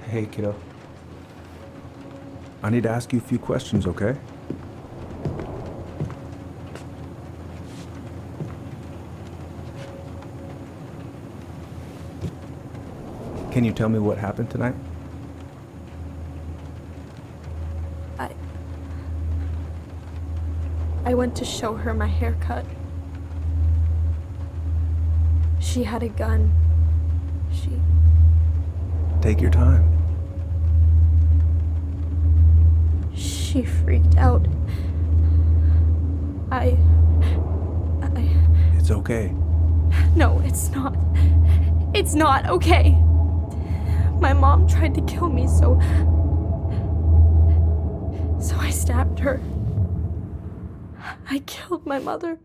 Hey, kiddo. I need to ask you a few questions, okay? Can you tell me what happened tonight? I went to show her my haircut. She had a gun. Take your time. She freaked out. It's okay. No, it's not. It's not okay. My mom tried to kill me, so I stabbed her. I killed my mother.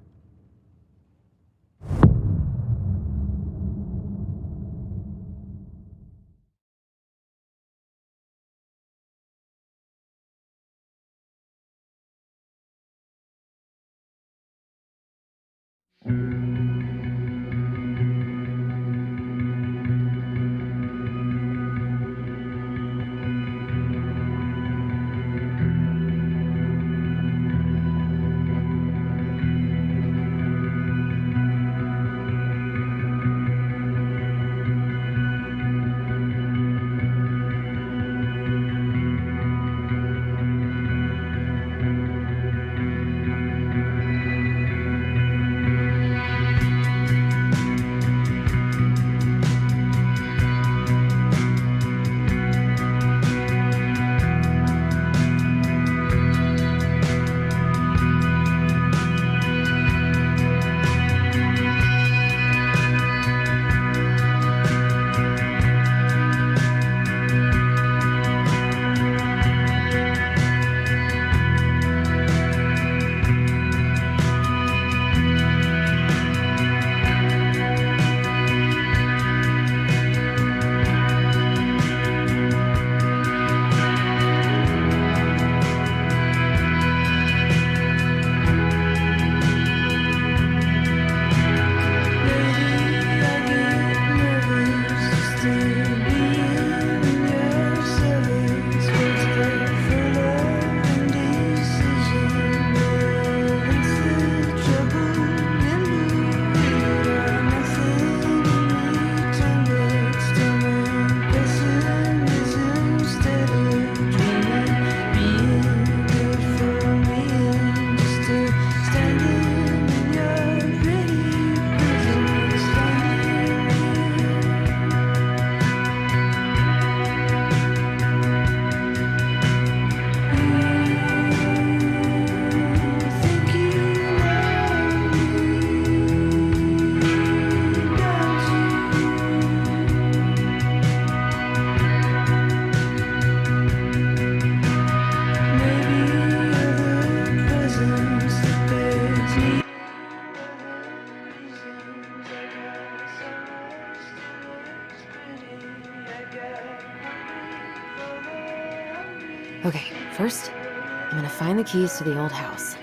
Okay, first, I'm gonna find the keys to the old house.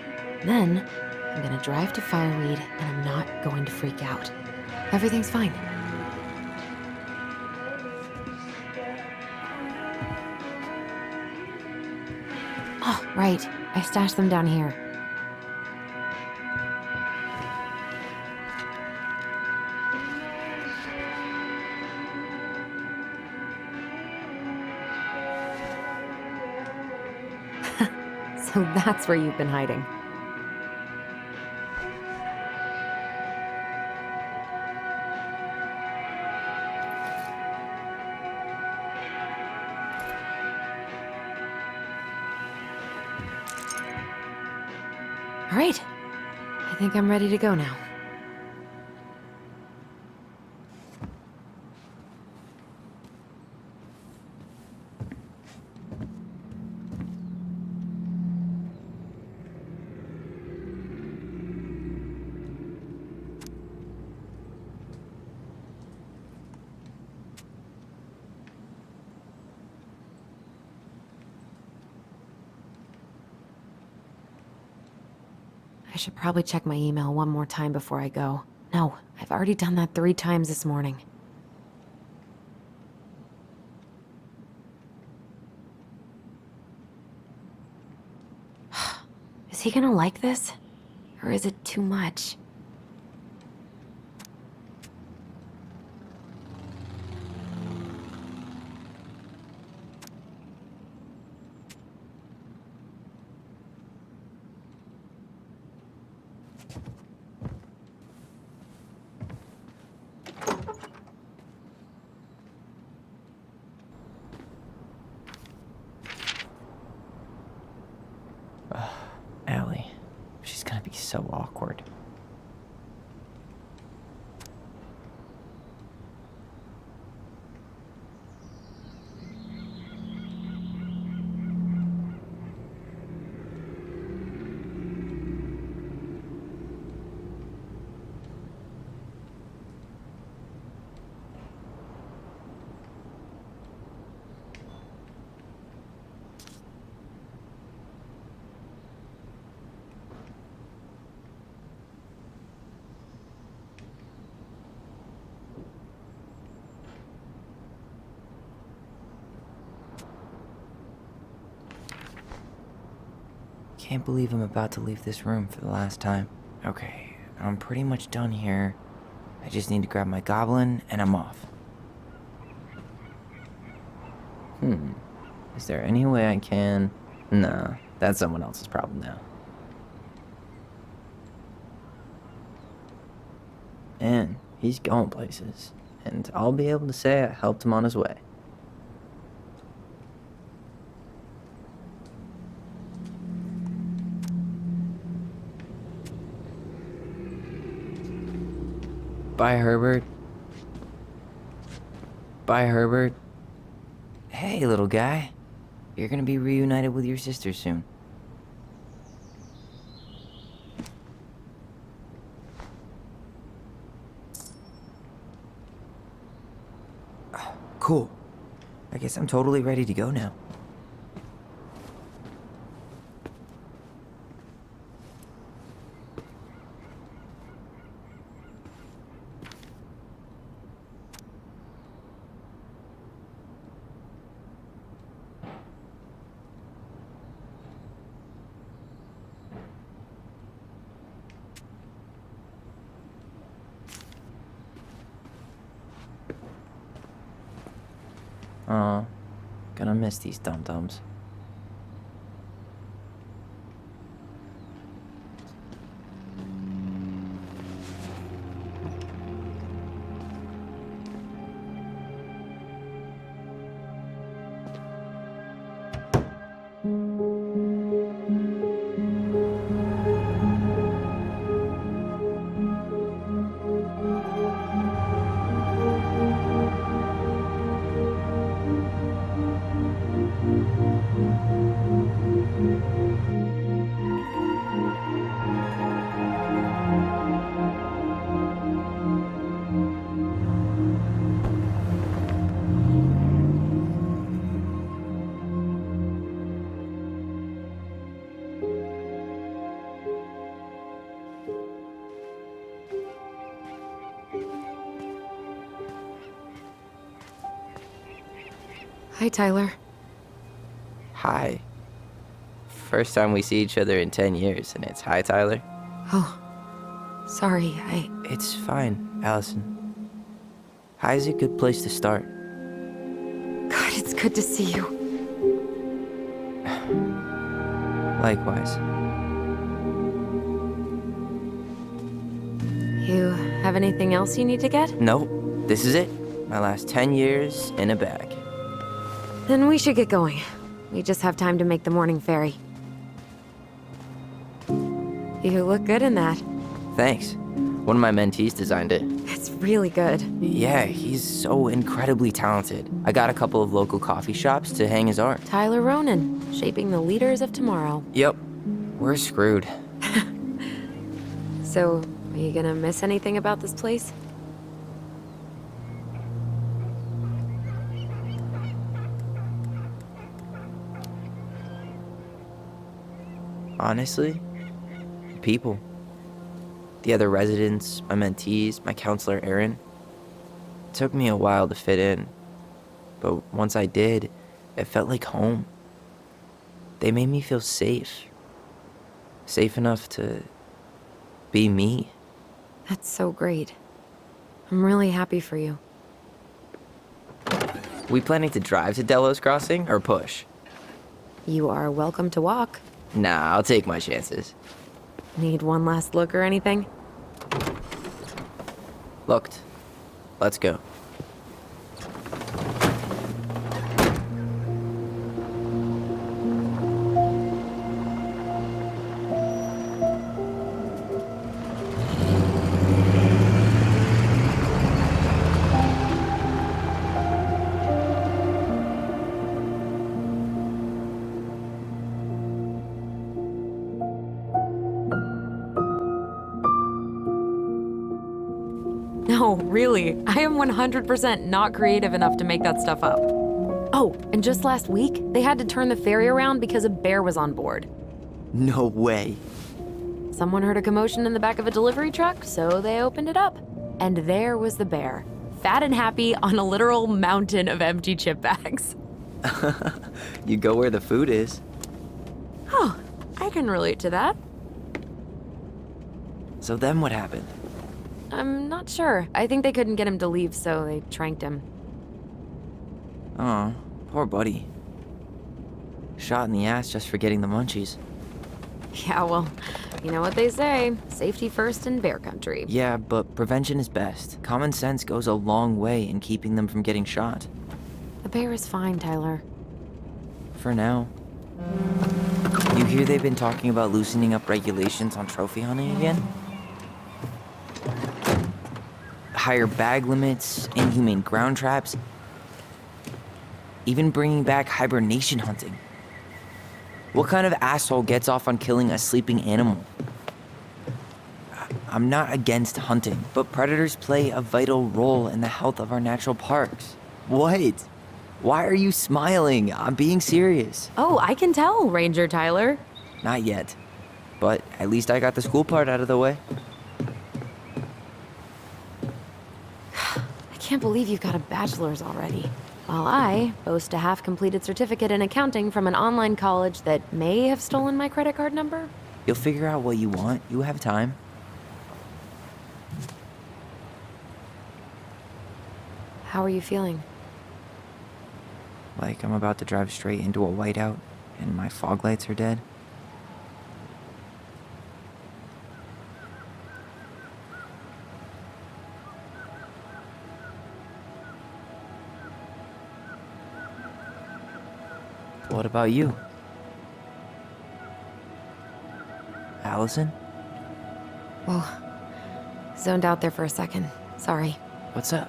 Then, I'm gonna drive to Fireweed, and I'm not going to freak out. Everything's fine. Oh, right. I stashed them down here. So that's where you've been hiding. All right. I think I'm ready to go now. I should probably check my email one more time before I go. No, I've already done that 3 times this morning. Is he gonna like this? Or is it too much? Allie. She's gonna be so awkward. Can't believe I'm about to leave this room for the last time. Okay, I'm pretty much done here. I just need to grab my goblin and I'm off. Is there any way I can... Nah, that's someone else's problem now. And he's going places, and I'll be able to say I helped him on his way. Bye, Herbert. Bye, Herbert. Hey, little guy. You're gonna be reunited with your sister soon. Cool. I guess I'm totally ready to go now. Aw, gonna miss these dum-dums. Hi, Tyler. Hi. First time we see each other in 10 years, and it's hi, Tyler. Oh, sorry, It's fine, Alyson. Hi's a good place to start. God, it's good to see you. Likewise. You have anything else you need to get? Nope, this is it. My last 10 years in a bag. Then we should get going. We just have time to make the morning ferry. You look good in that. Thanks. One of my mentees designed it. It's really good. Yeah, he's so incredibly talented. I got a couple of local coffee shops to hang his art. Tyler Ronan, shaping the leaders of tomorrow. Yep, we're screwed. So, are you gonna miss anything about this place? Honestly, people. The other residents, my mentees, my counselor Aaron. It took me a while to fit in, but once I did, it felt like home. They made me feel safe. Safe enough to be me. That's so great. I'm really happy for you. We planning to drive to Delos Crossing or push? You are welcome to walk. Nah, I'll take my chances. Need one last look or anything? Looked. Let's go. No, really. I am 100% not creative enough to make that stuff up. Oh, and just last week, they had to turn the ferry around because a bear was on board. No way. Someone heard a commotion in the back of a delivery truck, so they opened it up. And there was the bear, fat and happy on a literal mountain of empty chip bags. You go where the food is. Oh, I can relate to that. So then what happened? I'm not sure. I think they couldn't get him to leave, so they tranked him. Oh, poor buddy. Shot in the ass just for getting the munchies. Yeah, well, you know what they say. Safety first in bear country. Yeah, but prevention is best. Common sense goes a long way in keeping them from getting shot. The bear is fine, Tyler. For now. You hear they've been talking about loosening up regulations on trophy hunting again? Higher bag limits, inhumane ground traps, even bringing back hibernation hunting. What kind of asshole gets off on killing a sleeping animal? I'm not against hunting, but predators play a vital role in the health of our natural parks. What? Why are you smiling? I'm being serious. Oh, I can tell, Ranger Tyler. Not yet, but at least I got the school part out of the way. I can't believe you've got a bachelor's already. While I boast a half-completed certificate in accounting from an online college that may have stolen my credit card number. You'll figure out what you want. You have time. How are you feeling? Like I'm about to drive straight into a whiteout and my fog lights are dead. What about you? Alyson? Whoa. Zoned out there for a second. Sorry. What's up?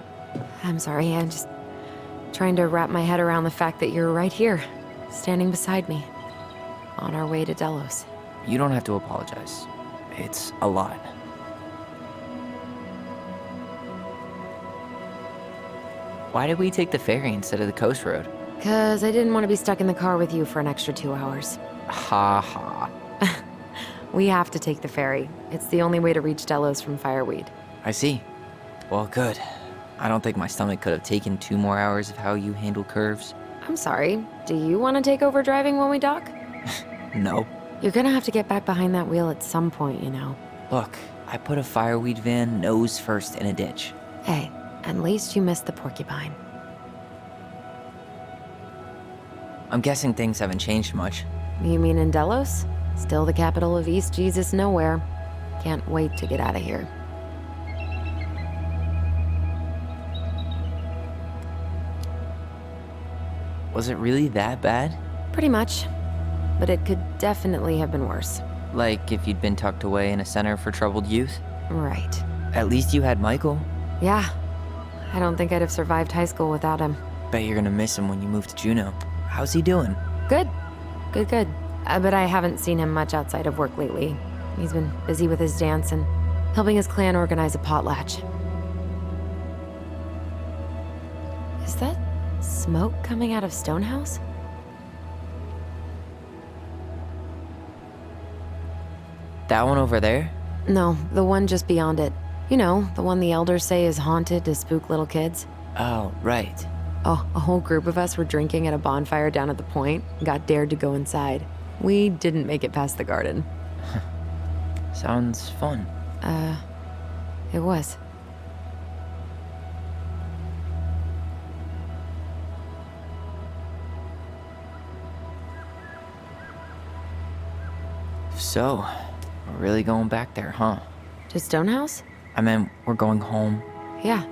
I'm sorry. I'm just trying to wrap my head around the fact that you're right here, standing beside me, on our way to Delos. You don't have to apologize. It's a lot. Why did we take the ferry instead of the coast road? 'Cause I didn't want to be stuck in the car with you for an extra 2 hours. Ha ha. We have to take the ferry. It's the only way to reach Delos from Fireweed. I see. Well, good. I don't think my stomach could have taken 2 more hours of how you handle curves. I'm sorry. Do you want to take over driving when we dock? No. You're gonna have to get back behind that wheel at some point, you know. Look, I put a fireweed van nose first in a ditch. Hey, at least you missed the porcupine. I'm guessing things haven't changed much. You mean in Delos? Still the capital of East Jesus Nowhere. Can't wait to get out of here. Was it really that bad? Pretty much. But it could definitely have been worse. Like if you'd been tucked away in a center for troubled youth? Right. At least you had Michael. Yeah. I don't think I'd have survived high school without him. Bet you're gonna miss him when you move to Juneau. How's he doing? Good. Good. But I haven't seen him much outside of work lately. He's been busy with his dance and helping his clan organize a potlatch. Is that smoke coming out of Stonehouse? That one over there? No, the one just beyond it. You know, the one the elders say is haunted to spook little kids. Oh, right. Oh, a whole group of us were drinking at a bonfire down at the point and got dared to go inside. We didn't make it past the garden. Sounds fun. It was. So, we're really going back there, huh? To Stonehouse? I mean, we're going home. Yeah.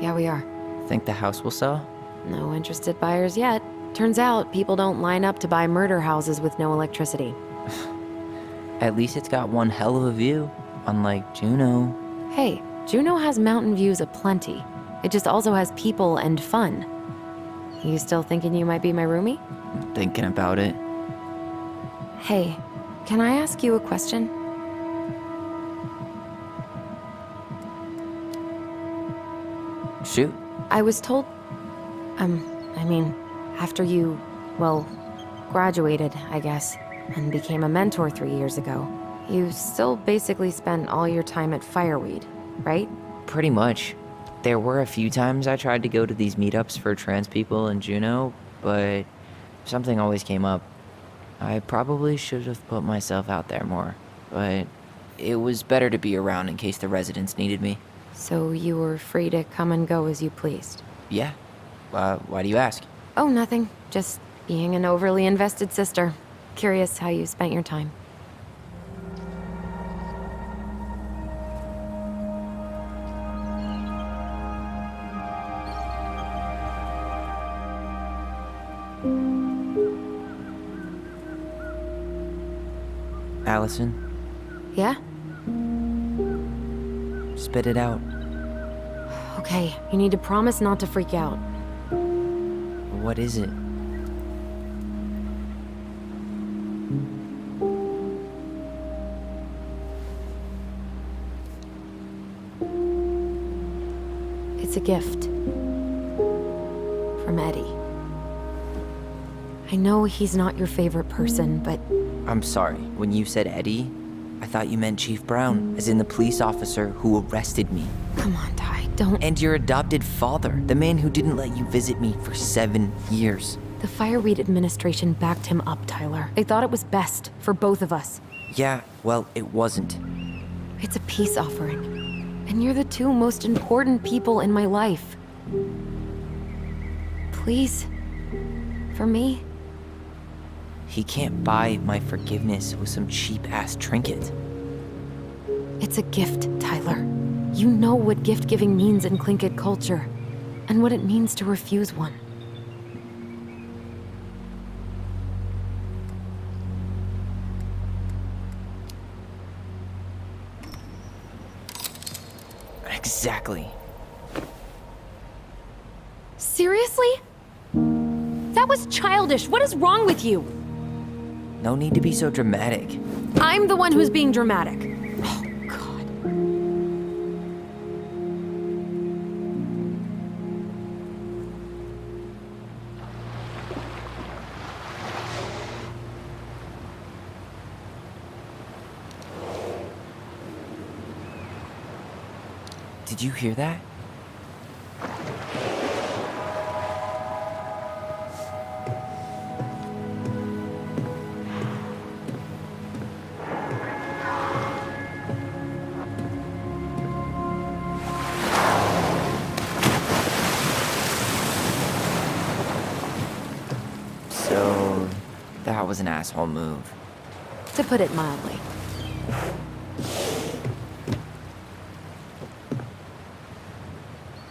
Yeah, we are. Think the house will sell? No interested buyers yet. Turns out people don't line up to buy murder houses with no electricity. At least it's got one hell of a view, unlike Juneau. Hey, Juneau has mountain views aplenty. It just also has people and fun. You still thinking you might be my roomie? I'm thinking about it. Hey, can I ask you a question? Shoot. I was told... after you, well, graduated, I guess, and became a mentor 3 years ago, you still basically spent all your time at Fireweed, right? Pretty much. There were a few times I tried to go to these meetups for trans people in Juneau, but something always came up. I probably should have put myself out there more, but it was better to be around in case the residents needed me. So you were free to come and go as you pleased? Yeah. Why do you ask? Oh, nothing. Just being an overly invested sister. Curious how you spent your time. Alyson, Yeah? spit it out. Okay, you need to promise not to freak out. What is it? It's a gift. From Eddie. I know he's not your favorite person, but I'm sorry. When you said Eddie, I thought you meant Chief Brown, as in the police officer who arrested me. come on, Ty, don't... And your adopted father, the man who didn't let you visit me for 7 years. The Fireweed administration backed him up, Tyler. They thought it was best for both of us. Yeah, well, it wasn't. It's a peace offering. And you're the two most important people in my life. Please. For me. He can't buy my forgiveness with some cheap-ass trinket. It's a gift, Tyler. You know what gift-giving means in Tlingit culture. And what it means to refuse one. Exactly. Seriously? That was childish. What is wrong with you? No need to be so dramatic. I'm the one who's being dramatic. Oh, God. Did you hear that? So, that was an asshole move. To put it mildly.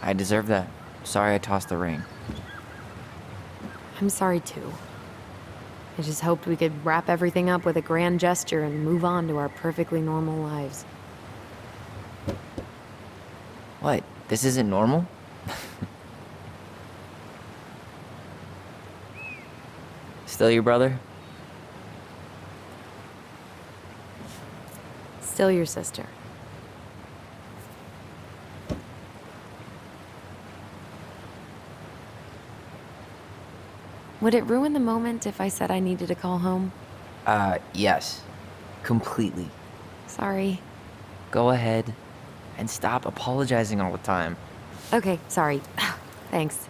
I deserve that. Sorry I tossed the ring. I'm sorry, too. I just hoped we could wrap everything up with a grand gesture and move on to our perfectly normal lives. What? This isn't normal? Still your brother? Still your sister. Would it ruin the moment if I said I needed to call home? Yes. Completely. Sorry. Go ahead. And stop apologizing all the time. Okay, sorry. Thanks.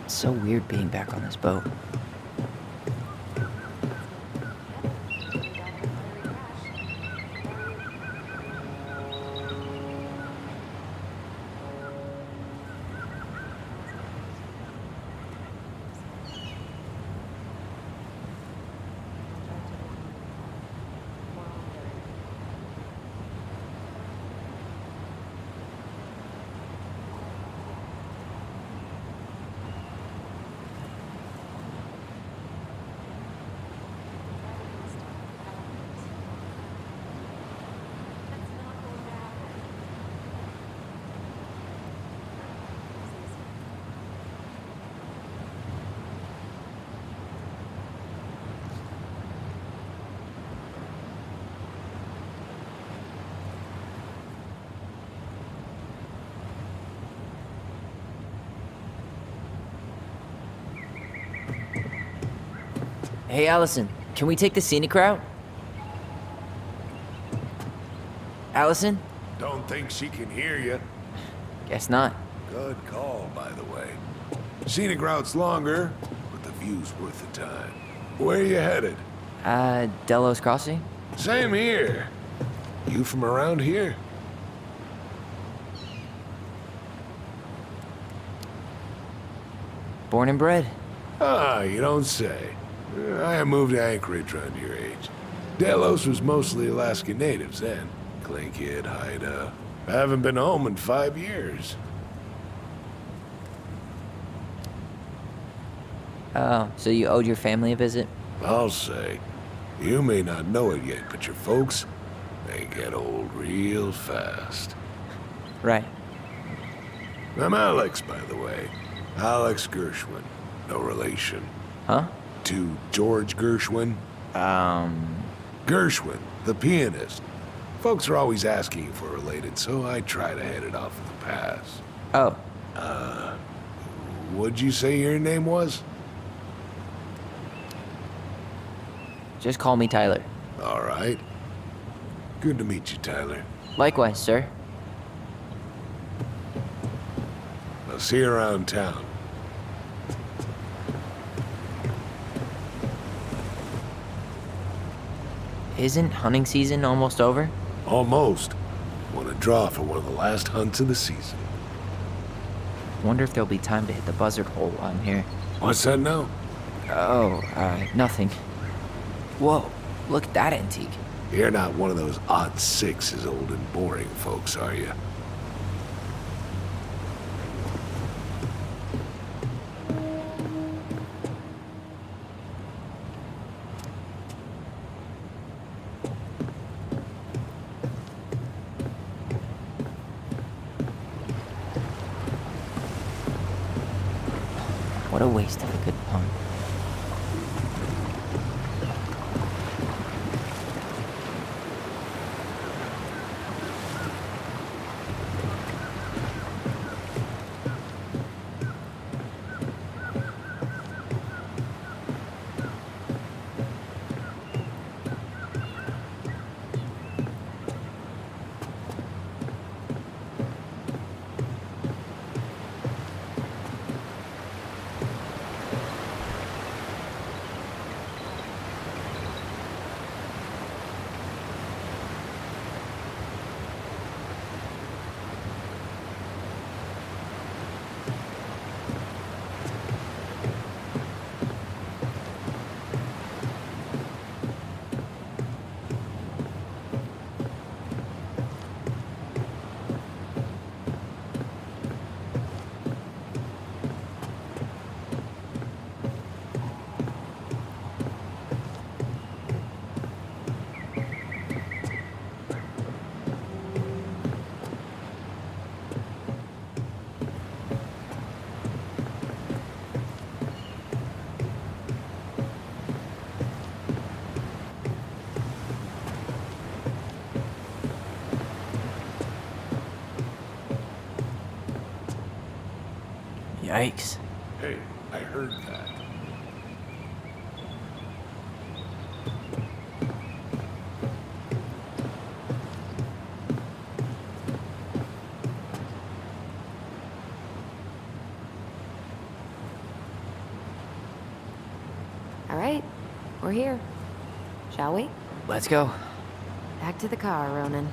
It's so weird being back on this boat. Hey, Allison, can we take the scenic route? Allison? Don't think she can hear you. Guess not. Good call, by the way. Scenic route's longer, but the view's worth the time. Where are you headed? Delos Crossing? Same here. You from around here? Born and bred. Ah, you don't say. I moved to Anchorage around your age. Delos was mostly Alaska natives then. Clay Kid, Haida. I haven't been home in 5 years. Oh, so you owed your family a visit? I'll say. You may not know it yet, but your folks, they get old real fast. Right. I'm Alex, by the way. Alex Gershwin. No relation. Huh? To George Gershwin. Gershwin, the pianist. Folks are always asking if we're related, so I try to head it off with a pass. Oh. What'd you say your name was? Just call me Tyler. All right. Good to meet you, Tyler. Likewise, sir. I'll see you around town. Isn't hunting season almost over? Almost. Want to draw for one of the last hunts of the season. Wonder if there'll be time to hit the buzzard hole while I'm here. What's that now? Oh, nothing. Whoa, look at that antique. You're not one of those odd sixes old and boring folks, are you? What a waste of a good pun. Yikes. Hey, I heard that. we're here. Shall we? Let's go. Back to the car, Ronan.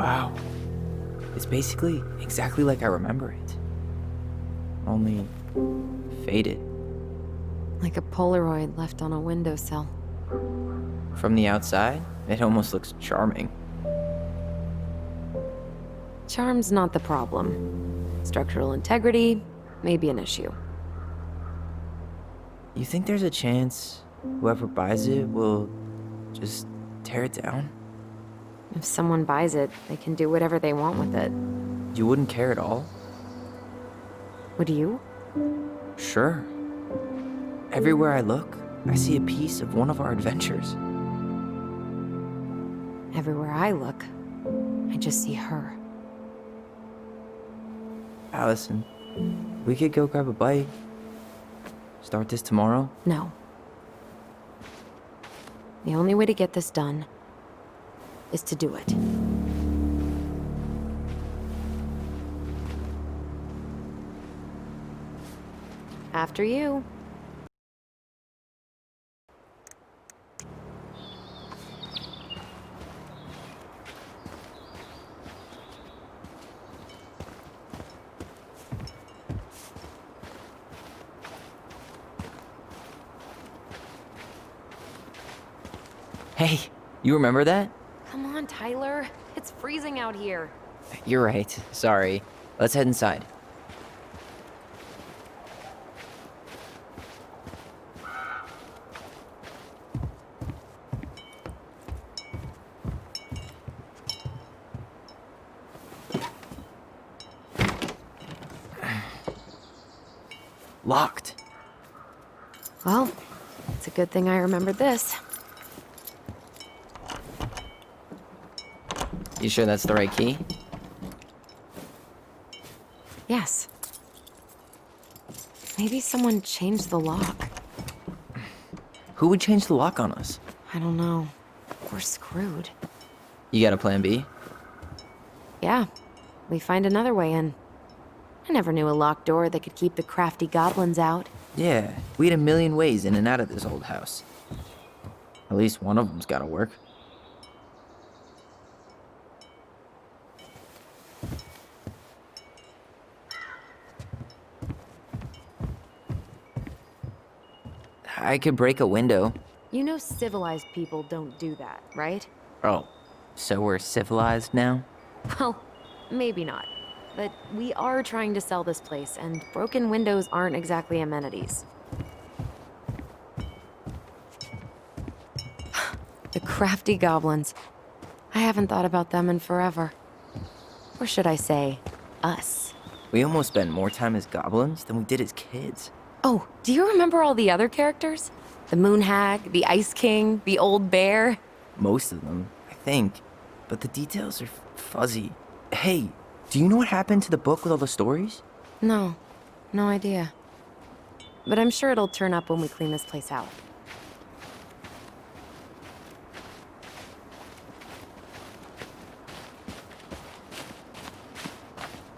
Wow. It's basically exactly like I remember it. Only faded. Like a Polaroid left on a windowsill. From the outside, it almost looks charming. Charm's not the problem. Structural integrity may be an issue. You think there's a chance whoever buys it will just tear it down? If someone buys it, they can do whatever they want with it. You wouldn't care at all? Would you? Sure. Everywhere I look, I see a piece of one of our adventures. Everywhere I look, I just see her. Alyson, we could go grab a bite. Start this tomorrow? No. The only way to get this done is to do it. After you. Hey, you remember that? Come on, Tyler. It's freezing out here. You're right. Sorry. Let's head inside. Locked. Well, it's a good thing I remembered this. You sure that's the right key? Yes. Maybe someone changed the lock. Who would change the lock on us? I don't know. We're screwed. You got a plan B? Yeah, we find another way in. I never knew a locked door that could keep the crafty goblins out. Yeah, we had a million ways in and out of this old house. At least one of them's gotta work. I could break a window. You know civilized people don't do that, right? Oh, so we're civilized now? Well, maybe not. But we are trying to sell this place, and broken windows aren't exactly amenities. The crafty goblins. I haven't thought about them in forever. Or should I say, us. We almost spent more time as goblins than we did as kids. Oh, do you remember all the other characters? The Moon Hag, the Ice King, the Old Bear? Most of them, I think. But the details are fuzzy. Hey, do you know what happened to the book with all the stories? No, no idea. But I'm sure it'll turn up when we clean this place out.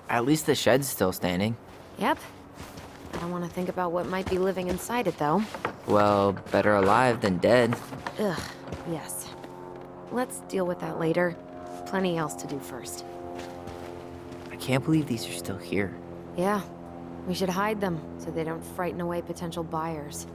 At least the shed's still standing. Yep. I don't want to think about what might be living inside it, though. Well, better alive than dead. Ugh, yes. Let's deal with that later. Plenty else to do first. I can't believe these are still here. Yeah, we should hide them so they don't frighten away potential buyers.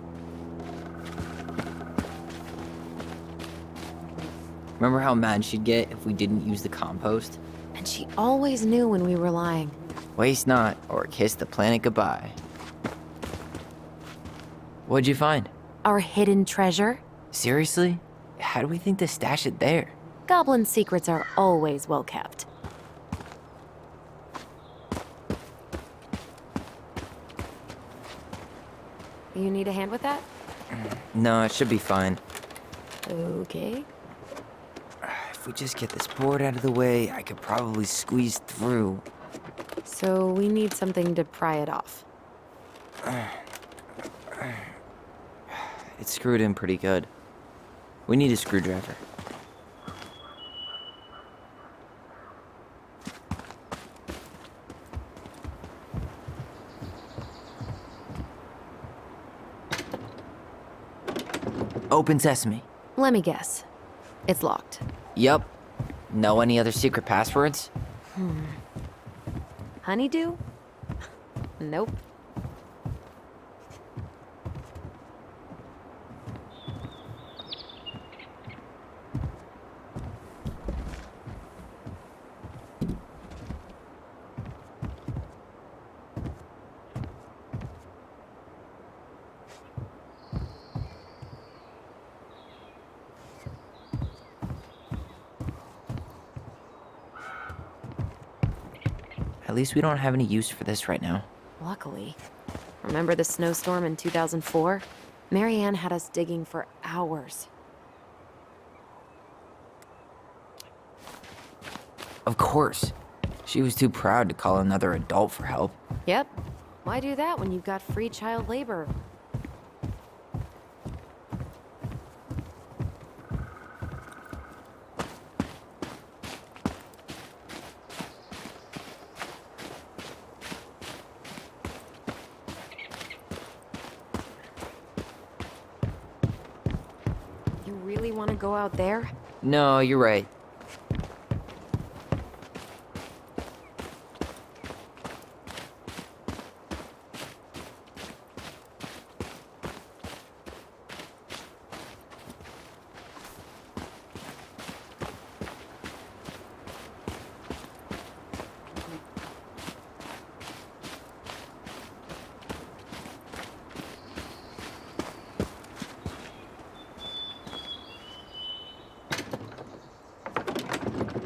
Remember how mad she'd get if we didn't use the compost? And she always knew when we were lying. Waste not, or kiss the planet goodbye. What'd you find? Our hidden treasure? Seriously? How do we think to stash it there? Goblin secrets are always well kept. You need a hand with that? No, it should be fine. Okay. If we just get this board out of the way, I could probably squeeze through. So we need something to pry it off. It's screwed in pretty good. We need a screwdriver. Open sesame. Let me guess. It's locked. Yup. Know any other secret passwords? Honeydew? Nope. At least we don't have any use for this right now. Luckily. Remember the snowstorm in 2004? Marianne had us digging for hours. Of course. She was too proud to call another adult for help. Yep. Why do that when you've got free child labor? You really want to go out there? No, you're right.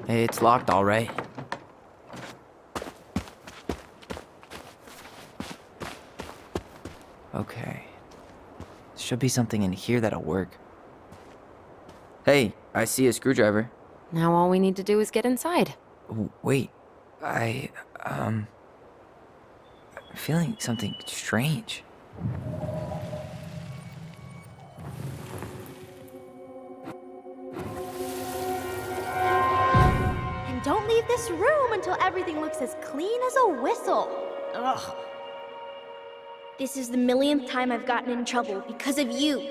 It's locked, all right. Okay. Should be something in here that'll work. Hey, I see a screwdriver. Now all we need to do is get inside. Wait, I'm feeling something strange. And don't leave this room until everything looks as clean as a whistle. Ugh. This is the millionth time I've gotten in trouble because of you.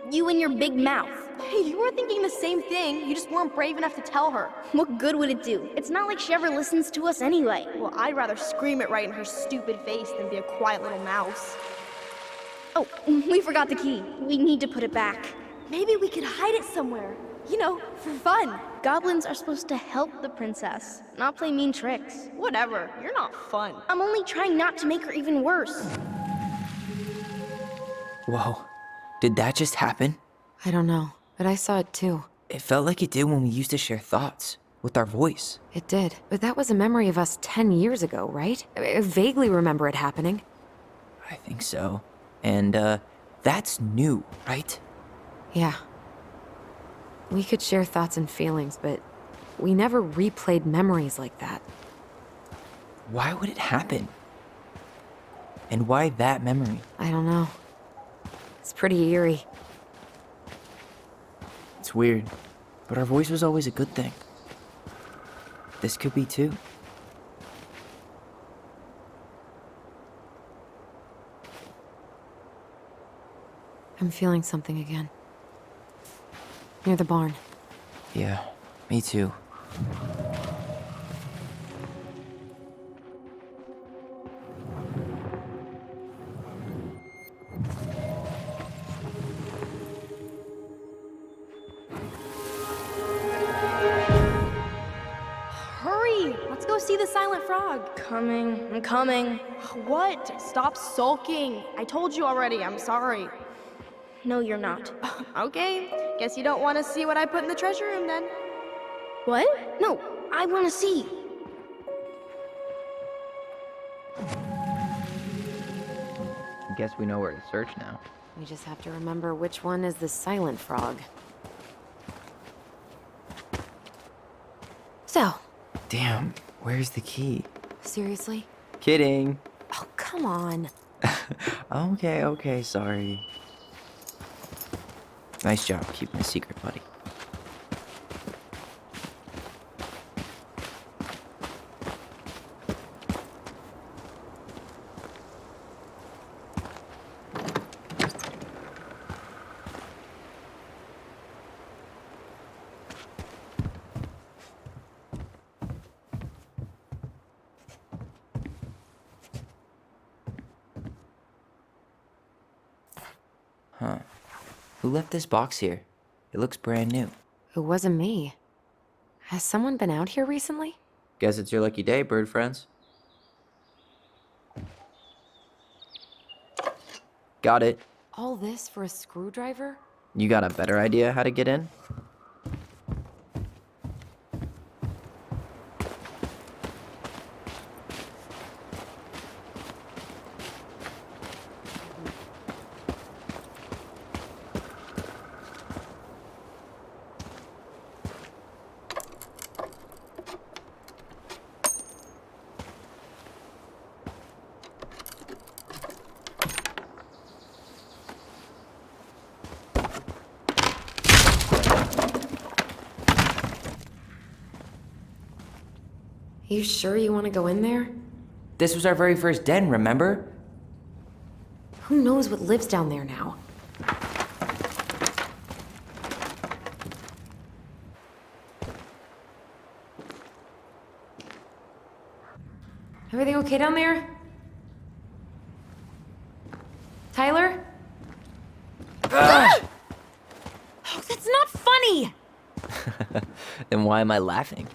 You and your big mouth. Hey, you were thinking the same thing. You just weren't brave enough to tell her. What good would it do? It's not like she ever listens to us anyway. Well, I'd rather scream it right in her stupid face than be a quiet little mouse. Oh, we forgot the key. We need to put it back. Maybe we could hide it somewhere. You know, for fun. Goblins are supposed to help the princess, not play mean tricks. Whatever, you're not fun. I'm only trying not to make her even worse. Whoa. Did that just happen? I don't know, but I saw it too. It felt like it did when we used to share thoughts with our voice. It did, but that was a memory of us 10 years ago, right? I vaguely remember it happening. I think so. And, that's new, right? Yeah. We could share thoughts and feelings, but we never replayed memories like that. Why would it happen? And why that memory? I don't know. It's pretty eerie. It's weird, but our voice was always a good thing. This could be too. I'm feeling something again. Near the barn. Yeah, me too. Hurry! Let's go see the silent frog. I'm coming. What? Stop sulking. I told you already, I'm sorry. No, you're not. Okay, guess you don't want to see what I put in the treasure room then. What? No, I want to see. I guess we know where to search now. We just have to remember which one is the silent frog. So, Damn, where's the key? seriously? Kidding. Oh, come on. Okay, sorry. Nice job keeping a secret, buddy. Huh. Who left this box here? It looks brand new. It wasn't me. Has someone been out here recently? Guess it's your lucky day, bird friends. Got it. All this for a screwdriver? You got a better idea how to get in? You sure you want to go in there? This was our very first den, remember? Who knows what lives down there now? Everything okay down there? Tyler? Oh, that's not funny! Then why am I laughing?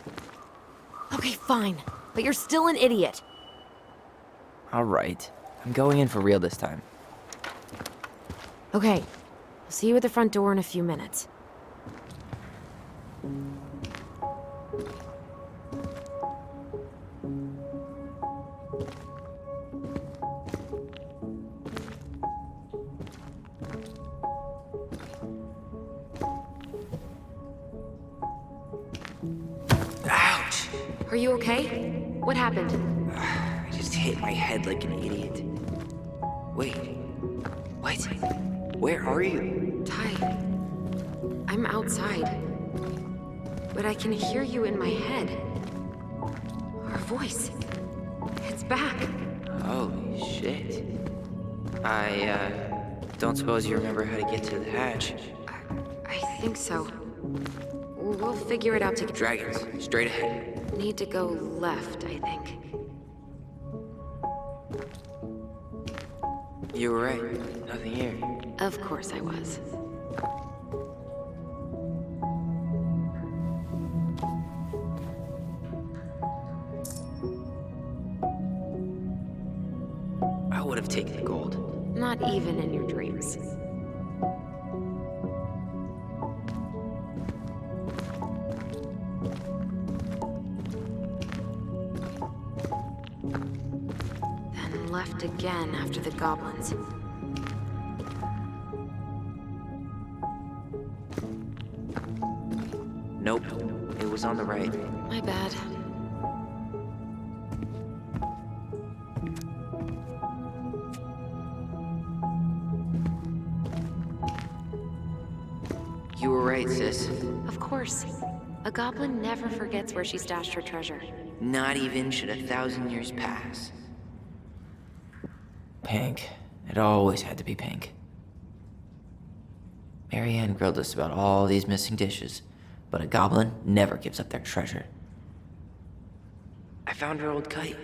Okay, fine. But you're still an idiot. All right. I'm going in for real this time. Okay. I'll see you at the front door in a few minutes. Ouch! Are you okay? What happened? I just hit my head like an idiot. Wait. What? Where are you? Ty, I'm outside. But I can hear you in my head. Our voice. It's back. Holy shit. I don't suppose you remember how to get to the hatch. I think so. We'll figure it out together. Dragons, straight ahead. Need to go left, I think. You were right. Nothing here. Of course I was. would have taken the gold. Not even in your dreams. Then left again after the goblins. Nope, it was on the right. My bad. You were right, sis. Of course. A goblin never forgets where she stashed her treasure. Not even should 1,000 years pass. Pink. It always had to be pink. Marianne grilled us about all these missing dishes, but a goblin never gives up their treasure. I found her old kite.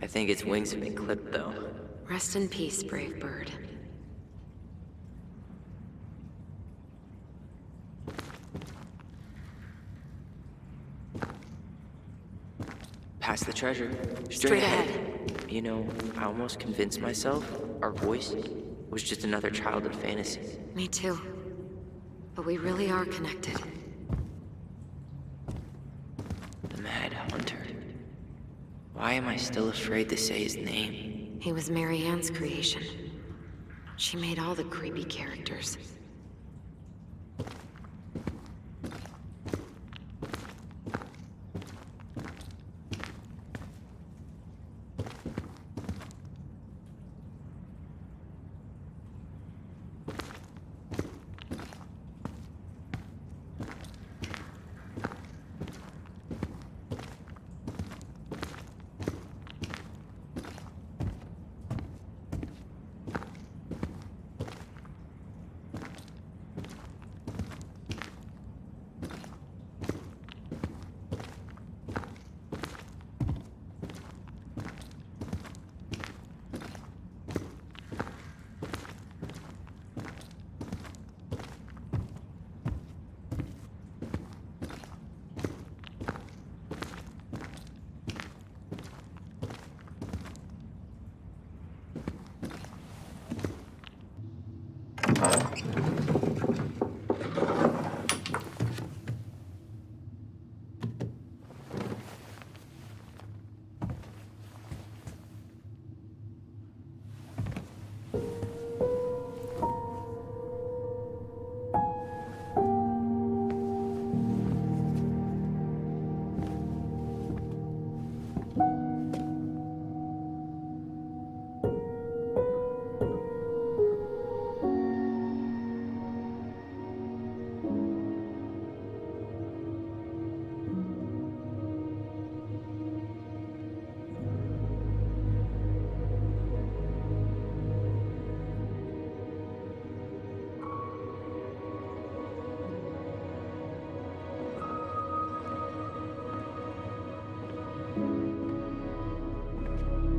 I think its wings have been clipped, though. Rest in peace, brave bird. Past the treasure. Straight ahead. You know, I almost convinced myself our voice was just another childhood fantasy. Me too. But we really are connected. The Mad Hunter. Why am I still afraid to say his name? He was Marianne's creation. She made all the creepy characters.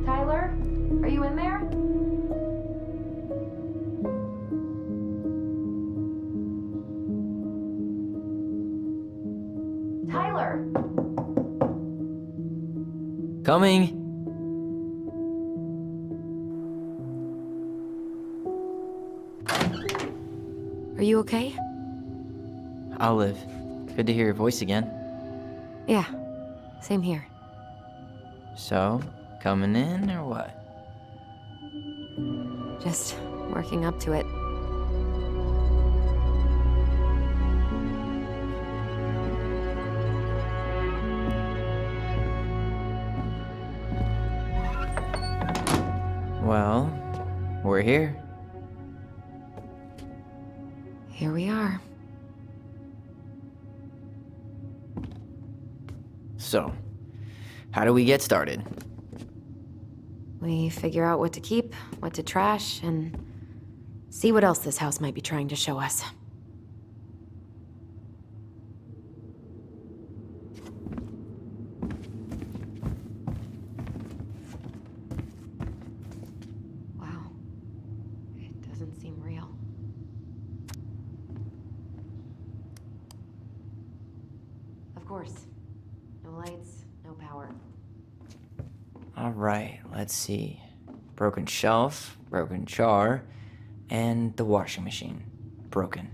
Tyler, are you in there? Tyler! Coming! Are you okay? I'll live. Good to hear your voice again. Yeah, same here. So, coming in or what? Just working up to it. Well, we're here. Here we are. So, how do we get started? We figure out what to keep, what to trash, and see what else this house might be trying to show us. Wow. It doesn't seem real. Of course. No lights, no power. Alright, let's see. broken shelf, broken jar, and the washing machine. Broken.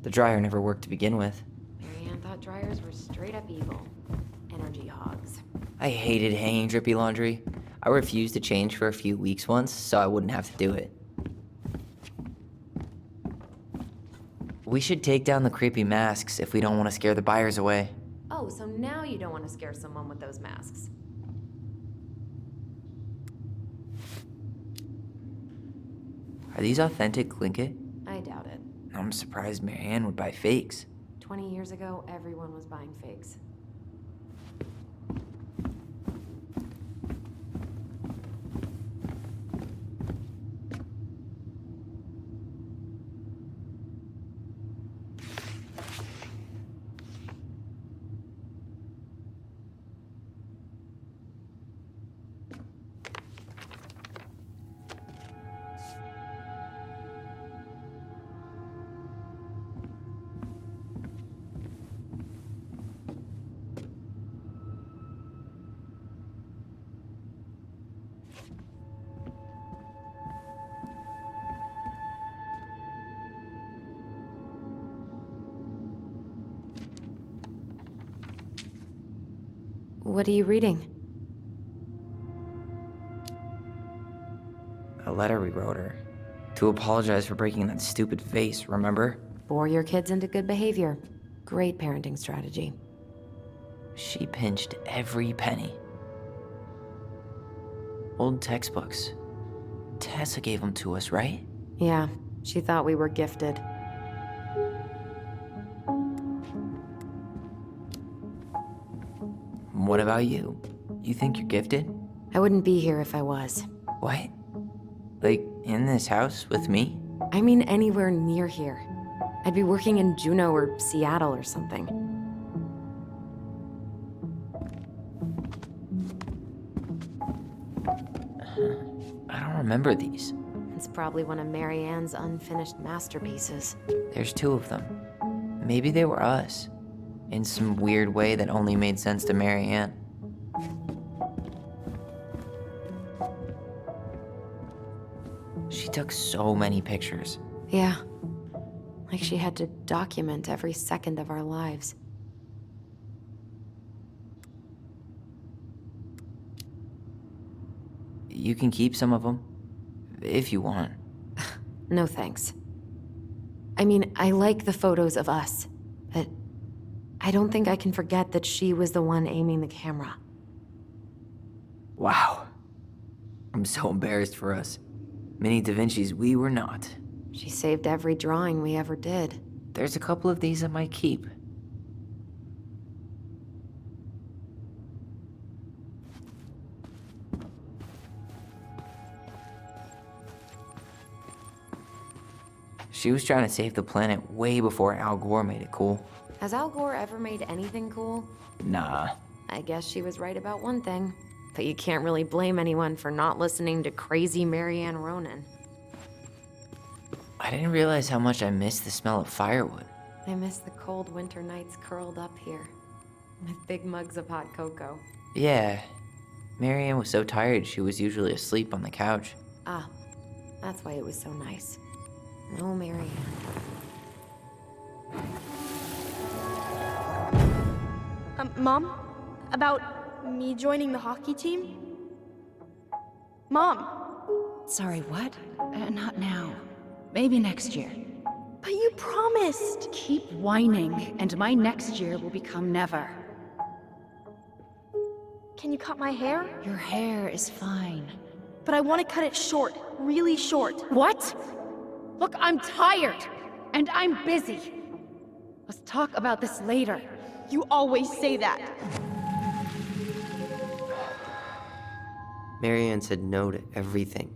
The dryer never worked to begin with. Marianne thought dryers were straight up evil. Energy hogs. I hated hanging drippy laundry. I refused to change for a few weeks once, so I wouldn't have to do it. We should take down the creepy masks if we don't want to scare the buyers away. Oh, so now you don't want to scare someone with those masks. Are these authentic Tlingit? I doubt it. I'm surprised Marianne would buy fakes. 20 years ago, everyone was buying fakes. What are you reading? A letter we wrote her. To apologize for breaking that stupid vase, remember? Bore your kids into good behavior. Great parenting strategy. She pinched every penny. Old textbooks. Tessa gave them to us, right? Yeah, she thought we were gifted. What about you? You think you're gifted? I wouldn't be here if I was. What? Like, in this house with me? I mean anywhere near here. I'd be working in Juneau or Seattle or something. I don't remember these. It's probably one of Marianne's unfinished masterpieces. There's 2 of them. Maybe they were us. In some weird way that only made sense to Marianne. She took so many pictures. Yeah. Like she had to document every second of our lives. You can keep some of them, if you want. No thanks. I mean, I like the photos of us, but I don't think I can forget that she was the one aiming the camera. Wow. I'm so embarrassed for us. Mini Da Vinci's we were not. She saved every drawing we ever did. There's a couple of these I might keep. She was trying to save the planet way before Al Gore made it cool. Has Al Gore ever made anything cool? Nah. I guess she was right about one thing. But you can't really blame anyone for not listening to crazy Marianne Ronan. I didn't realize how much I missed the smell of firewood. I miss the cold winter nights curled up here, with big mugs of hot cocoa. Yeah. Marianne was so tired she was usually asleep on the couch. Ah, that's why it was so nice. No Marianne. Mom? About me joining the hockey team? Mom! Sorry, what? Not now. Maybe next year. But you promised! Keep whining, and my next year will become never. Can you cut my hair? Your hair is fine. But I want to cut it short, really short. What? Look, I'm tired, and I'm busy. Let's talk about this later. You always say that. Marianne said no to everything.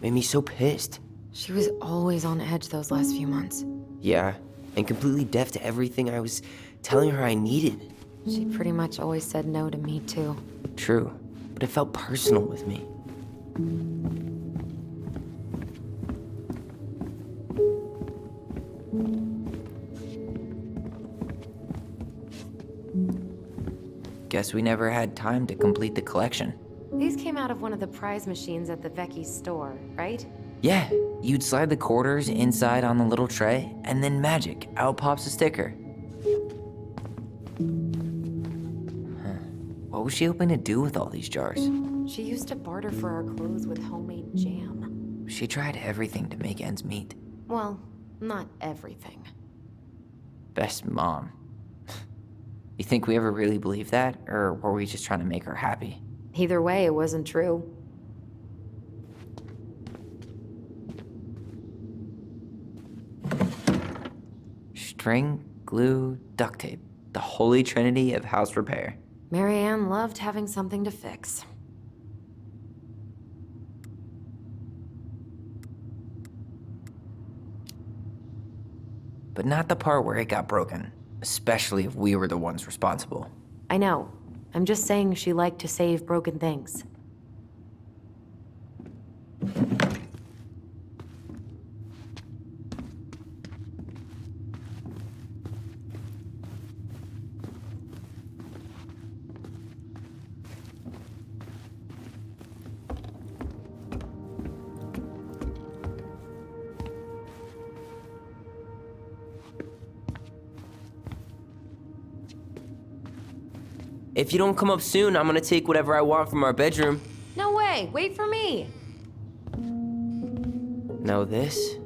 Made me so pissed. She was always on edge those last few months. Yeah, and completely deaf to everything I was telling her I needed. She pretty much always said no to me, too. True, but it felt personal with me. Guess we never had time to complete the collection. These came out of one of the prize machines at the Vecchi's store, right? Yeah, you'd slide the quarters inside on the little tray, and then magic, out pops a sticker. What was she hoping to do with all these jars? She used to barter for our clothes with homemade jam. She tried everything to make ends meet. Well, not everything. Best mom. You think we ever really believed that, or were we just trying to make her happy? Either way, it wasn't true. String, glue, duct tape. The holy trinity of house repair. Marianne loved having something to fix. But not the part where it got broken, especially if we were the ones responsible. I know. I'm just saying she liked to save broken things. If you don't come up soon, I'm gonna take whatever I want from our bedroom. No way! Wait for me! No, this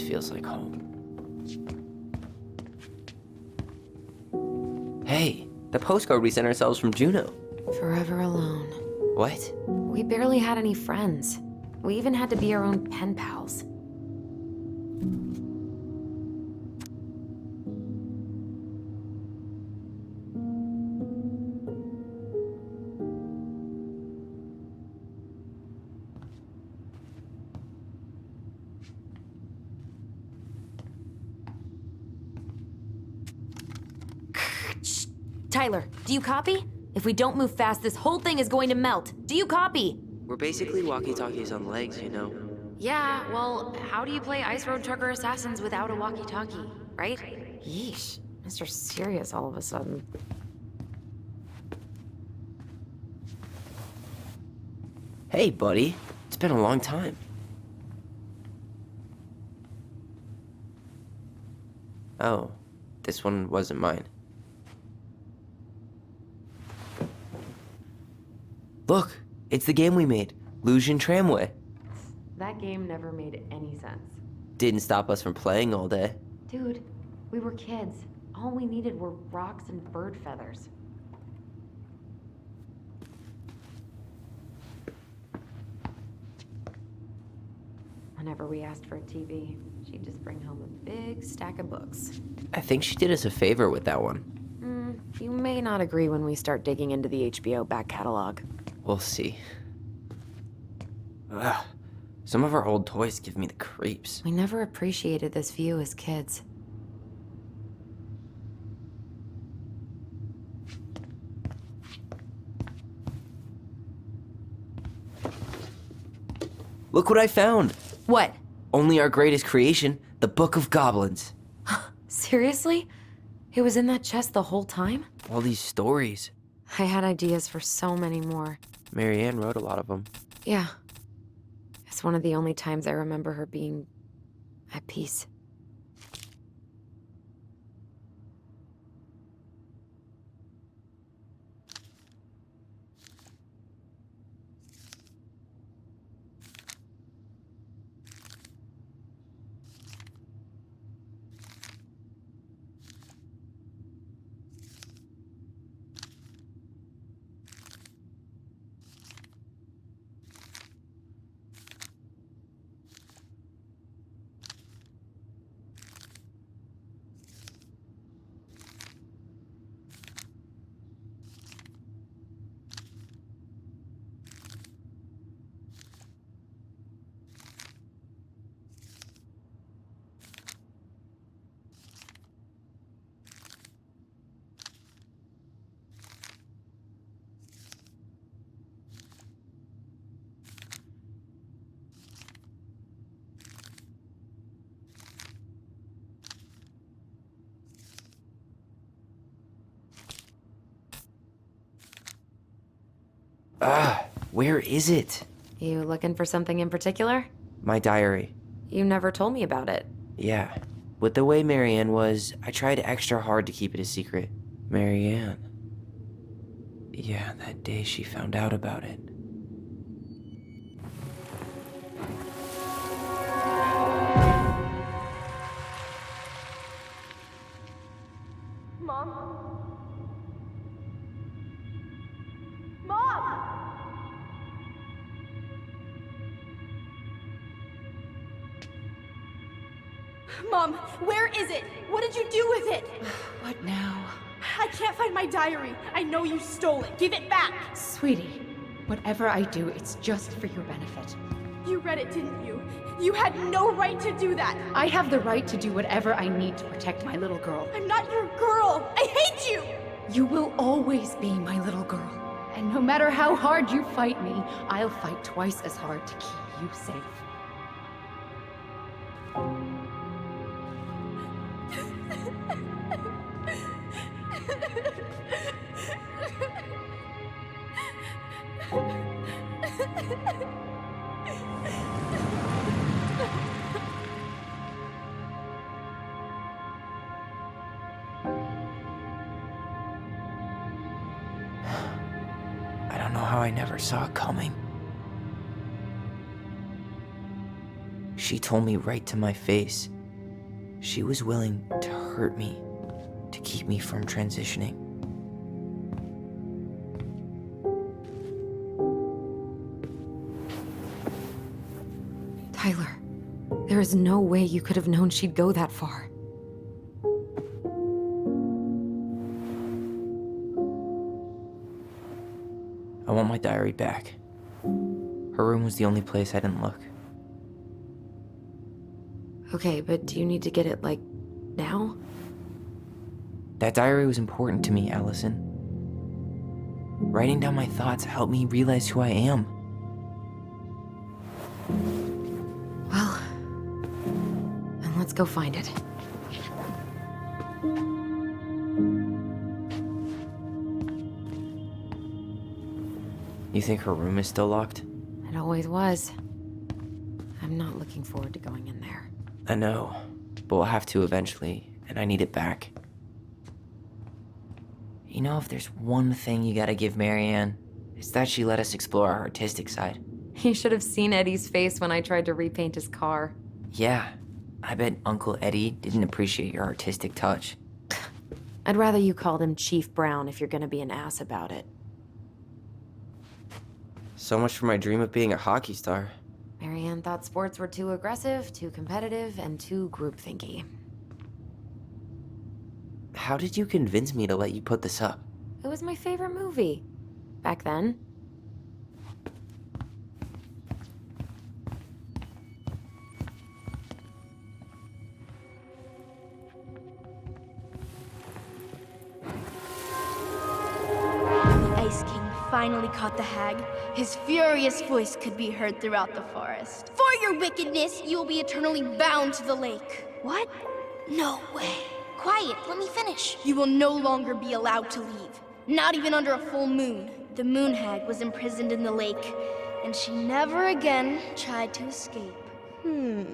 feels like home. Hey, the postcard we sent ourselves from Juneau. Forever alone. What? We barely had any friends. We even had to be our own pen pals. Tyler, do you copy? If we don't move fast, this whole thing is going to melt. Do you copy? We're basically walkie-talkies on legs, you know. Yeah, well, how do you play Ice Road Trucker Assassins without a walkie-talkie, right? Yeesh, Mr. Serious all of a sudden. Hey, buddy. It's been a long time. Oh, this one wasn't mine. Look, it's the game we made, Lusion Tramway. That game never made any sense. Didn't stop us from playing all day. Dude, we were kids. All we needed were rocks and bird feathers. Whenever we asked for a TV, she'd just bring home a big stack of books. I think she did us a favor with that one. You may not agree when we start digging into the HBO back catalog. We'll see. Ugh. Some of our old toys give me the creeps. We never appreciated this view as kids. Look what I found! What? Only our greatest creation, the Book of Goblins. Seriously? It was in that chest the whole time? All these stories. I had ideas for so many more. Marianne wrote a lot of them. Yeah. It's one of the only times I remember her being at peace. Where is it? You looking for something in particular? My diary. You never told me about it. Yeah. With the way Marianne was, I tried extra hard to keep it a secret. Marianne. Yeah, that day she found out about it. Mom? Mom! Mom, where is it? What did you do with it? What now? I can't find my diary. I know you stole it. Give it back. Sweetie, whatever I do, it's just for your benefit. You read it, didn't you? You had no right to do that. I have the right to do whatever I need to protect my little girl. I'm not your girl. I hate you. You will always be my little girl. And no matter how hard you fight me, I'll fight twice as hard to keep you safe. I don't know how I never saw it coming. She told me right to my face. She was willing to hurt me, to keep me from transitioning. Tyler, there is no way you could have known she'd go that far. I want my diary back. Her room was the only place I didn't look. Okay, but do you need to get it, like, now? That diary was important to me, Alyson. Writing down my thoughts helped me realize who I am. Well, then let's go find it. You think her room is still locked? It always was. I'm not looking forward to going in there. I know, but we'll have to eventually, and I need it back. You know, if there's one thing you gotta give Marianne, it's that she let us explore our artistic side. You should have seen Eddie's face when I tried to repaint his car. Yeah, I bet Uncle Eddie didn't appreciate your artistic touch. I'd rather you called him Chief Brown if you're gonna be an ass about it. So much for my dream of being a hockey star. Marianne thought sports were too aggressive, too competitive, and too groupthinky. How did you convince me to let you put this up? It was my favorite movie. Back then. The Ice King finally caught the hag. His furious voice could be heard throughout the forest. For your wickedness, you will be eternally bound to the lake. What? No way. Quiet, let me finish. You will no longer be allowed to leave. Not even under a full moon. The moon hag was imprisoned in the lake, and she never again tried to escape. And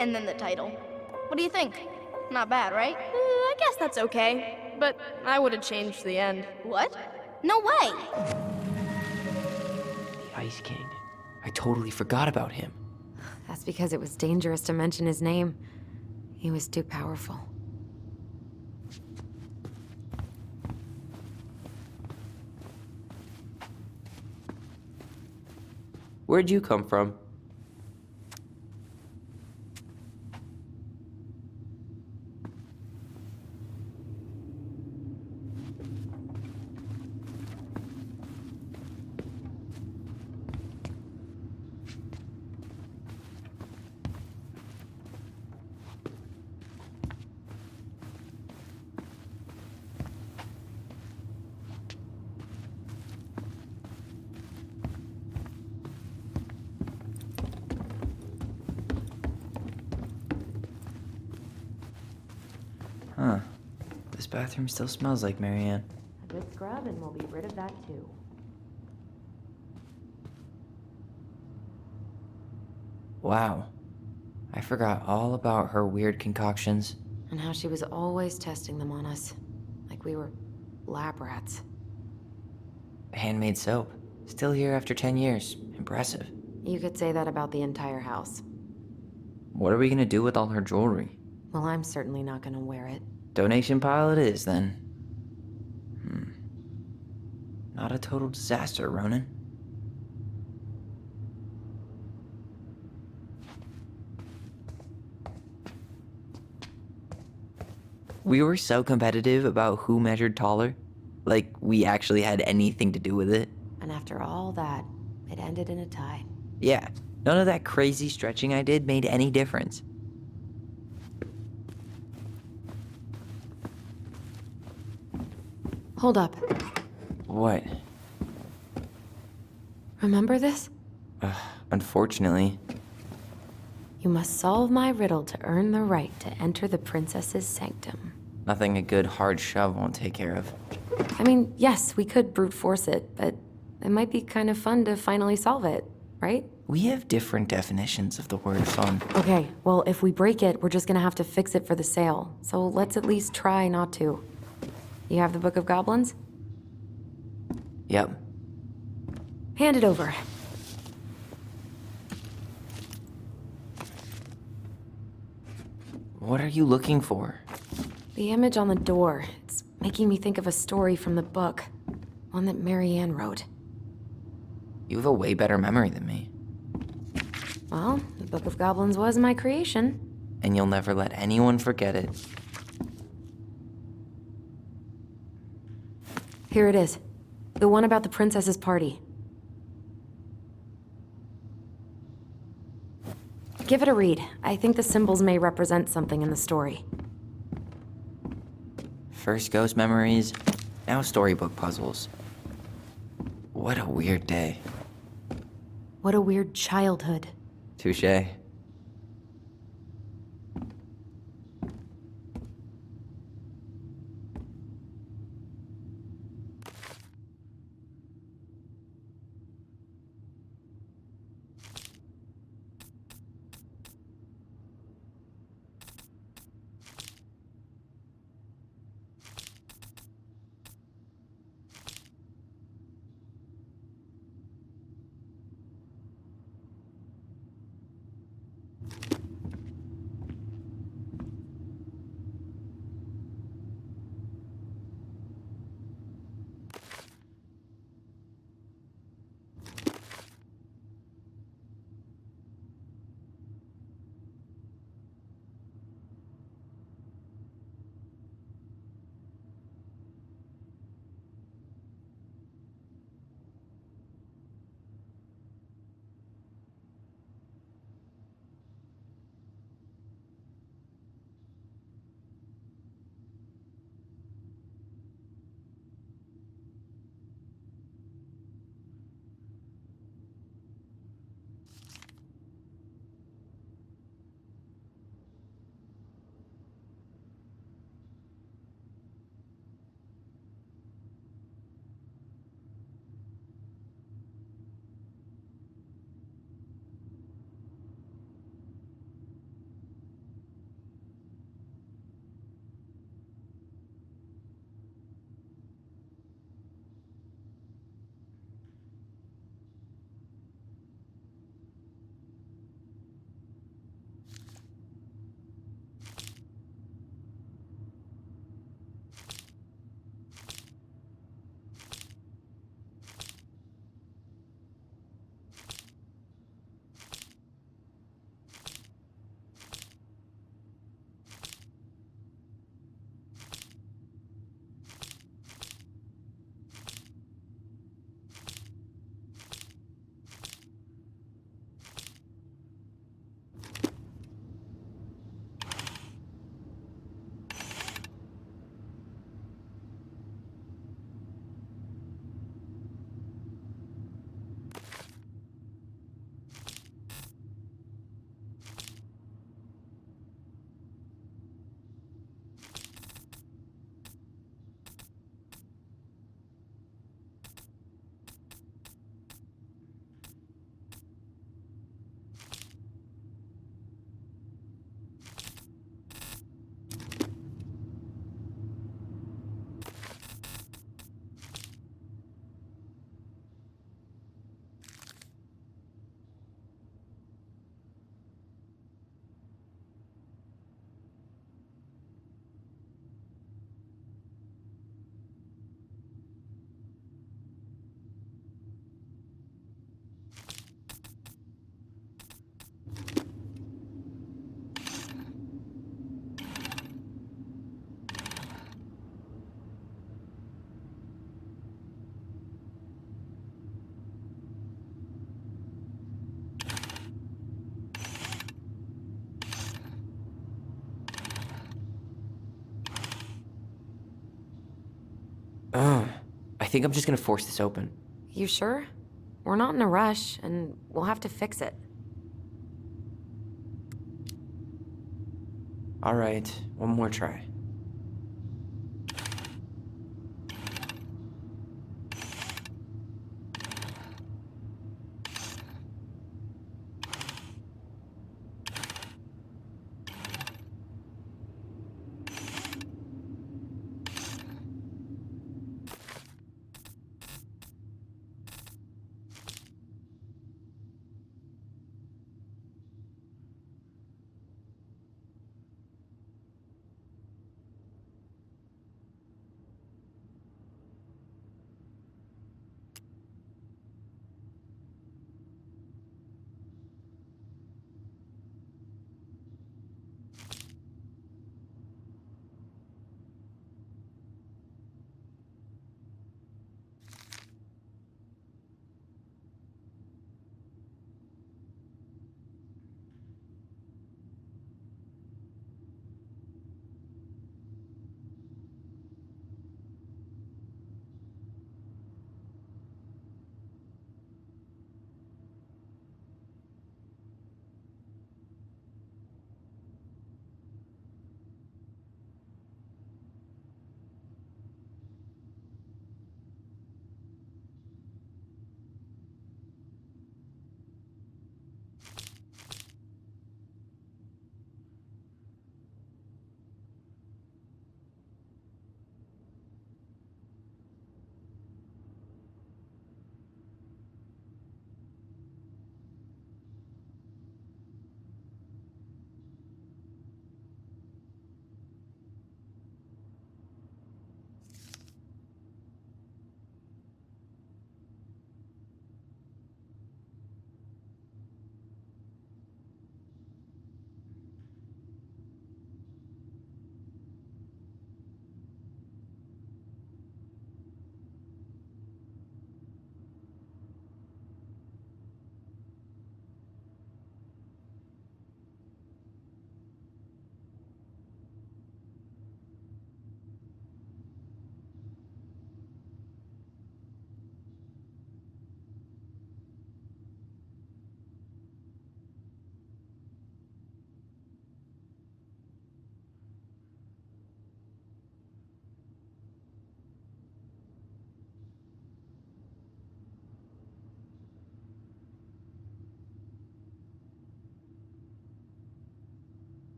then the title. What do you think? Not bad, right? I guess that's okay. But I would have changed the end. What? No way! The Ice King. I totally forgot about him. That's because it was dangerous to mention his name. He was too powerful. Where'd you come from? Huh. This bathroom still smells like Marianne. A good scrub and we'll be rid of that too. Wow. I forgot all about her weird concoctions. And how she was always testing them on us. Like we were lab rats. Handmade soap. Still here after 10 years. Impressive. You could say that about the entire house. What are we gonna do with all her jewelry? Well, I'm certainly not gonna wear it. Donation pile it is, then. Not a total disaster, Ronan. We were so competitive about who measured taller. Like, we actually had anything to do with it. And after all that, it ended in a tie. Yeah, none of that crazy stretching I did made any difference. Hold up. What? Remember this? Unfortunately. You must solve my riddle to earn the right to enter the princess's sanctum. Nothing a good hard shove won't take care of. I mean, yes, we could brute force it, but it might be kind of fun to finally solve it, right? We have different definitions of the word fun. Okay, well, if we break it, we're just gonna have to fix it for the sale. So let's at least try not to. You have the Book of Goblins? Yep. Hand it over. What are you looking for? The image on the door. It's making me think of a story from the book. One that Marianne wrote. You have a way better memory than me. Well, the Book of Goblins was my creation. And you'll never let anyone forget it. Here it is. The one about the princess's party. Give it a read. I think the symbols may represent something in the story. First ghost memories, now storybook puzzles. What a weird day. What a weird childhood. Touché. think I'm just gonna force this open. You sure? We're not in a rush, and we'll have to fix it. All right, one more try.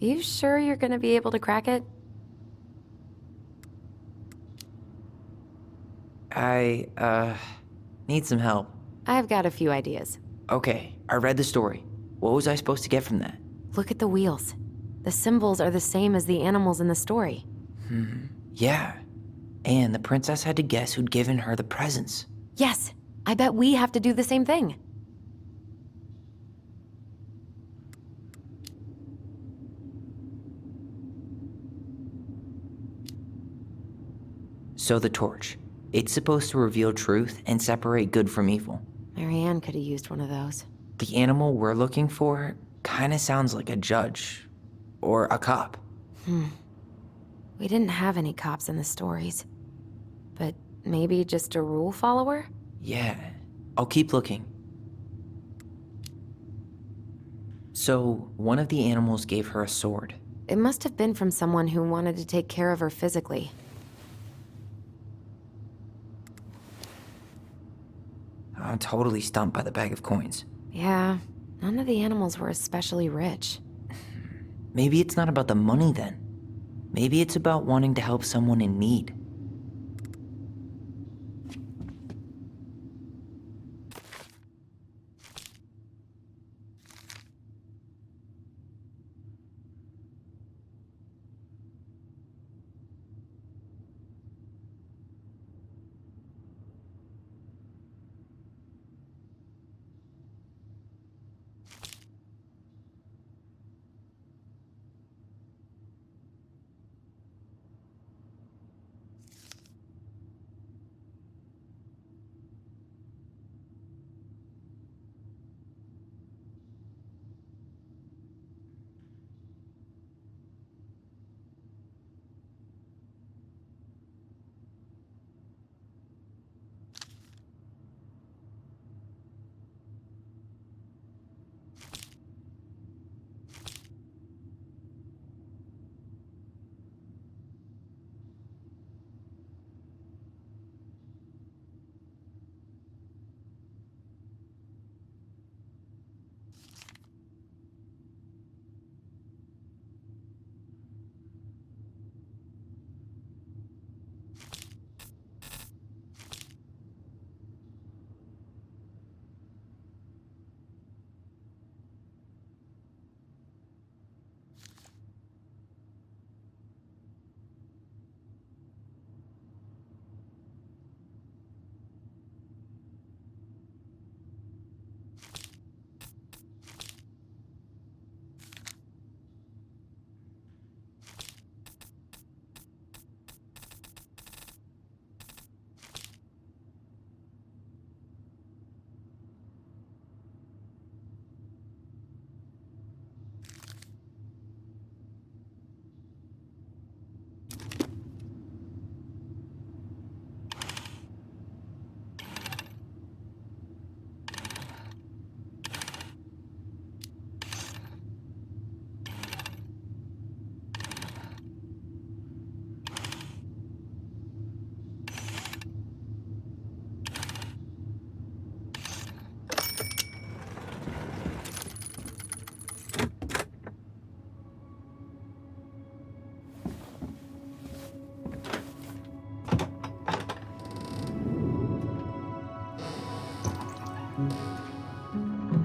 You sure you're gonna be able to crack it? I need some help. I've got a few ideas. Okay, I read the story. What was I supposed to get from that? Look at the wheels. The symbols are the same as the animals in the story. Yeah. And the princess had to guess who'd given her the presents. Yes, I bet we have to do the same thing. So the torch. It's supposed to reveal truth and separate good from evil. Marianne could have used one of those. The animal we're looking for kinda sounds like a judge. Or a cop. We didn't have any cops in the stories. But maybe just a rule follower? Yeah, I'll keep looking. So, one of the animals gave her a sword. It must have been from someone who wanted to take care of her physically. I'm totally stumped by the bag of coins. Yeah, none of the animals were especially rich. Maybe it's not about the money then. Maybe it's about wanting to help someone in need.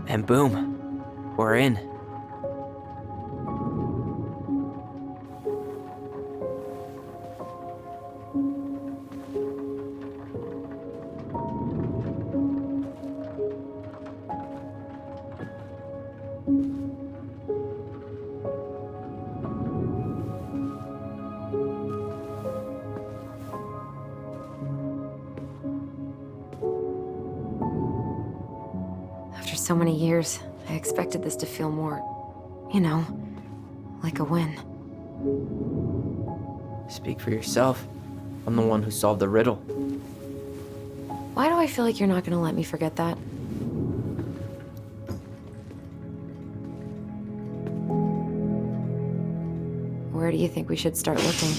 And boom, we're in. After so many years, I expected this to feel more, you know, like a win. Speak for yourself. I'm the one who solved the riddle. Why do I feel like you're not gonna let me forget that? Where do you think we should start looking?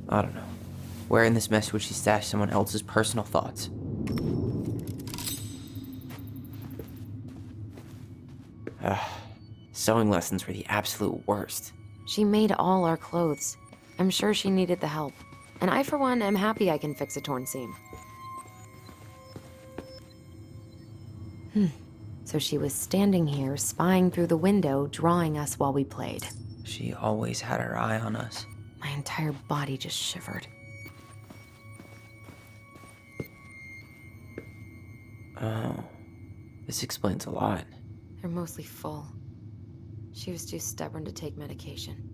I don't know. Where in this mess would she stash someone else's personal thoughts? Sewing lessons were the absolute worst. She made all our clothes. I'm sure she needed the help. And I, for one, am happy I can fix a torn seam. So she was standing here, spying through the window, drawing us while we played. She always had her eye on us. My entire body just shivered. Oh, this explains a lot. They're mostly full. She was too stubborn to take medication.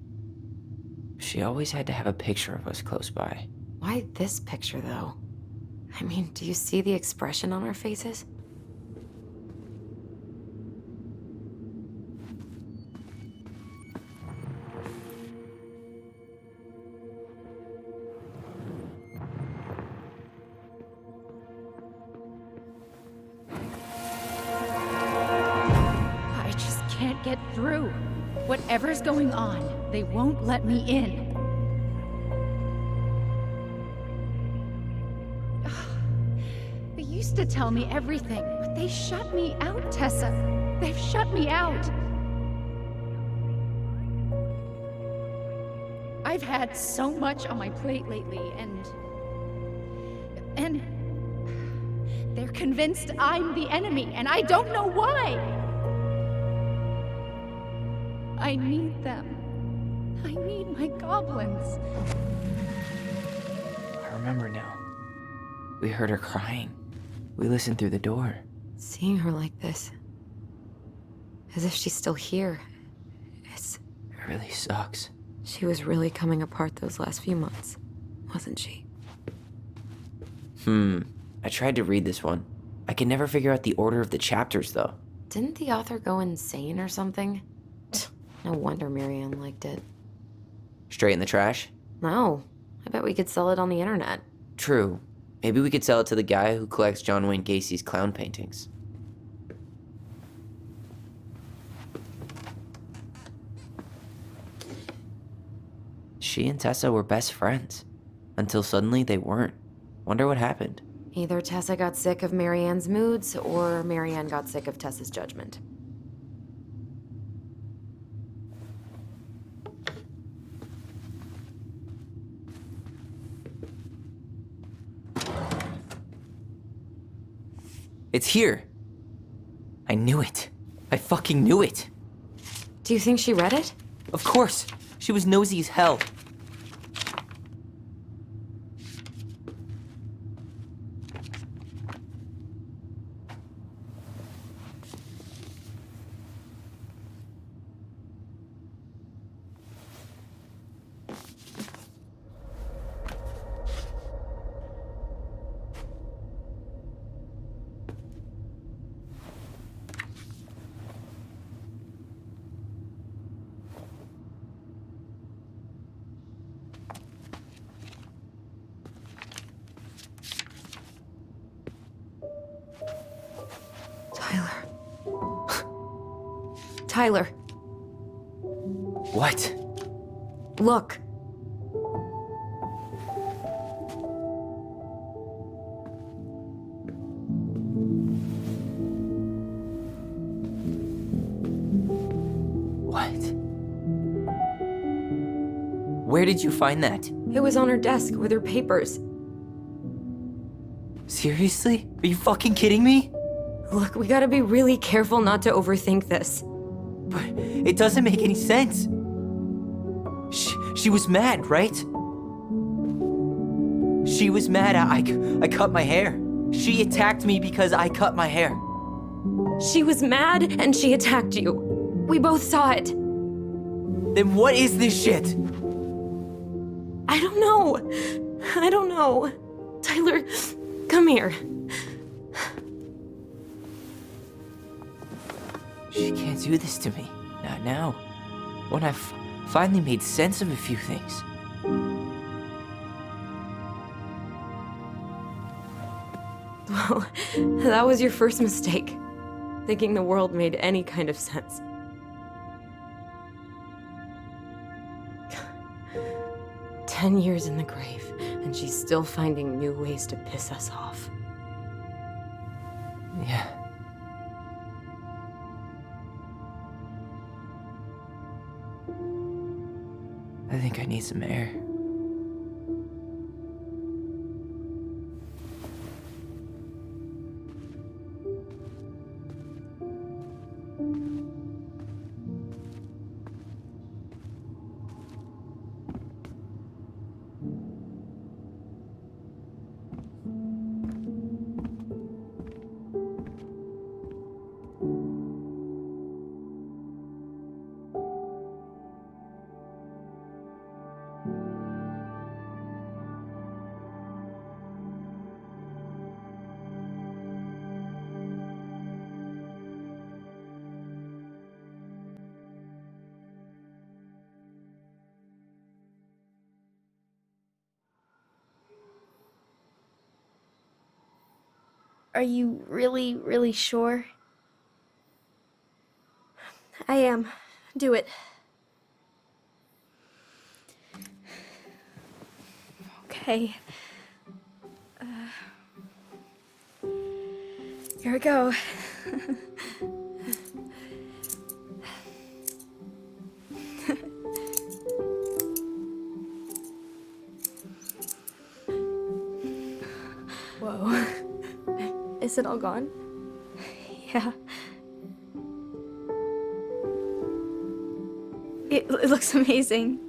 She always had to have a picture of us close by. Why this picture, though? I mean, do you see the expression on our faces? I just can't get through. Whatever's going on, they won't let me in. They used to tell me everything, but they shut me out, Tessa. They've shut me out. I've had so much on my plate lately, and they're convinced I'm the enemy, and I don't know why. I need them. I need my goblins. I remember now. We heard her crying. We listened through the door. Seeing her like this, as if she's still here, It really sucks. she was really coming apart those last few months, wasn't she? I tried to read this one. I could never figure out the order of the chapters, though. Didn't the author go insane or something? No wonder Marianne liked it. Straight in the trash? No, I bet we could sell it on the internet. True. Maybe we could sell it to the guy who collects John Wayne Gacy's clown paintings. She and Tessa were best friends. Until suddenly they weren't. Wonder what happened. Either Tessa got sick of Marianne's moods, or Marianne got sick of Tessa's judgment. It's here! I knew it. I fucking knew it! Do you think she read it? Of course! She was nosy as hell. Tyler. What? Look. What? Where did you find that? It was on her desk with her papers. Seriously? Are you fucking kidding me? Look, we gotta be really careful not to overthink this. But it doesn't make any sense. She was mad, right? She was mad I cut my hair. She attacked me because I cut my hair. She was mad and she attacked you. We both saw it. Then what is this shit? I don't know. Tyler, come here. She can't do this to me. Not now. When I've finally made sense of a few things. Well, that was your first mistake. Thinking the world made any kind of sense. "10 years in the grave, and she's still finding new ways to piss us off." Yeah. I think I need some air. Are you really, really sure? I am. Do it. Okay. Here we go. Whoa. Is it all gone? Yeah. It looks amazing.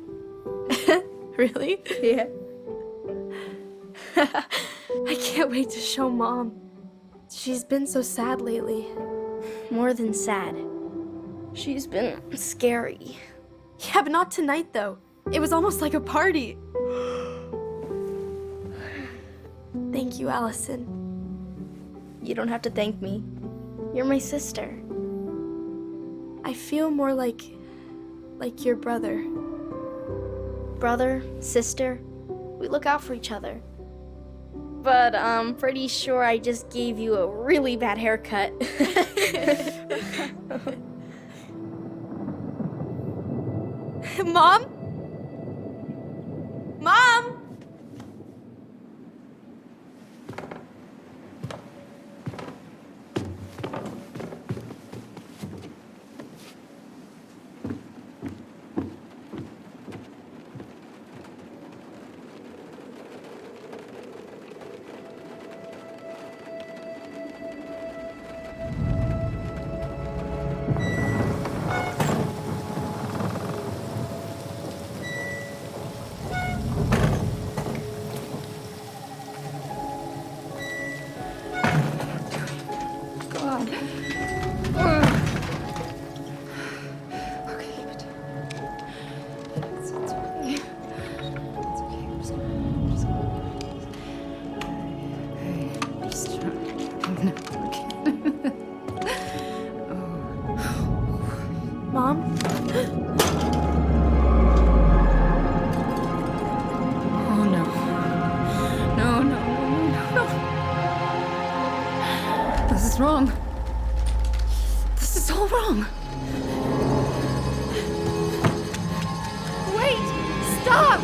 Really? Yeah. I can't wait to show Mom. She's been so sad lately. More than sad. She's been scary. Yeah, but not tonight, though. It was almost like a party. Thank you, Alyson. You don't have to thank me. You're my sister. I feel more like your brother. Brother, sister, we look out for each other. But I'm pretty sure I just gave you a really bad haircut. Mom? Mom? Mom? Oh no. No, no, no, no, no. This is wrong. This is all wrong. Wait! Stop!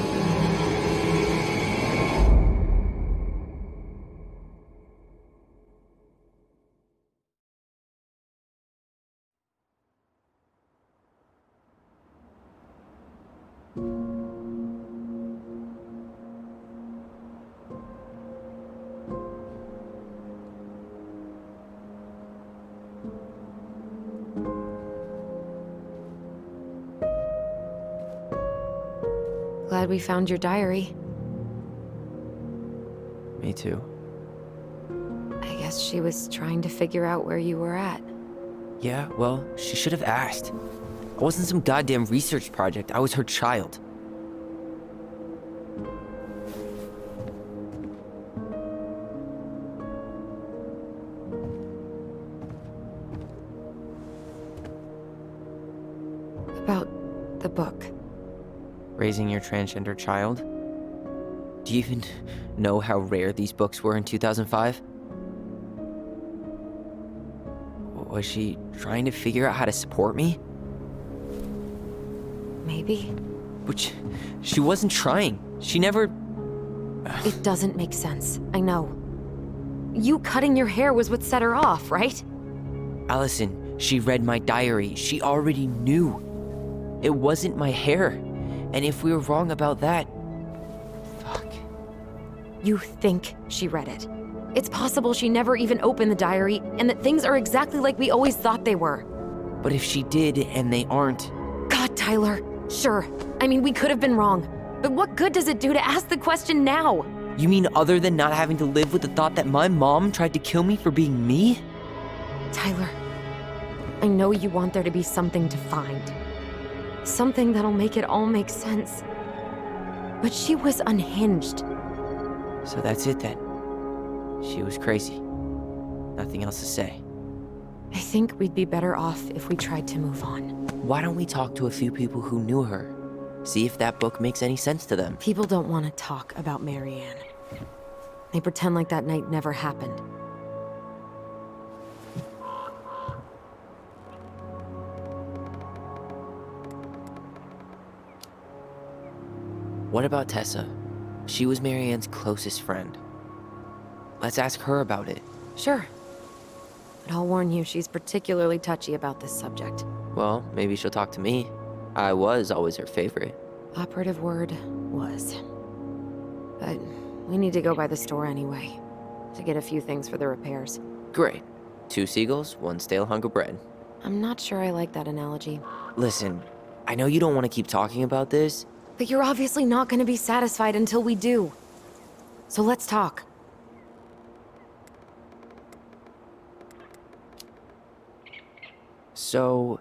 Glad we found your diary. Me too. I guess she was trying to figure out where you were at. Yeah, well, she should have asked. I wasn't some goddamn research project. I was her child. About the book. Raising your transgender child? Do you even know how rare these books were in 2005? Was she trying to figure out how to support me? Maybe. Which, she wasn't trying. She never... It doesn't make sense. I know. You cutting your hair was what set her off, right? Alyson, she read my diary. She already knew. It wasn't my hair. And if we were wrong about that... Fuck. You think she read it. It's possible she never even opened the diary, and that things are exactly like we always thought they were. But if she did, and they aren't... God, Tyler. Sure. I mean, we could have been wrong. But what good does it do to ask the question now? You mean other than not having to live with the thought that my mom tried to kill me for being me? Tyler, I know you want there to be something to find. Something that'll make it all make sense. But she was unhinged. So that's it then. She was crazy. Nothing else to say. I think we'd be better off if we tried to move on. Why don't we talk to a few people who knew her? See if that book makes any sense to them. People don't want to talk about Marianne. They pretend like that night never happened. What about Tessa? She was Marianne's closest friend. Let's ask her about it. Sure. But I'll warn you, she's particularly touchy about this subject. Well, maybe she'll talk to me. I was always her favorite. Operative word was. But we need to go by the store anyway, to get a few things for the repairs. Great. 2 seagulls, 1 stale hunk of bread. I'm not sure I like that analogy. Listen, I know you don't want to keep talking about this. But you're obviously not going to be satisfied until we do. So let's talk. So,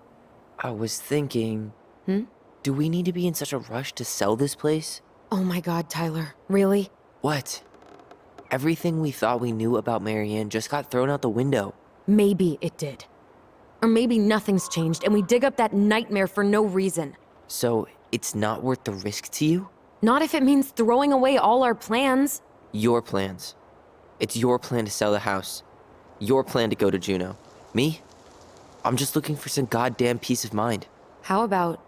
I was thinking... Do we need to be in such a rush to sell this place? Oh my god, Tyler. Really? What? Everything we thought we knew about Marianne just got thrown out the window. Maybe it did. Or maybe nothing's changed and we dig up that nightmare for no reason. So, it's not worth the risk to you? Not if it means throwing away all our plans. Your plans. It's your plan to sell the house. Your plan to go to Juneau. Me? I'm just looking for some goddamn peace of mind. How about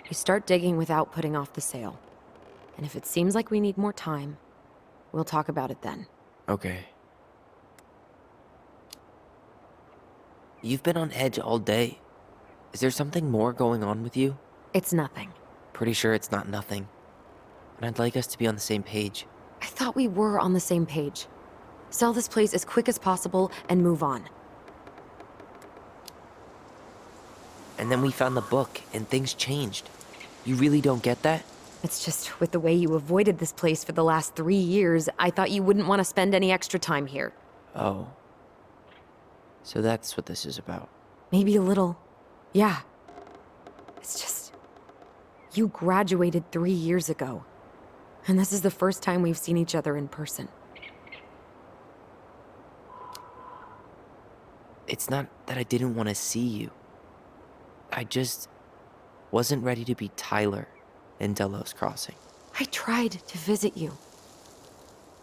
we start digging without putting off the sale? And if it seems like we need more time, we'll talk about it then. Okay. You've been on edge all day. Is there something more going on with you? It's nothing. Pretty sure it's not nothing. And I'd like us to be on the same page. I thought we were on the same page. Sell this place as quick as possible and move on. And then we found the book, and things changed. You really don't get that? It's just with the way you avoided this place for the last 3 years, I thought you wouldn't want to spend any extra time here. Oh. So that's what this is about. Maybe a little. Yeah. It's just... You graduated 3 years ago. And this is the first time we've seen each other in person. It's not that I didn't want to see you. I just wasn't ready to be Tyler in Delos Crossing. I tried to visit you.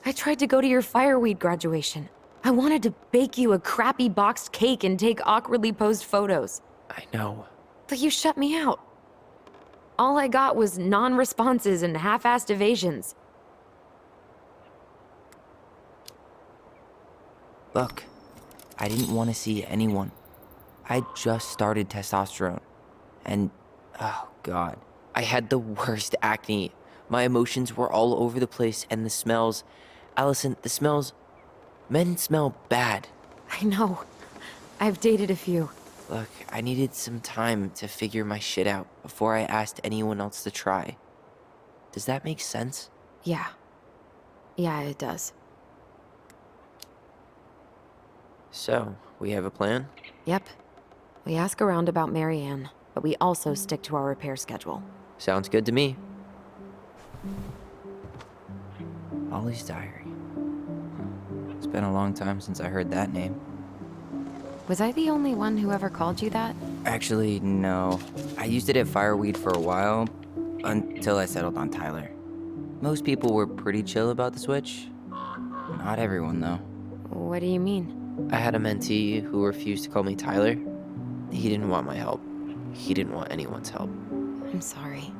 I tried to go to your fireweed graduation. I wanted to bake you a crappy boxed cake and take awkwardly posed photos. I know. But you shut me out. All I got was non-responses and half-assed evasions. Look, I didn't want to see anyone. I just started testosterone. And, oh god, I had the worst acne. My emotions were all over the place, and the smells... Alyson, the smells... Men smell bad. I know. I've dated a few. Look, I needed some time to figure my shit out before I asked anyone else to try. Does that make sense? Yeah. Yeah, it does. So, we have a plan? Yep. We ask around about Marianne, but we also stick to our repair schedule. Sounds good to me. Ollie's diary. It's been a long time since I heard that name. Was I the only one who ever called you that? Actually, no. I used it at Fireweed for a while, until I settled on Tyler. Most people were pretty chill about the switch. Not everyone, though. What do you mean? I had a mentee who refused to call me Tyler. He didn't want my help. He didn't want anyone's help. I'm sorry.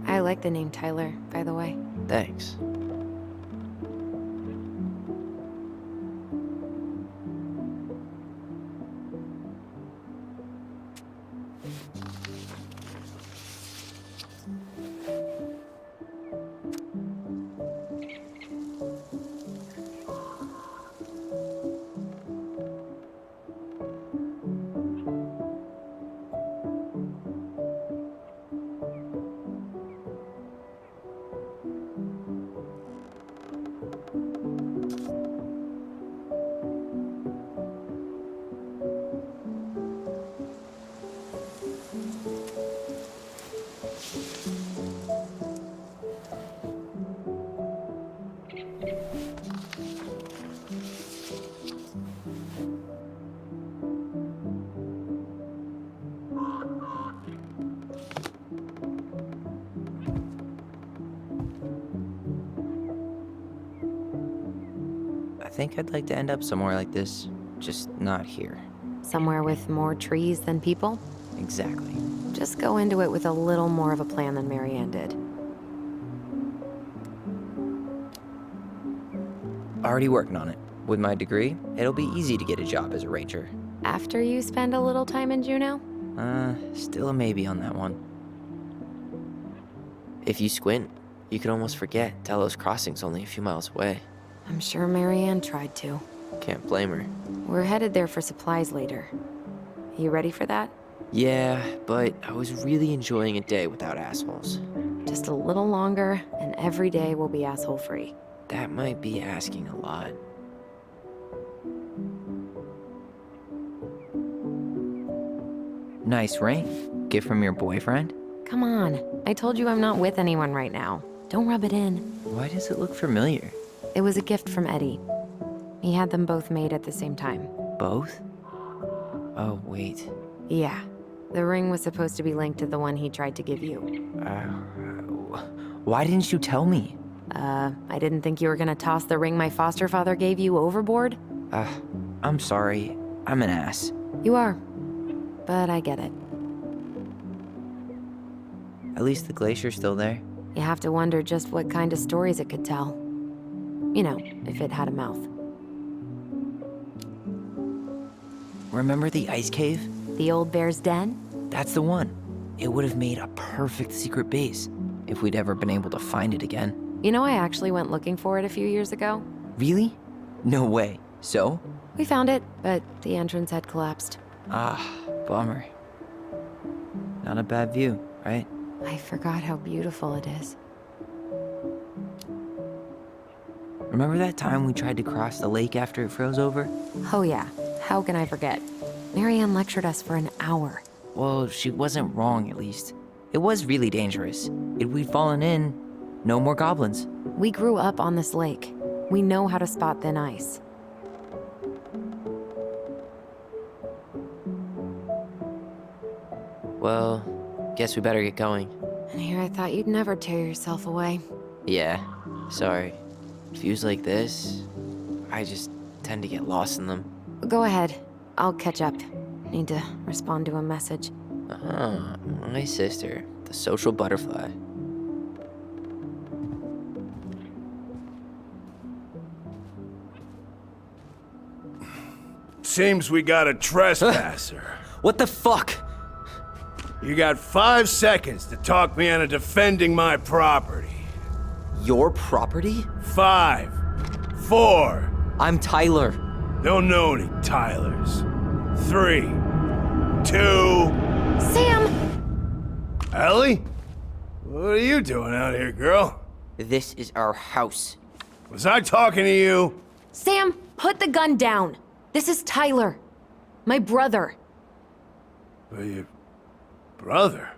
I like the name Tyler, by the way. Thanks. think I'd like to end up somewhere like this, just not here. Somewhere with more trees than people? Exactly. Just go into it with a little more of a plan than Marianne did. Already working on it. With my degree, it'll be easy to get a job as a ranger. After you spend a little time in Juneau? Still a maybe on that one. If you squint, you can almost forget Delos Crossing's only a few miles away. I'm sure Marianne tried to. Can't blame her. We're headed there for supplies later. You ready for that? Yeah, but I was really enjoying a day without assholes. Just a little longer, and every day will be asshole-free. That might be asking a lot. Nice ring. Gift from your boyfriend? Come on. I told you I'm not with anyone right now. Don't rub it in. Why does it look familiar? It was a gift from Eddie. He had them both made at the same time. Both? Oh, wait. Yeah. The ring was supposed to be linked to the one he tried to give you. Why didn't you tell me? I didn't think you were gonna toss the ring my foster father gave you overboard. I'm sorry. I'm an ass. You are. But I get it. At least the glacier's still there. You have to wonder just what kind of stories it could tell. You know, if it had a mouth. Remember the ice cave? The old bear's den? That's the one. It would have made a perfect secret base if we'd ever been able to find it again. You know, I actually went looking for it a few years ago. Really? No way. So? We found it, but the entrance had collapsed. Bummer. Not a bad view, right? I forgot how beautiful it is. Remember that time we tried to cross the lake after it froze over? Oh yeah, how can I forget? Marianne lectured us for an hour. Well, she wasn't wrong, at least. It was really dangerous. If we'd fallen in, no more goblins. We grew up on this lake. We know how to spot thin ice. Well, guess we better get going. And here I thought you'd never tear yourself away. Yeah, sorry. Views like this, I just tend to get lost in them. Go ahead. I'll catch up. Need to respond to a message. My sister, the social butterfly. Seems we got a trespasser. What the fuck? You got 5 seconds to talk me into defending my property. Your property? 5, 4. I'm Tyler. Don't know any Tylers. 3, 2. Sam! Ellie? What are you doing out here, girl? This is our house. Was I talking to you? Sam, put the gun down. This is Tyler. My brother. Your brother?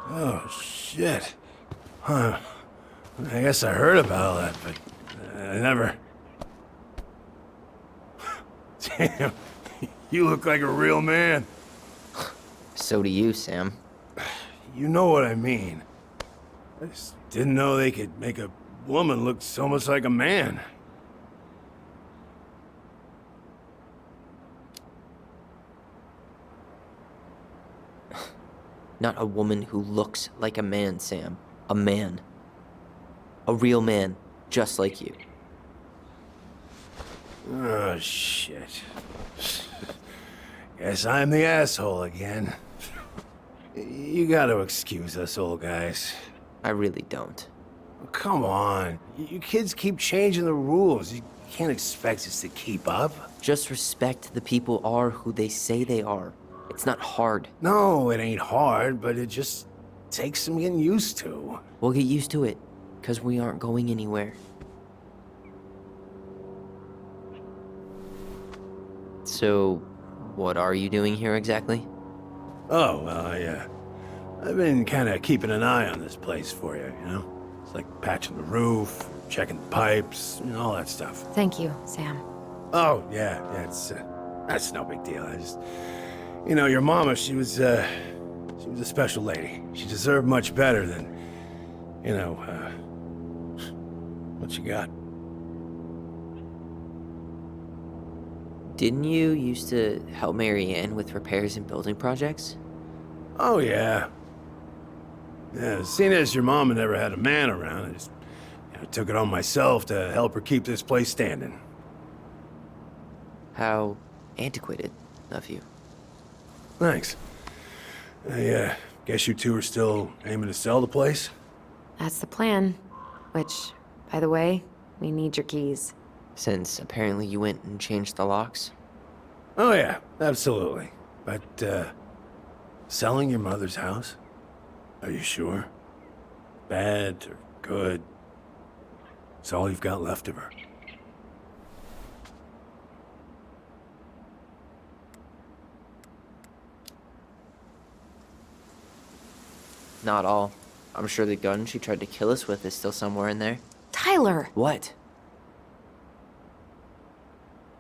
Oh, shit. Huh. I guess I heard about all that, but I never... Damn, you look like a real man. So do you, Sam. You know what I mean. I just didn't know they could make a woman look so much like a man. Not a woman who looks like a man, Sam. A man. A real man, just like you. Oh, shit. Guess I'm the asshole again. You gotta excuse us old guys. I really don't. Come on. You kids keep changing the rules. You can't expect us to keep up. Just respect the people are who they say they are. It's not hard. No, it ain't hard, but it just takes some getting used to. We'll get used to it, because we aren't going anywhere. So, what are you doing here exactly? Oh, well, I've been kind of keeping an eye on this place for you, you know? It's like patching the roof, checking the pipes, you know, all that stuff. Thank you, Sam. Oh, yeah, that's no big deal. I just... You know, your mama, she was a special lady. She deserved much better than, you know, what you got. Didn't you used to help Marianne with repairs and building projects? Oh, yeah. Yeah, seeing as your mama never had a man around, I took it on myself to help her keep this place standing. How antiquated of you. Thanks. I guess you two are still aiming to sell the place? That's the plan. Which, by the way, we need your keys. Since apparently you went and changed the locks? Oh, yeah, absolutely. But, selling your mother's house? Are you sure? Bad or good? It's all you've got left of her. Not all. I'm sure the gun she tried to kill us with is still somewhere in there. Tyler! What?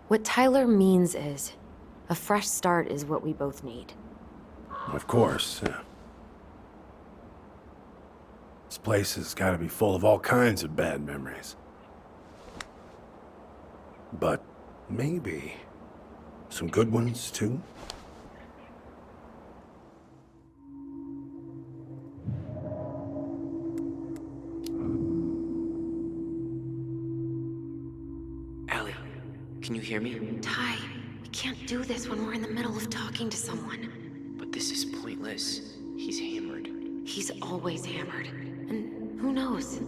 What Tyler means is, a fresh start is what we both need. Of course. This place has got to be full of all kinds of bad memories. But maybe some good ones, too? Allie, can you hear me? Ty, we can't do this when we're in the middle of talking to someone. But this is pointless. He's hammered. He's always hammered. And who knows?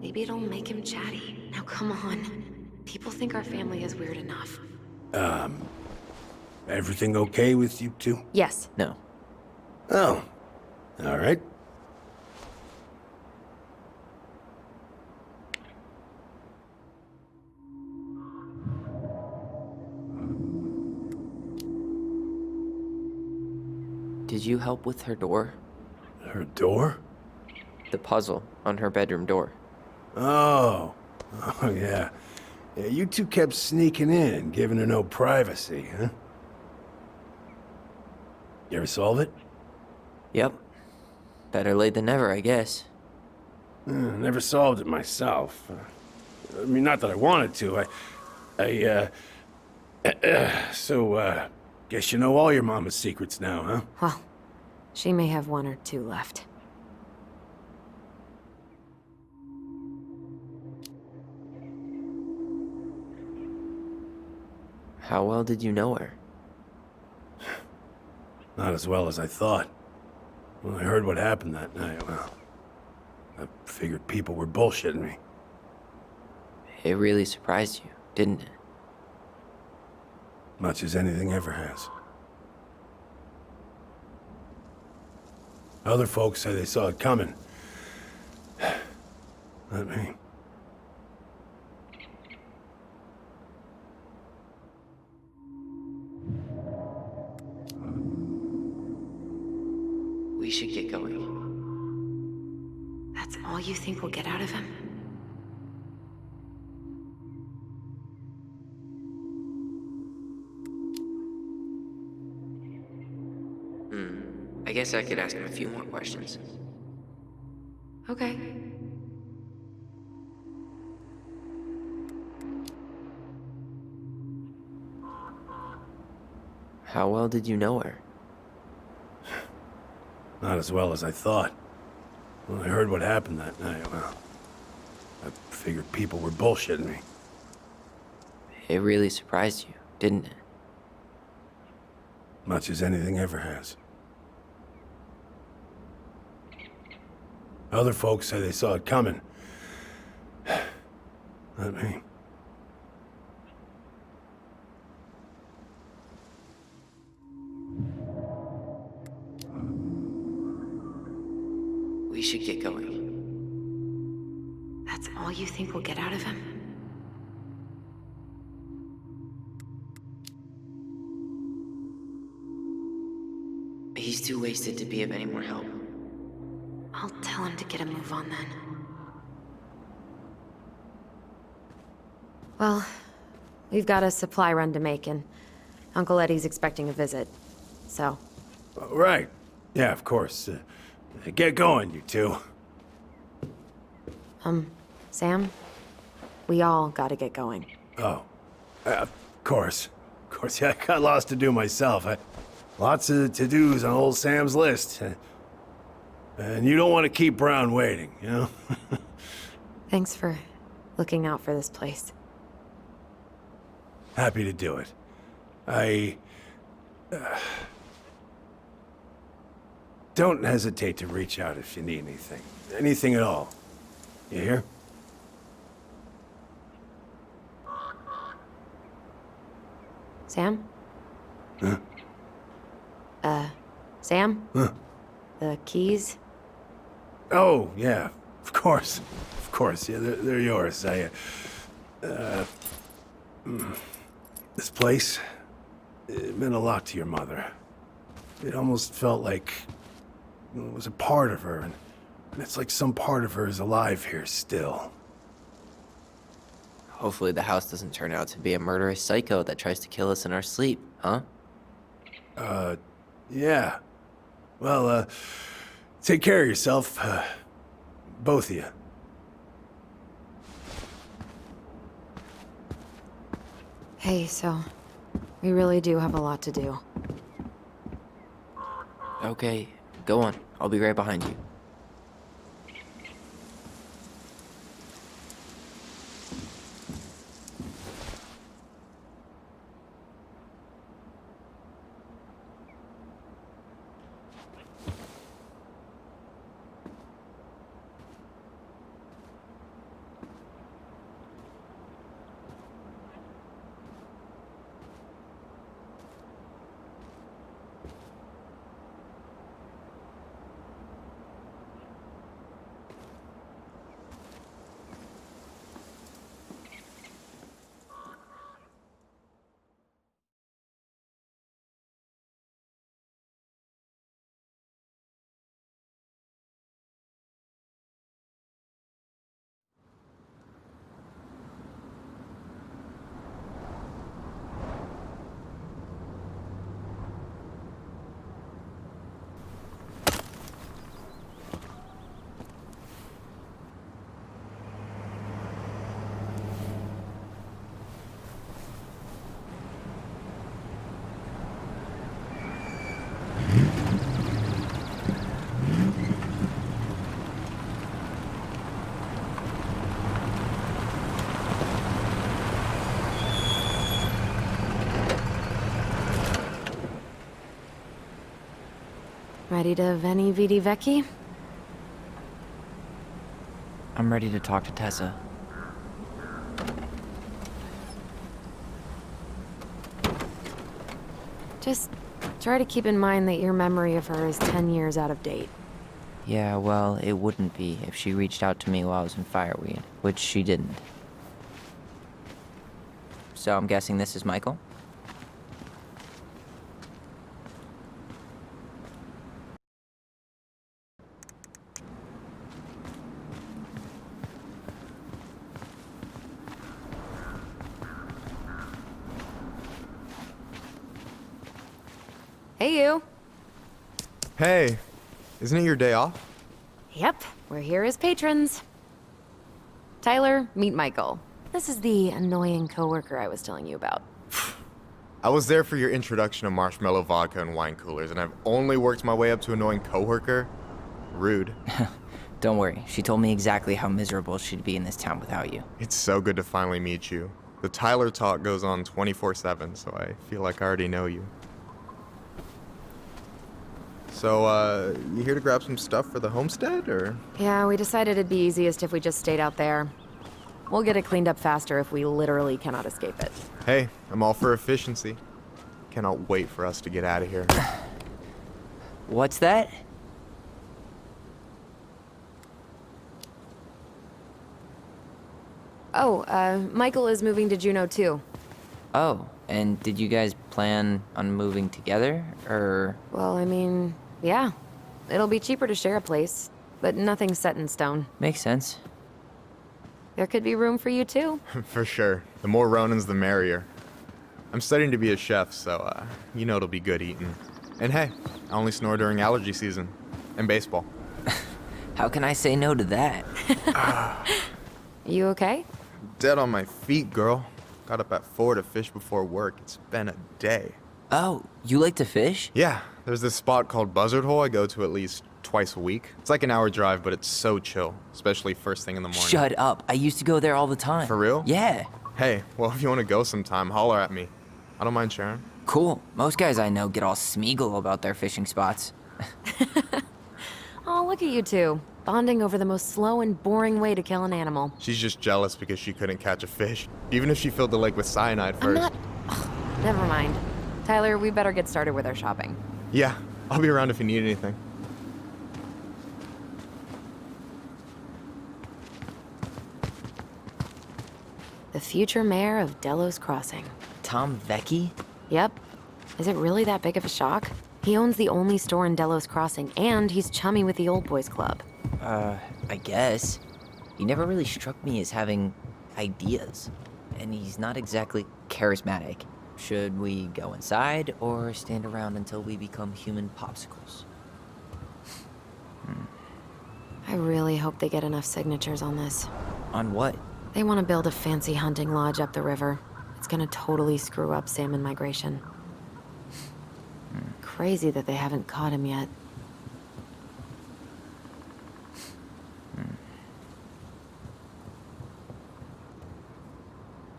Maybe it'll make him chatty. Now come on. People think our family is weird enough. Everything okay with you two? Yes. No. Oh, all right. Did you help with her door? Her door? The puzzle on her bedroom door. Oh, yeah. Yeah, you two kept sneaking in, giving her no privacy, huh? You ever solve it? Yep. Better late than never, I guess. Never solved it myself. I mean, not that I wanted to. So, guess you know all your mama's secrets now, huh? Well, she may have one or two left. How well did you know her? Not as well as I thought. When I heard what happened that night, well, I figured people were bullshitting me. It really surprised you, didn't it? Much as anything ever has. Other folks say they saw it coming. Not me. We should get going. That's all you think we'll get out of him? I guess I could ask him a few more questions. Okay. How well did you know her? Not as well as I thought. When I heard what happened that night, well, I figured people were bullshitting me. It really surprised you, didn't it? Much as anything ever has. Other folks say they saw it coming. Not me. We should get going. That's all you think we'll get out of him? He's too wasted to be of any more help. I'll tell him to get a move on then. Well, we've got a supply run to make, and Uncle Eddie's expecting a visit. So, Right. Yeah, of course. Get going, you two. Sam, we all gotta get going. Oh, of course. Of course, yeah, I got lots to do myself. Lots of to-dos on old Sam's list. And you don't want to keep Brown waiting, you know? Thanks for looking out for this place. Happy to do it. Don't hesitate to reach out if you need anything. Anything at all. You hear? Sam? Huh? Sam? Huh? The keys? Oh, yeah. Of course. Of course. Yeah, they're yours. This place, it meant a lot to your mother. It almost felt like it was a part of her, and it's like some part of her is alive here still. Hopefully the house doesn't turn out to be a murderous psycho that tries to kill us in our sleep, huh? Yeah. Well, take care of yourself, both of you. Hey, so we really do have a lot to do. Okay, go on. I'll be right behind you. Ready to Veni Vidi Vecchi? I'm ready to talk to Tessa. Just try to keep in mind that your memory of her is 10 years out of date. Yeah, well, it wouldn't be if she reached out to me while I was in Fireweed, which she didn't. So I'm guessing this is Michael? Hey, you. Hey, isn't it your day off? Yep, we're here as patrons. Tyler, meet Michael. This is the annoying coworker I was telling you about. I was there for your introduction to marshmallow vodka and wine coolers, and I've only worked my way up to annoying coworker. Rude. Don't worry, she told me exactly how miserable she'd be in this town without you. It's so good to finally meet you. The Tyler talk goes on 24/7, so I feel like I already know you. So, you here to grab some stuff for the homestead, or? Yeah, we decided it'd be easiest if we just stayed out there. We'll get it cleaned up faster if we literally cannot escape it. Hey, I'm all for efficiency. Cannot wait for us to get out of here. What's that? Oh, Michael is moving to Juneau too. Oh, and did you guys plan on moving together, or? Well, I mean, yeah. It'll be cheaper to share a place, but nothing's set in stone. Makes sense. There could be room for you too. For sure. The more Ronans, the merrier. I'm studying to be a chef, so, you know it'll be good eating. And hey, I only snore during allergy season. And baseball. How can I say no to that? You okay? Dead on my feet, girl. Got up at 4 to fish before work. It's been a day. Oh, you like to fish? Yeah, there's this spot called Buzzard Hole I go to at least twice a week. It's like an hour drive, but it's so chill, especially first thing in the morning. Shut up. I used to go there all the time. For real? Yeah. Hey, well, if you want to go sometime, holler at me. I don't mind sharing. Cool. Most guys I know get all Smeagol about their fishing spots. Oh, look at you two. Bonding over the most slow and boring way to kill an animal. She's just jealous because she couldn't catch a fish, even if she filled the lake with cyanide I'm first. not... Ugh, never mind. Tyler, we better get started with our shopping. Yeah, I'll be around if you need anything. The future mayor of Delos Crossing. Tom Vecchi? Yep. Is it really that big of a shock? He owns the only store in Delos Crossing, and he's chummy with the Old Boys Club. I guess. He never really struck me as having ideas. And he's not exactly charismatic. Should we go inside or stand around until we become human popsicles? I really hope they get enough signatures on this. On what? They want to build a fancy hunting lodge up the river. It's gonna totally screw up salmon migration. Crazy that they haven't caught him yet.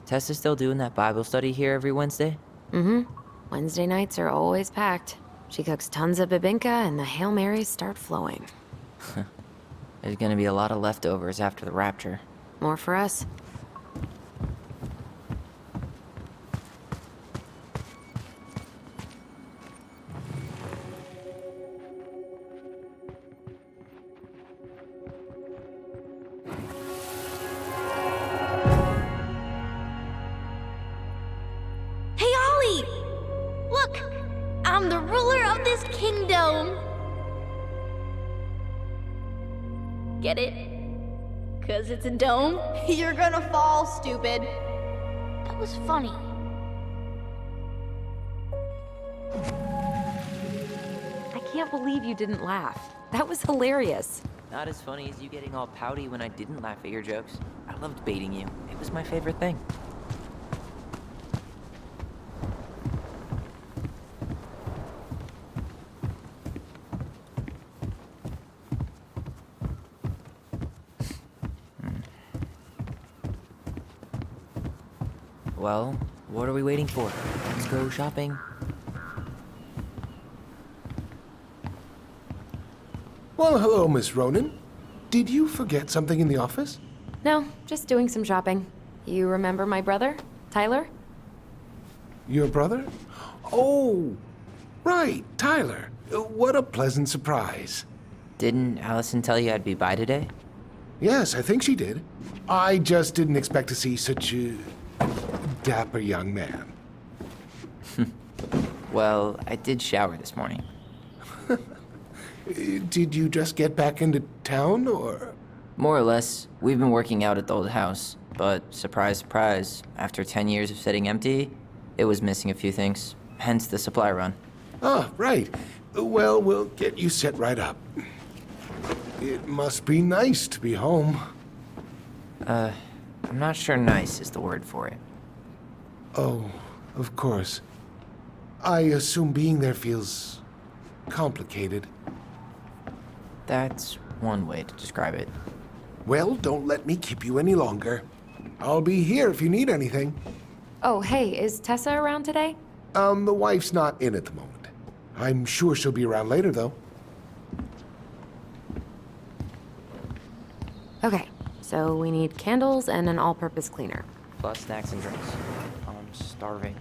Tessa's still doing that Bible study here every Wednesday? Mm-hmm. Wednesday nights are always packed. She cooks tons of bibinka and the Hail Marys start flowing. There's gonna be a lot of leftovers after the rapture. More for us. Hey, Ollie! Look! I'm the ruler of this kingdom! Get it? 'Cause it's a dome? You're gonna fall, stupid. That was funny. I can't believe you didn't laugh. That was hilarious. Not as funny as you getting all pouty when I didn't laugh at your jokes. I loved baiting you. It was my favorite thing. Well, what are we waiting for? Let's go shopping. Well, hello, Miss Ronan. Did you forget something in the office? No, just doing some shopping. You remember my brother, Tyler? Your brother? Oh, right, Tyler. What a pleasant surprise. Didn't Alyson tell you I'd be by today? Yes, I think she did. I just didn't expect to see such a dapper young man. Well, I did shower this morning. Did you just get back into town, or? More or less. We've been working out at the old house, but surprise, surprise, after 10 years of sitting empty, it was missing a few things, hence the supply run. Ah, right. Well, we'll get you set right up. It must be nice to be home. I'm not sure nice is the word for it. Oh, of course. I assume being there feels complicated. That's one way to describe it. Well, don't let me keep you any longer. I'll be here if you need anything. Oh, hey, is Tessa around today? The wife's not in at the moment. I'm sure she'll be around later, though. Okay, so we need candles and an all-purpose cleaner. Plus snacks and drinks. I'm starving.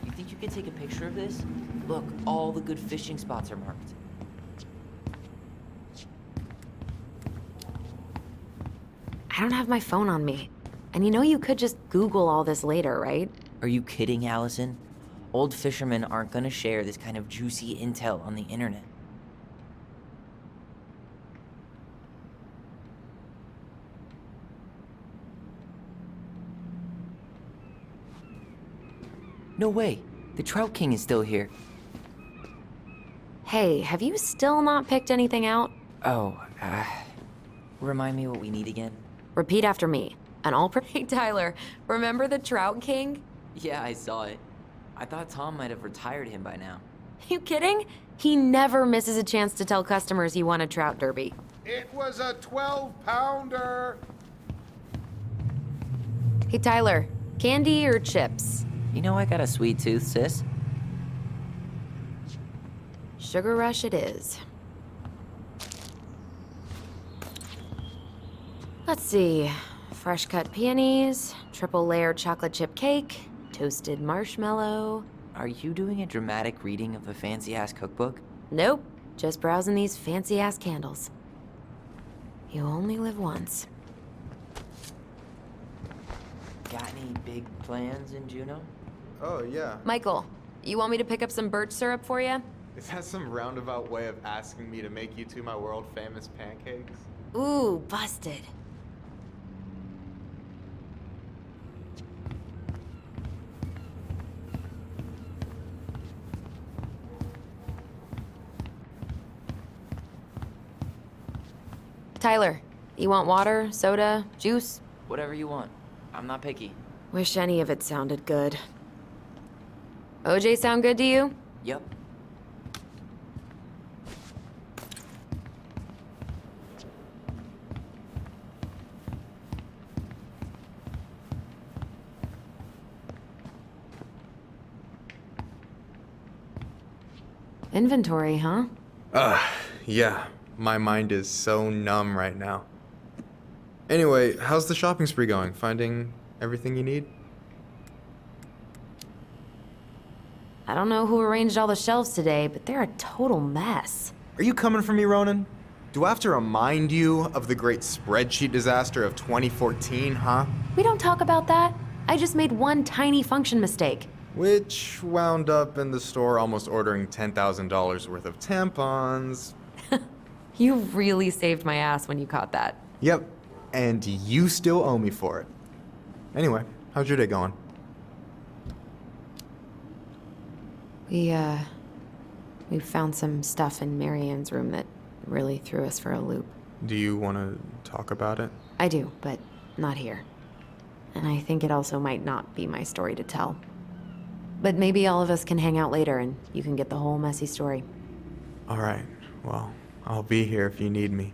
You think you could take a picture of this? Look, all the good fishing spots are marked. I don't have my phone on me. And you know you could just Google all this later, right? Are you kidding, Alyson? Old fishermen aren't gonna share this kind of juicy intel on the internet. No way. The Trout King is still here. Hey, have you still not picked anything out? Oh, remind me what we need again? Repeat after me. And all Hey, Tyler, remember the Trout King? Yeah, I saw it. I thought Tom might have retired him by now. You kidding? He never misses a chance to tell customers he won a trout derby. It was a 12-pounder! Hey, Tyler, candy or chips? You know I got a sweet tooth, sis. Sugar Rush it is. Let's see. Fresh cut peonies, triple layer chocolate chip cake, toasted marshmallow. Are you doing a dramatic reading of a fancy-ass cookbook? Nope, just browsing these fancy-ass candles. You only live once. Got any big plans in Juneau? Oh, yeah. Michael, you want me to pick up some birch syrup for you? Is that some roundabout way of asking me to make you two my world-famous pancakes? Ooh, busted. Tyler, you want water, soda, juice? Whatever you want. I'm not picky. Wish any of it sounded good. OJ sound good to you? Yep. Inventory, huh? Yeah. My mind is so numb right now. Anyway, how's the shopping spree going? Finding everything you need? I don't know who arranged all the shelves today, but they're a total mess. Are you coming for me, Ronan? Do I have to remind you of the great spreadsheet disaster of 2014, huh? We don't talk about that. I just made one tiny function mistake. Which wound up in the store almost ordering $10,000 worth of tampons. You really saved my ass when you caught that. Yep, and you still owe me for it. Anyway, how's your day going? We found some stuff in Marianne's room that really threw us for a loop. Do you want to talk about it? I do, but not here. And I think it also might not be my story to tell. But maybe all of us can hang out later and you can get the whole messy story. All right, well, I'll be here if you need me.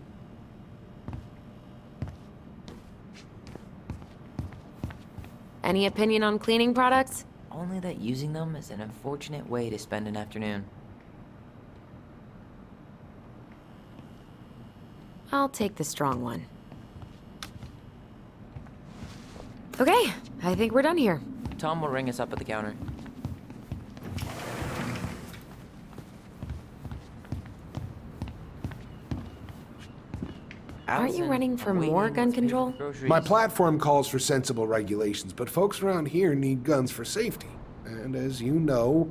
Any opinion on cleaning products? Only that using them is an unfortunate way to spend an afternoon. I'll take the strong one. Okay, I think we're done here. Tom will ring us up at the counter. Aren't you Alyson, running for I'm waiting. more gun Let's pay for control? groceries. My platform calls for sensible regulations, but folks around here need guns for safety. And as you know,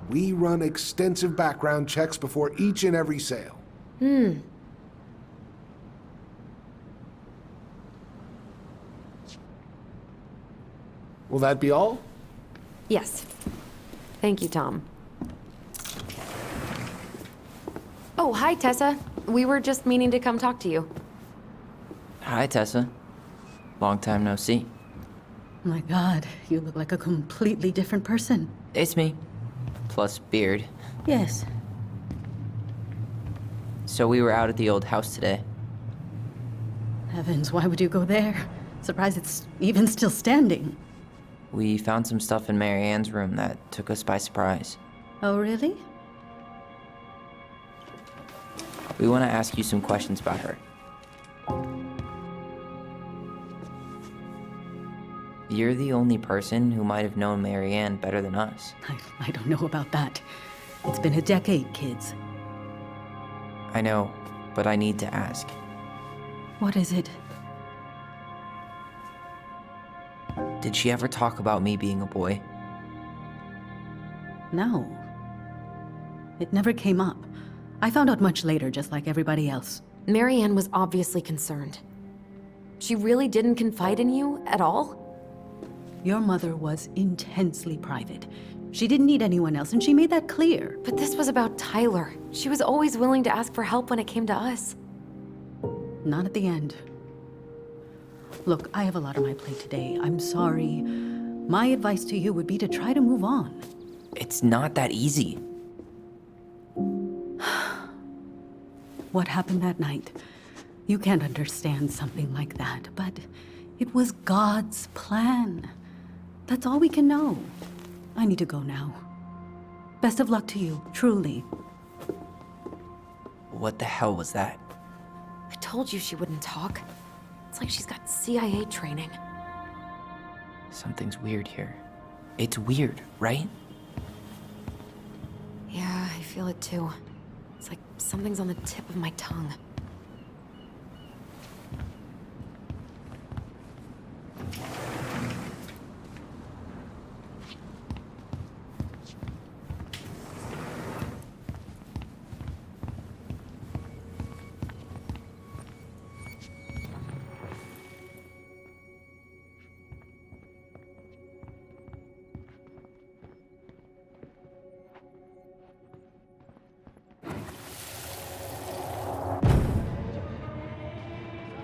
we run extensive background checks before each and every sale. Will that be all? Yes. Thank you, Tom. Oh, hi, Tessa. We were just meaning to come talk to you. Hi, Tessa. Long time no see. My God, you look like a completely different person. It's me. Plus beard. Yes. So we were out at the old house today. Heavens, why would you go there? Surprised it's even still standing. We found some stuff in Mary Ann's room that took us by surprise. Oh, really? We want to ask you some questions about her. You're the only person who might have known Mary Ann better than us. I don't know about that. It's been a decade, kids. I know, but I need to ask. What is it? Did she ever talk about me being a boy? No. It never came up. I found out much later, just like everybody else. Mary Ann was obviously concerned. She really didn't confide in you at all? Your mother was intensely private. She didn't need anyone else, and she made that clear. But this was about Tyler. She was always willing to ask for help when it came to us. Not at the end. Look, I have a lot on my plate today. I'm sorry. My advice to you would be to try to move on. It's not that easy. What happened that night? You can't understand something like that, but it was God's plan. That's all we can know. I need to go now. Best of luck to you, truly. What the hell was that? I told you she wouldn't talk. It's like she's got CIA training. Something's weird here. It's weird, right? Yeah, I feel it too. It's like something's on the tip of my tongue.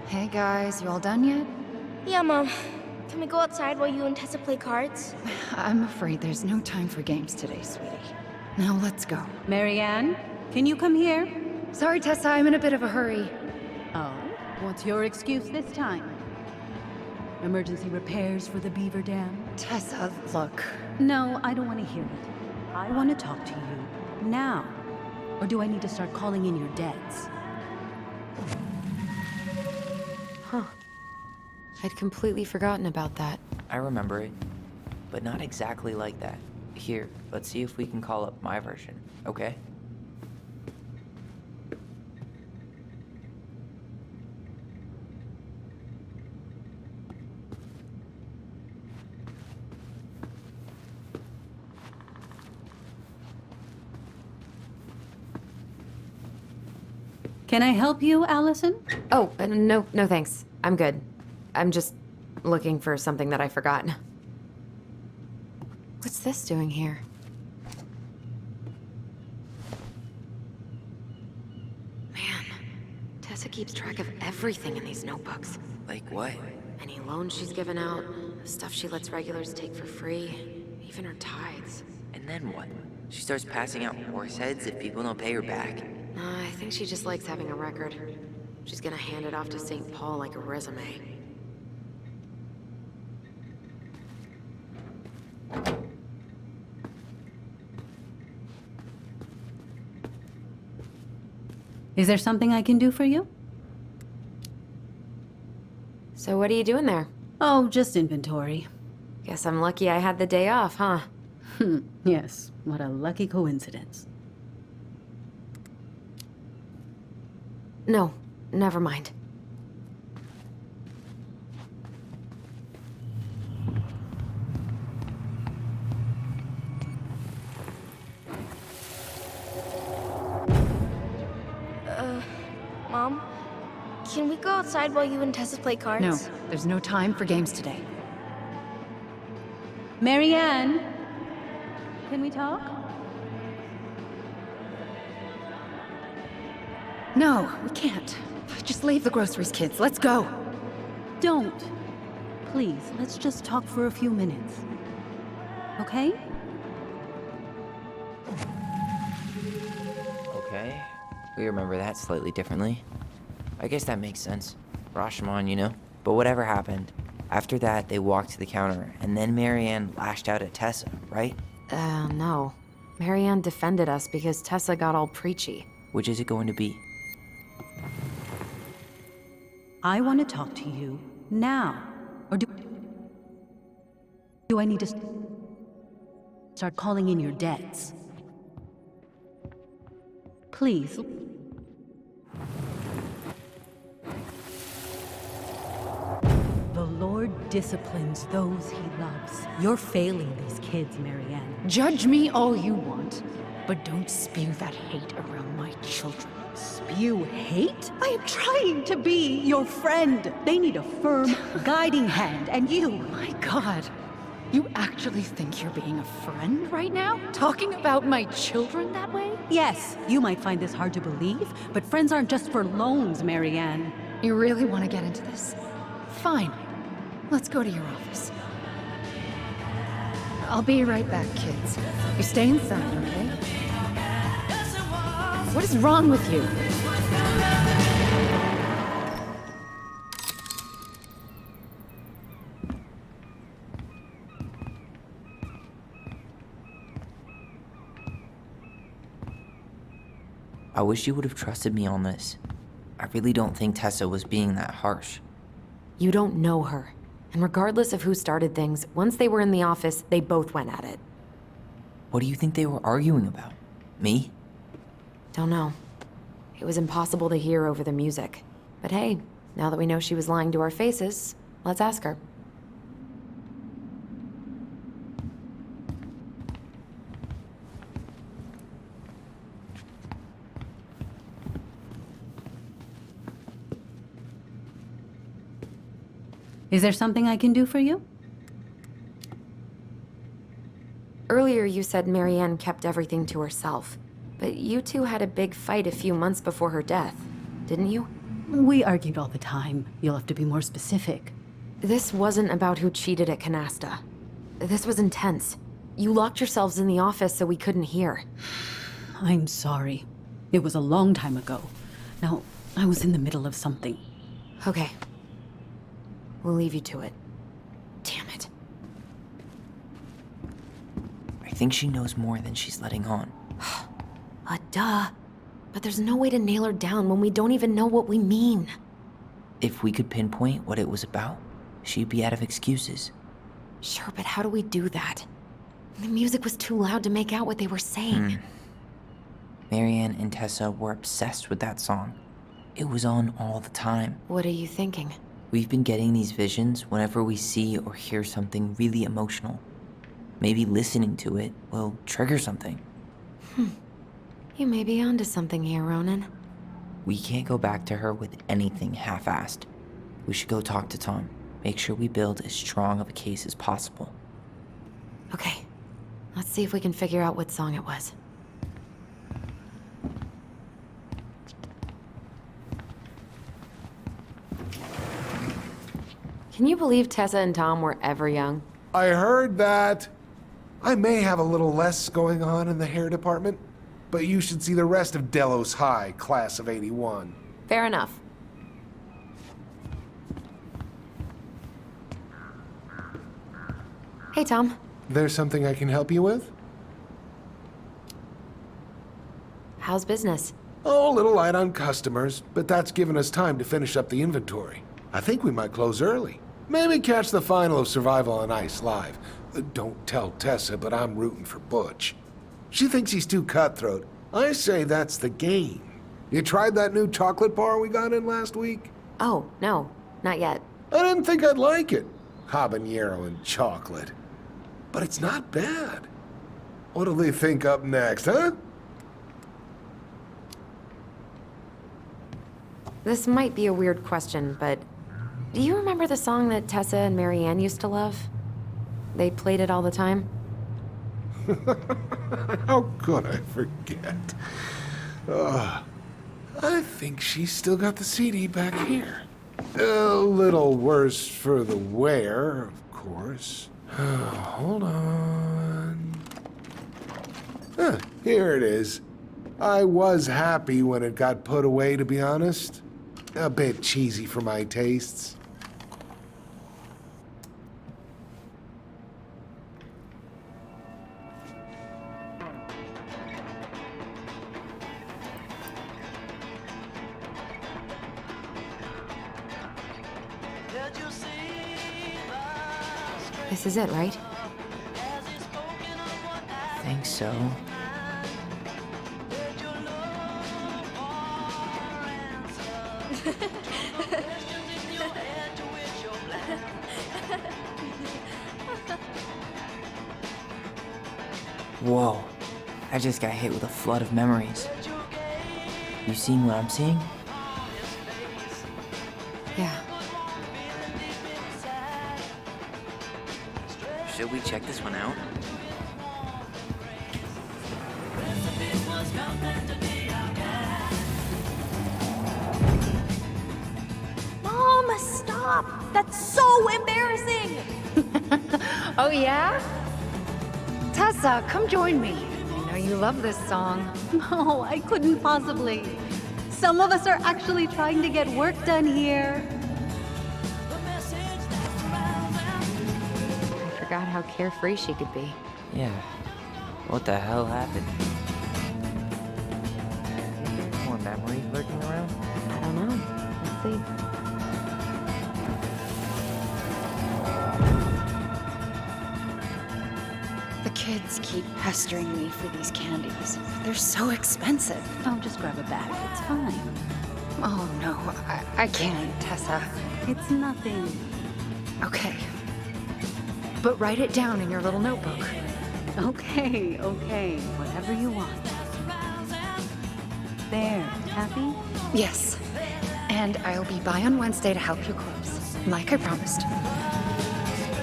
Hey guys, you all done yet? Yeah, Mom. Can we go outside while you and Tessa play cards? I'm afraid there's no time for games today, sweetie. Now let's go. Marianne, can you come here? Sorry, Tessa, I'm in a bit of a hurry. Oh, what's your excuse this time? Emergency repairs for the beaver dam? Tessa, look. No, I don't want to hear it. I want to talk to you now. Or do I need to start calling in your debts? Huh. I'd completely forgotten about that. I remember it, but not exactly like that. Here, let's see if we can call up my version, okay? Can I help you, Alyson? Oh, no thanks. I'm good. I'm just looking for something that I forgot. What's this doing here? Man, Tessa keeps track of everything in these notebooks. Like what? Any loans she's given out, stuff she lets regulars take for free, even her tithes. And then what? She starts passing out horse heads if people don't pay her back? I think she just likes having a record. She's gonna hand it off to St. Paul like a resume. Is there something I can do for you? So what are you doing there? Oh, just inventory. Guess I'm lucky I had the day off, huh? Yes, what a lucky coincidence. No, never mind. Mom? Can we go outside while you and Tessa play cards? No, there's no time for games today. Marianne, can we talk? No, we can't. Just leave the groceries, kids. Let's go. Don't. Please, let's just talk for a few minutes. Okay? Okay. We remember that slightly differently. I guess that makes sense. Rashomon, you know? But whatever happened, after that, they walked to the counter, and then Marianne lashed out at Tessa, right? No. Marianne defended us because Tessa got all preachy. Which is it going to be? I want to talk to you now. Or do I need to start calling in your debts? Please. The Lord disciplines those he loves. You're failing these kids, Marianne. Judge me all you want, but don't spew that hate around my children. Spew hate? I am trying to be your friend. They need a firm, guiding hand, and you... My God. You actually think you're being a friend right now? Talking about my children that way? Yes, you might find this hard to believe, but friends aren't just for loans, Marianne. You really want to get into this? Fine. Let's go to your office. I'll be right back, kids. You stay inside, okay? What is wrong with you? I wish you would have trusted me on this. I really don't think Tessa was being that harsh. You don't know her. And regardless of who started things, once they were in the office, they both went at it. What do you think they were arguing about? Me? Don't know. It was impossible to hear over the music. But hey, now that we know she was lying to our faces, let's ask her. Is there something I can do for you? Earlier you said Marianne kept everything to herself. But you two had a big fight a few months before her death, didn't you? We argued all the time. You'll have to be more specific. This wasn't about who cheated at Canasta. This was intense. You locked yourselves in the office so we couldn't hear. I'm sorry. It was a long time ago. Now, I was in the middle of something. Okay. We'll leave you to it. Damn it. I think she knows more than she's letting on. Duh. But there's no way to nail her down when we don't even know what we mean. If we could pinpoint what it was about, she'd be out of excuses. Sure, but how do we do that? The music was too loud to make out what they were saying. Marianne and Tessa were obsessed with that song. It was on all the time. What are you thinking? We've been getting these visions whenever we see or hear something really emotional. Maybe listening to it will trigger something. You may be onto something here, Ronan. We can't go back to her with anything half-assed. We should go talk to Tom. Make sure we build as strong of a case as possible. Okay. Let's see if we can figure out what song it was. Can you believe Tessa and Tom were ever young? I heard that. I may have a little less going on in the hair department, but you should see the rest of Delos High, class of '81. Fair enough. Hey, Tom. There's something I can help you with? How's business? Oh, a little light on customers, but that's given us time to finish up the inventory. I think we might close early. Maybe catch the final of Survival on Ice live. Don't tell Tessa, but I'm rooting for Butch. She thinks he's too cutthroat. I say that's the game. You tried that new chocolate bar we got in last week? Oh, no. Not yet. I didn't think I'd like it. Habanero and chocolate. But it's not bad. What'll they think up next, huh? This might be a weird question, but do you remember the song that Tessa and Marianne used to love? They played it all the time. How could I forget? I think she's still got the CD back here. A little worse for the wear, of course. Hold on. Here it is. I was happy when it got put away, to be honest. A bit cheesy for my tastes. This is it, right? Think so. Whoa, I just got hit with a flood of memories. You seeing what I'm seeing? Yeah. Should we check this one out? Mom, stop! Stop! That's so embarrassing! Oh yeah? Tessa, come join me. I know you love this song. No, I couldn't possibly. Some of us are actually trying to get work done here. I forgot how carefree she could be. Yeah. What the hell happened? More memories lurking around? I don't know. Let's see. The kids keep pestering me for these candies. They're so expensive. Oh, just grab a bag. It's fine. Oh no, I can't, Tessa. It's nothing. Okay. But write it down in your little notebook. Okay, okay. Whatever you want. There. Happy? Yes. And I'll be by on Wednesday to help you close, like I promised.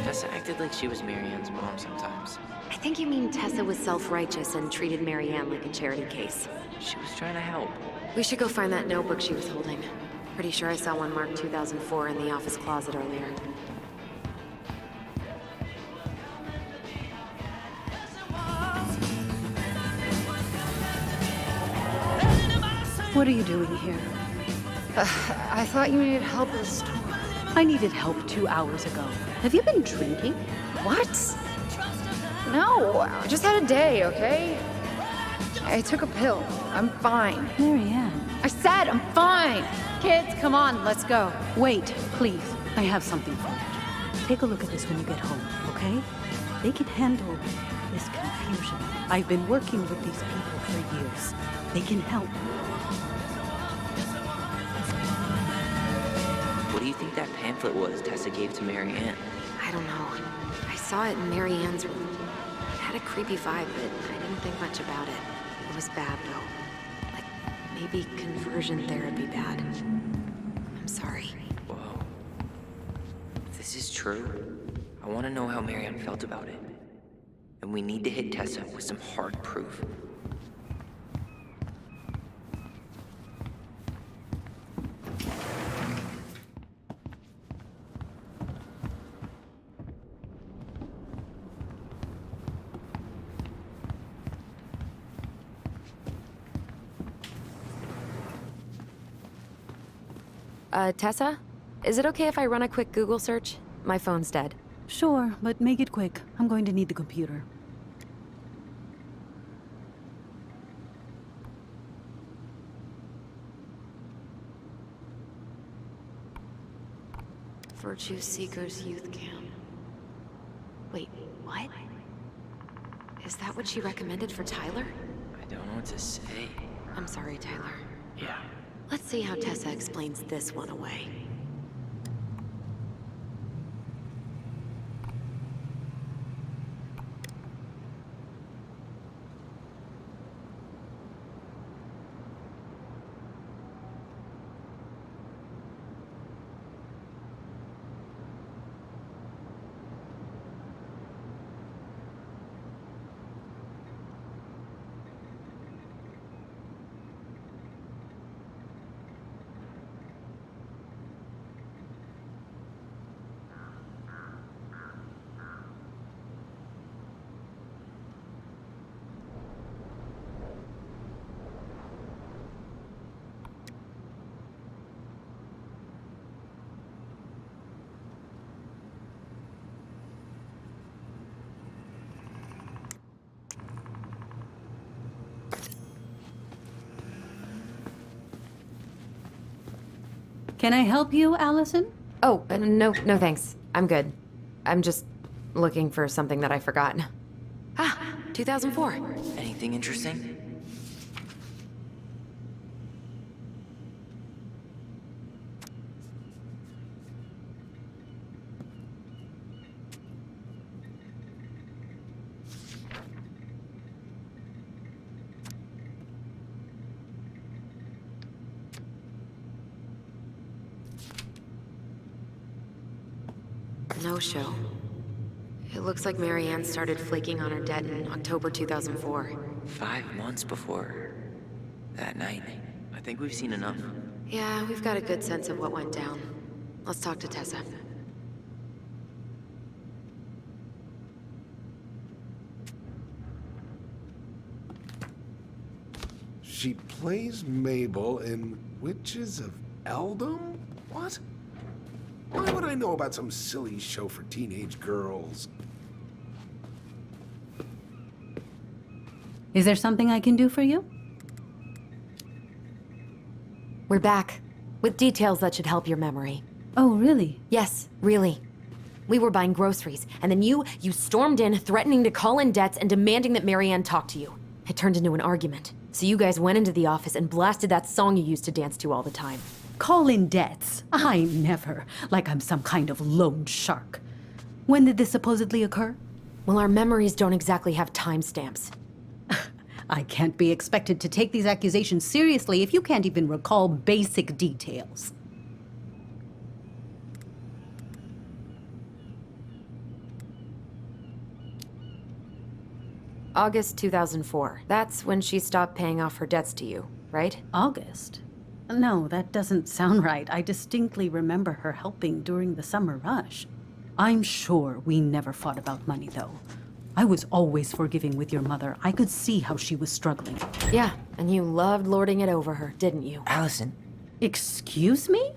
Tessa acted like she was Marianne's mom sometimes. I think you mean Tessa was self-righteous and treated Marianne like a charity case. She was trying to help. We should go find that notebook she was holding. Pretty sure I saw one marked 2004 in the office closet earlier. What are you doing here? I thought you needed help with the store. I needed help 2 hours ago. Have you been drinking? What? No, I just had a day, okay? I took a pill. I'm fine. Marianne. I said I'm fine. Kids, come on, let's go. Wait, please. I have something for you. Take a look at this when you get home, okay? They can handle this confusion. I've been working with these people for years. They can help. What do you think that pamphlet was Tessa gave to Marianne? I don't know. I saw it in Marianne's room. It had a creepy vibe, but I didn't think much about it. It was bad, though. Like, maybe conversion therapy bad. I'm sorry. Whoa. If this is true, I want to know how Marianne felt about it. And we need to hit Tessa with some hard proof. Tessa? Is it okay if I run a quick Google search? My phone's dead. Sure, but make it quick. I'm going to need the computer. Virtue Seekers Youth Camp. Wait, what? Is that what she recommended for Tyler? I don't know what to say. I'm sorry, Tyler. Yeah. Let's see how Tessa explains this one away. Can I help you, Alyson? Oh, no thanks. I'm good. I'm just looking for something that I forgot. Ah, 2004. Anything interesting? No show. It looks like Marianne started flaking on her debt in October 2004. 5 months before that night. I think we've seen enough. Yeah, we've got a good sense of what went down. Let's talk to Tessa. She plays Mabel in Witches of Eldom? What? Why would I know about some silly show for teenage girls? Is there something I can do for you? We're back. With details that should help your memory. Oh, really? Yes, really. We were buying groceries, and then you stormed in, threatening to call in debts and demanding that Marianne talk to you. It turned into an argument. So you guys went into the office and blasted that song you used to dance to all the time. Call in debts? I never. Like I'm some kind of loan shark. When did this supposedly occur? Well, our memories don't exactly have timestamps. I can't be expected to take these accusations seriously if you can't even recall basic details. August 2004. That's when she stopped paying off her debts to you, right? August? No, that doesn't sound right. I distinctly remember her helping during the summer rush. I'm sure we never fought about money, though. I was always forgiving with your mother. I could see how she was struggling. Yeah, and you loved lording it over her, didn't you? Alyson. Excuse me?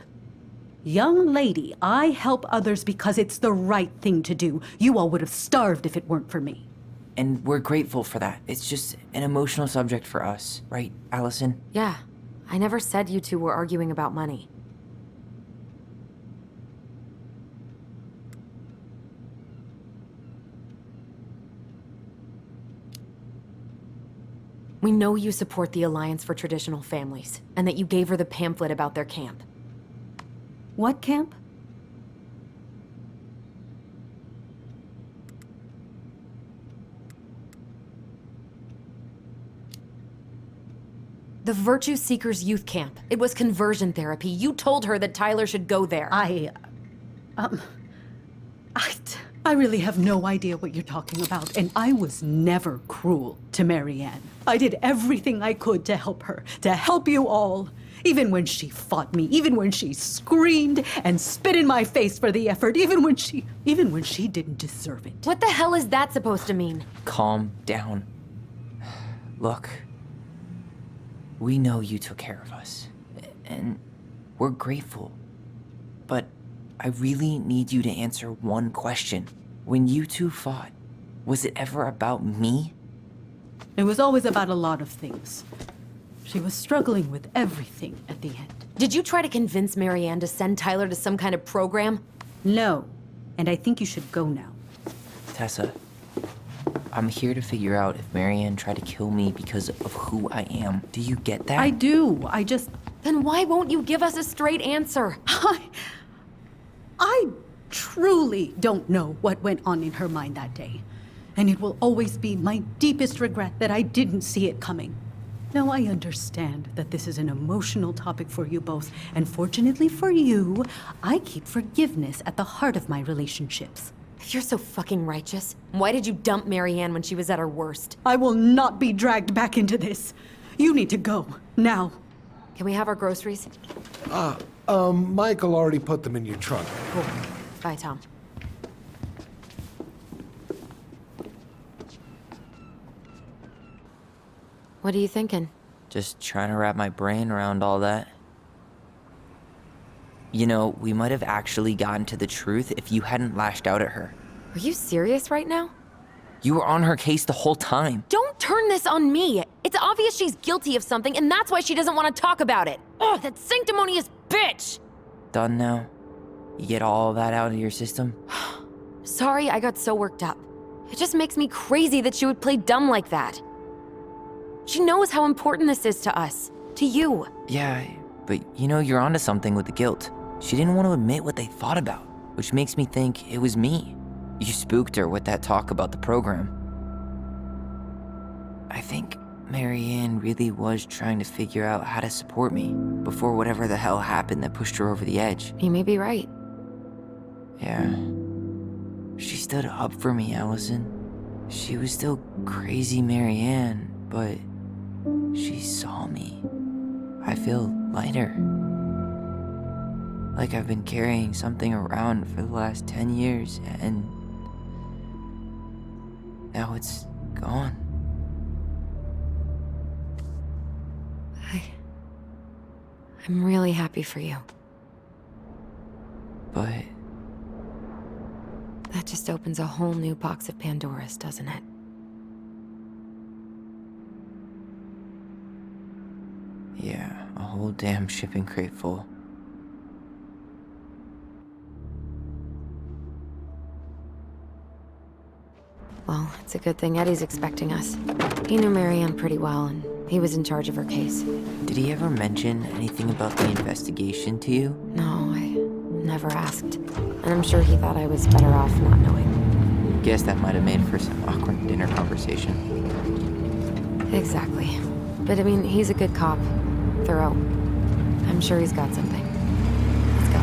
Young lady, I help others because it's the right thing to do. You all would have starved if it weren't for me. And we're grateful for that. It's just an emotional subject for us, right, Alyson? Yeah, I never said you two were arguing about money. We know you support the Alliance for Traditional Families, and that you gave her the pamphlet about their camp. What camp? The Virtue Seekers Youth Camp. It was conversion therapy. You told her that Tyler should go there. I really have no idea what you're talking about, and I was never cruel to Marianne. I did everything I could to help her, to help you all. Even when she fought me, even when she screamed and spit in my face for the effort, even when she didn't deserve it. What the hell is that supposed to mean? Calm down. Look, we know you took care of us, and we're grateful. But I really need you to answer one question. When you two fought, was it ever about me? It was always about a lot of things. She was struggling with everything at the end. Did you try to convince Marianne to send Tyler to some kind of program? No, and I think you should go now. Tessa, I'm here to figure out if Marianne tried to kill me because of who I am. Do you get that? I do. Then why won't you give us a straight answer? I truly don't know what went on in her mind that day. And it will always be my deepest regret that I didn't see it coming. Now, I understand that this is an emotional topic for you both, and fortunately for you, I keep forgiveness at the heart of my relationships. If you're so fucking righteous, why did you dump Marianne when she was at her worst? I will not be dragged back into this. You need to go, now. Can we have our groceries? Michael already put them in your trunk. Cool. Bye, Tom. What are you thinking? Just trying to wrap my brain around all that. You know, we might have actually gotten to the truth if you hadn't lashed out at her. Are you serious right now? You were on her case the whole time. Don't turn this on me! It's obvious she's guilty of something, and that's why she doesn't want to talk about it! Ugh, that sanctimonious bitch! Done now? You get all that out of your system? Sorry I got so worked up. It just makes me crazy that she would play dumb like that. She knows how important this is to us. To you. Yeah, but you know, you're onto something with the guilt. She didn't want to admit what they thought about, which makes me think it was me. You spooked her with that talk about the program. I think Marianne really was trying to figure out how to support me before whatever the hell happened that pushed her over the edge. You may be right. Yeah. She stood up for me, Alyson. She was still crazy Marianne, but she saw me. I feel lighter. Like I've been carrying something around for the last 10 years, and now it's gone. I'm really happy for you. But That just opens a whole new box of Pandora's, doesn't it? yeah, a whole damn shipping crate full. Well, it's a good thing Eddie's expecting us. He knew Marianne pretty well, and he was in charge of her case. Did he ever mention anything about the investigation to you? No, I never asked. And I'm sure he thought I was better off not knowing. Guess that might have made for some awkward dinner conversation. Exactly. But I mean, he's a good cop. Thorough. I'm sure he's got something. Let's go.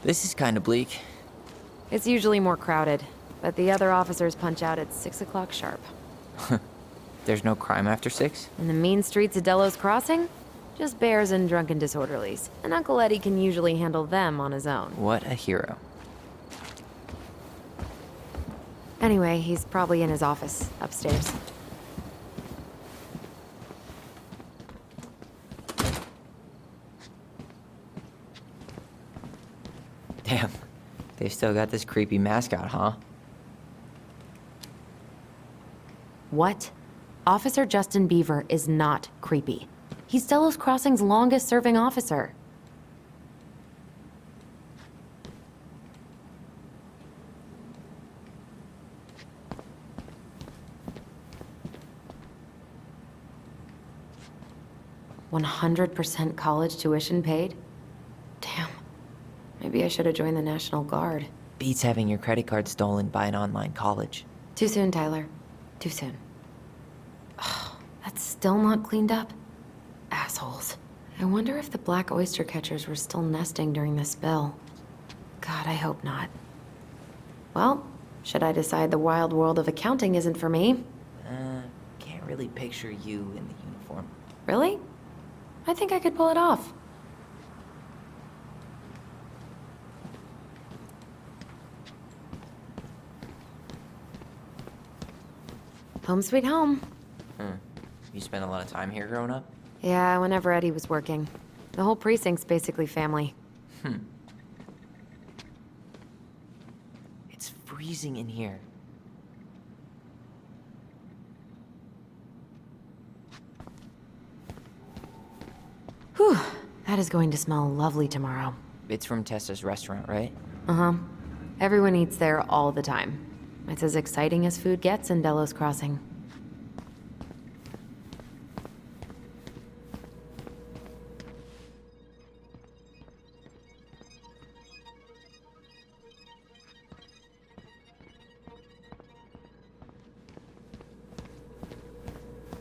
This is kind of bleak. It's usually more crowded, but the other officers punch out at 6 o'clock sharp. There's no crime after 6? In the mean streets of Delos Crossing? Just bears and drunken disorderlies. And Uncle Eddie can usually handle them on his own. What a hero. Anyway, he's probably in his office, upstairs. Damn, they've still got this creepy mascot, huh? What? Officer Justin Beaver is not creepy. He's Delos Crossing's longest-serving officer. $100% college tuition paid? Damn. Maybe I should have joined the National Guard. Beats having your credit card stolen by an online college. Too soon, Tyler. Too soon. Ugh, that's still not cleaned up? Assholes. I wonder if the black oyster catchers were still nesting during the spill. God, I hope not. Well, should I decide the wild world of accounting isn't for me? Can't really picture you in the uniform. Really? I think I could pull it off. Home sweet home. You spent a lot of time here growing up? Yeah, whenever Eddie was working. The whole precinct's basically family. It's freezing in here. Whew, that is going to smell lovely tomorrow. It's from Tessa's restaurant, right? Uh-huh. Everyone eats there all the time. It's as exciting as food gets in Delos Crossing.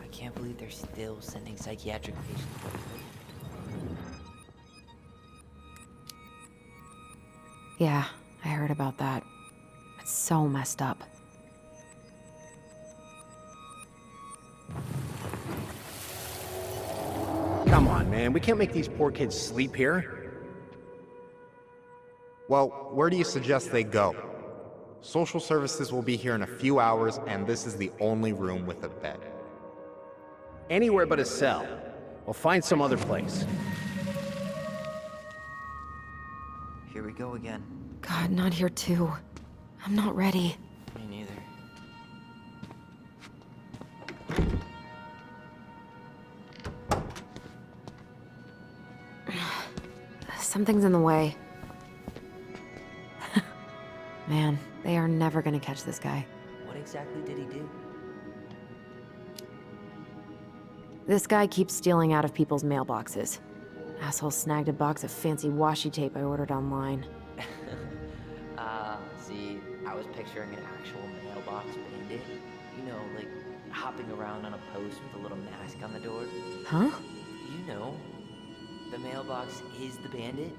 I can't believe they're still sending psychiatric patients. Yeah, I heard about that. It's so messed up. Come on, man. We can't make these poor kids sleep here. Well, where do you suggest they go? Social services will be here in a few hours, and this is the only room with a bed. Anywhere but a cell. We'll find some other place. Here we go again. God, not here too. I'm not ready. Me neither. Something's in the way. Man, they are never gonna catch this guy. What exactly did he do? This guy keeps stealing out of people's mailboxes. Asshole snagged a box of fancy washi tape I ordered online. See, I was picturing an actual mailbox bandit. You know, like hopping around on a post with a little mask on the door. Huh? You know, the mailbox is the bandit.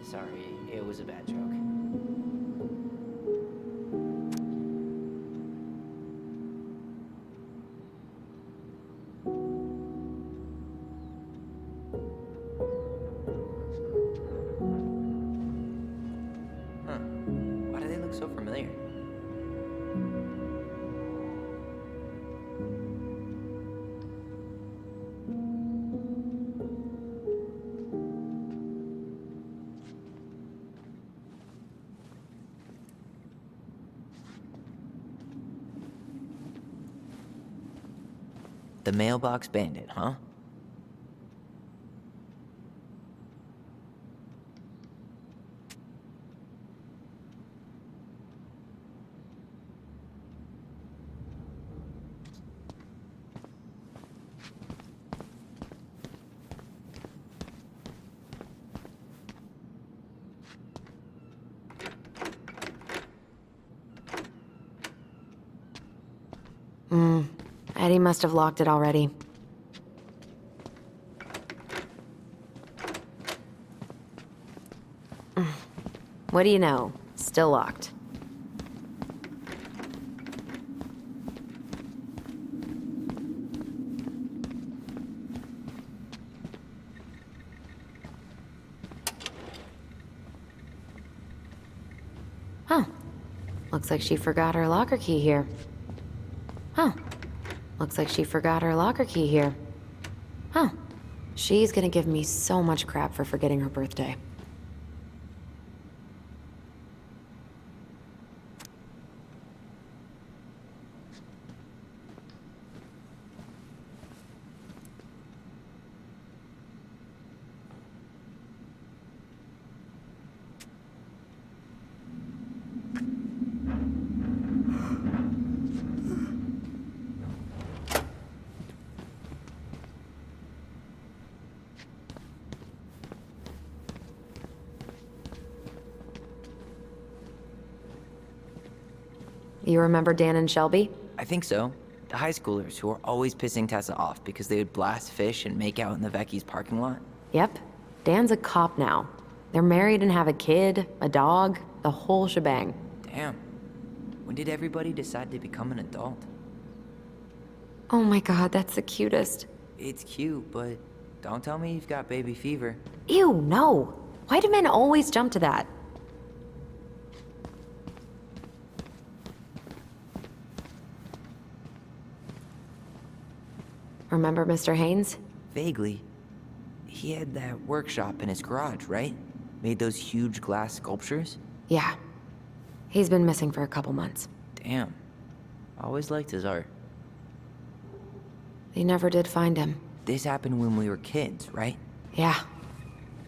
Sorry, it was a bad joke. Huh. Why do they look so familiar? The mailbox bandit, huh? Eddie must have locked it already. What do you know? Still locked. Huh. Looks like she forgot her locker key here. Huh. Looks like she forgot her locker key here. Huh. She's gonna give me so much crap for forgetting her birthday. You remember Dan and Shelby? I think so. The high schoolers who were always pissing Tessa off because they would blast fish and make out in the Vecchi's parking lot. Yep. Dan's a cop now. They're married and have a kid, a dog, the whole shebang. Damn. When did everybody decide to become an adult? Oh my god, that's the cutest. It's cute, but don't tell me you've got baby fever. Ew, no. Why do men always jump to that? Remember Mr. Haynes? Vaguely. He had that workshop in his garage, right? Made those huge glass sculptures? Yeah. He's been missing for a couple months. Damn. Always liked his art. They never did find him. This happened when we were kids, right? Yeah.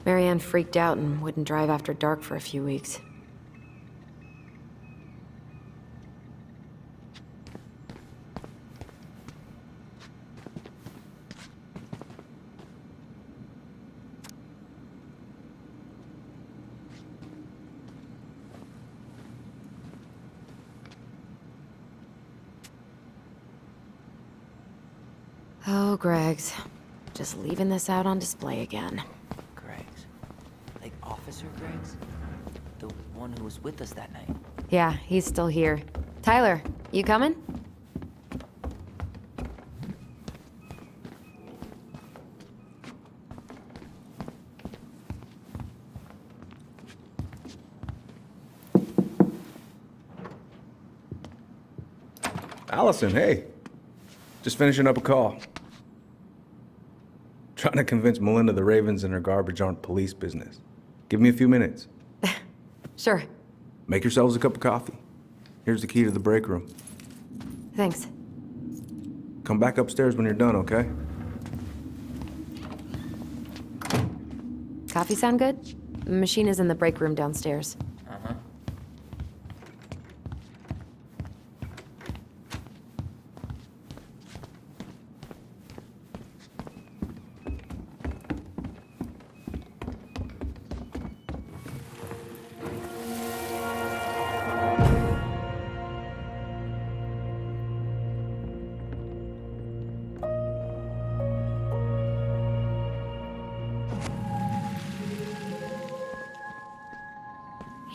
Marianne freaked out and wouldn't drive after dark for a few weeks. Oh, Greg's. Just leaving this out on display again. Greg's. Like Officer Greg's? The one who was with us that night. Yeah, he's still here. Tyler, you coming? Allison, hey. Just finishing up a call. Trying to convince Melinda the Ravens and her garbage aren't police business. Give me a few minutes. Sure. Make yourselves a cup of coffee. Here's the key to the break room. Thanks. Come back upstairs when you're done, okay? Coffee sound good? The machine is in the break room downstairs. Uh-huh.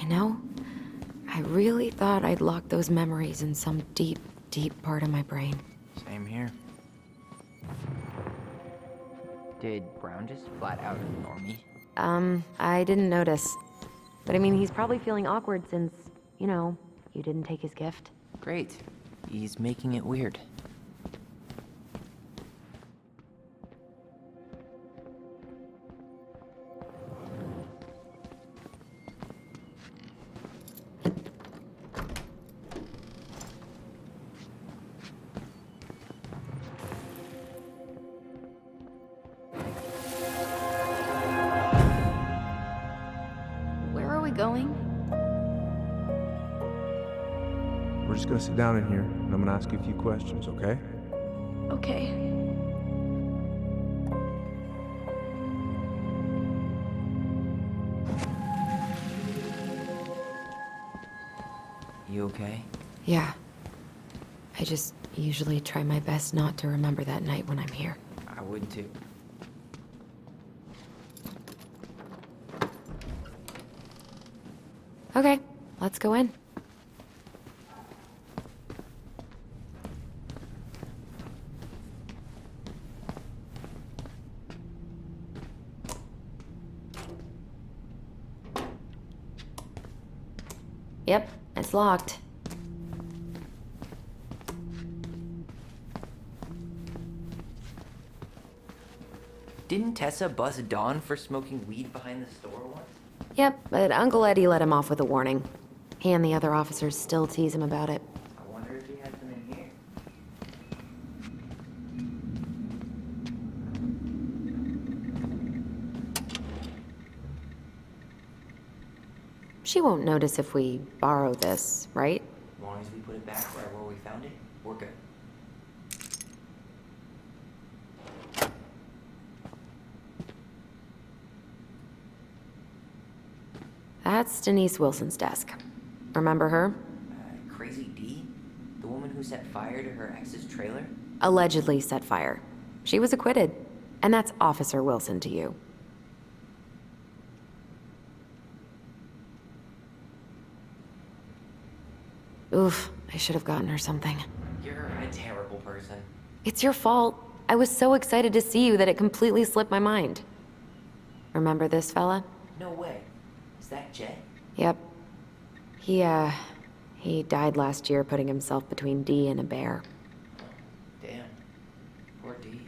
You know, I really thought I'd locked those memories in some deep, deep part of my brain. Same here. Did Brown just flat out ignore me? I didn't notice. But I mean, he's probably feeling awkward since, you know, you didn't take his gift. Great. He's making it weird. Where are we going? We're just gonna sit down in here, and I'm gonna ask you a few questions, okay? Okay. You okay? Yeah. I just usually try my best not to remember that night when I'm here. I would too. Okay, let's go in. Yep, it's locked. Didn't Tessa bust Dawn for smoking weed behind the store once? Yep, but Uncle Eddie let him off with a warning. He and the other officers still tease him about it. I wonder if he has them in here. She won't notice if we borrow this, right? As long as we put it back right where we found it, we're good. That's Denise Wilson's desk. Remember her? Crazy D? The woman who set fire to her ex's trailer? Allegedly set fire. She was acquitted. And that's Officer Wilson to you. Oof, I should have gotten her something. You're a terrible person. It's your fault. I was so excited to see you that it completely slipped my mind. Remember this fella? No way. Is that Jet? Yep. He died last year putting himself between Dee and a bear. Damn. Poor D.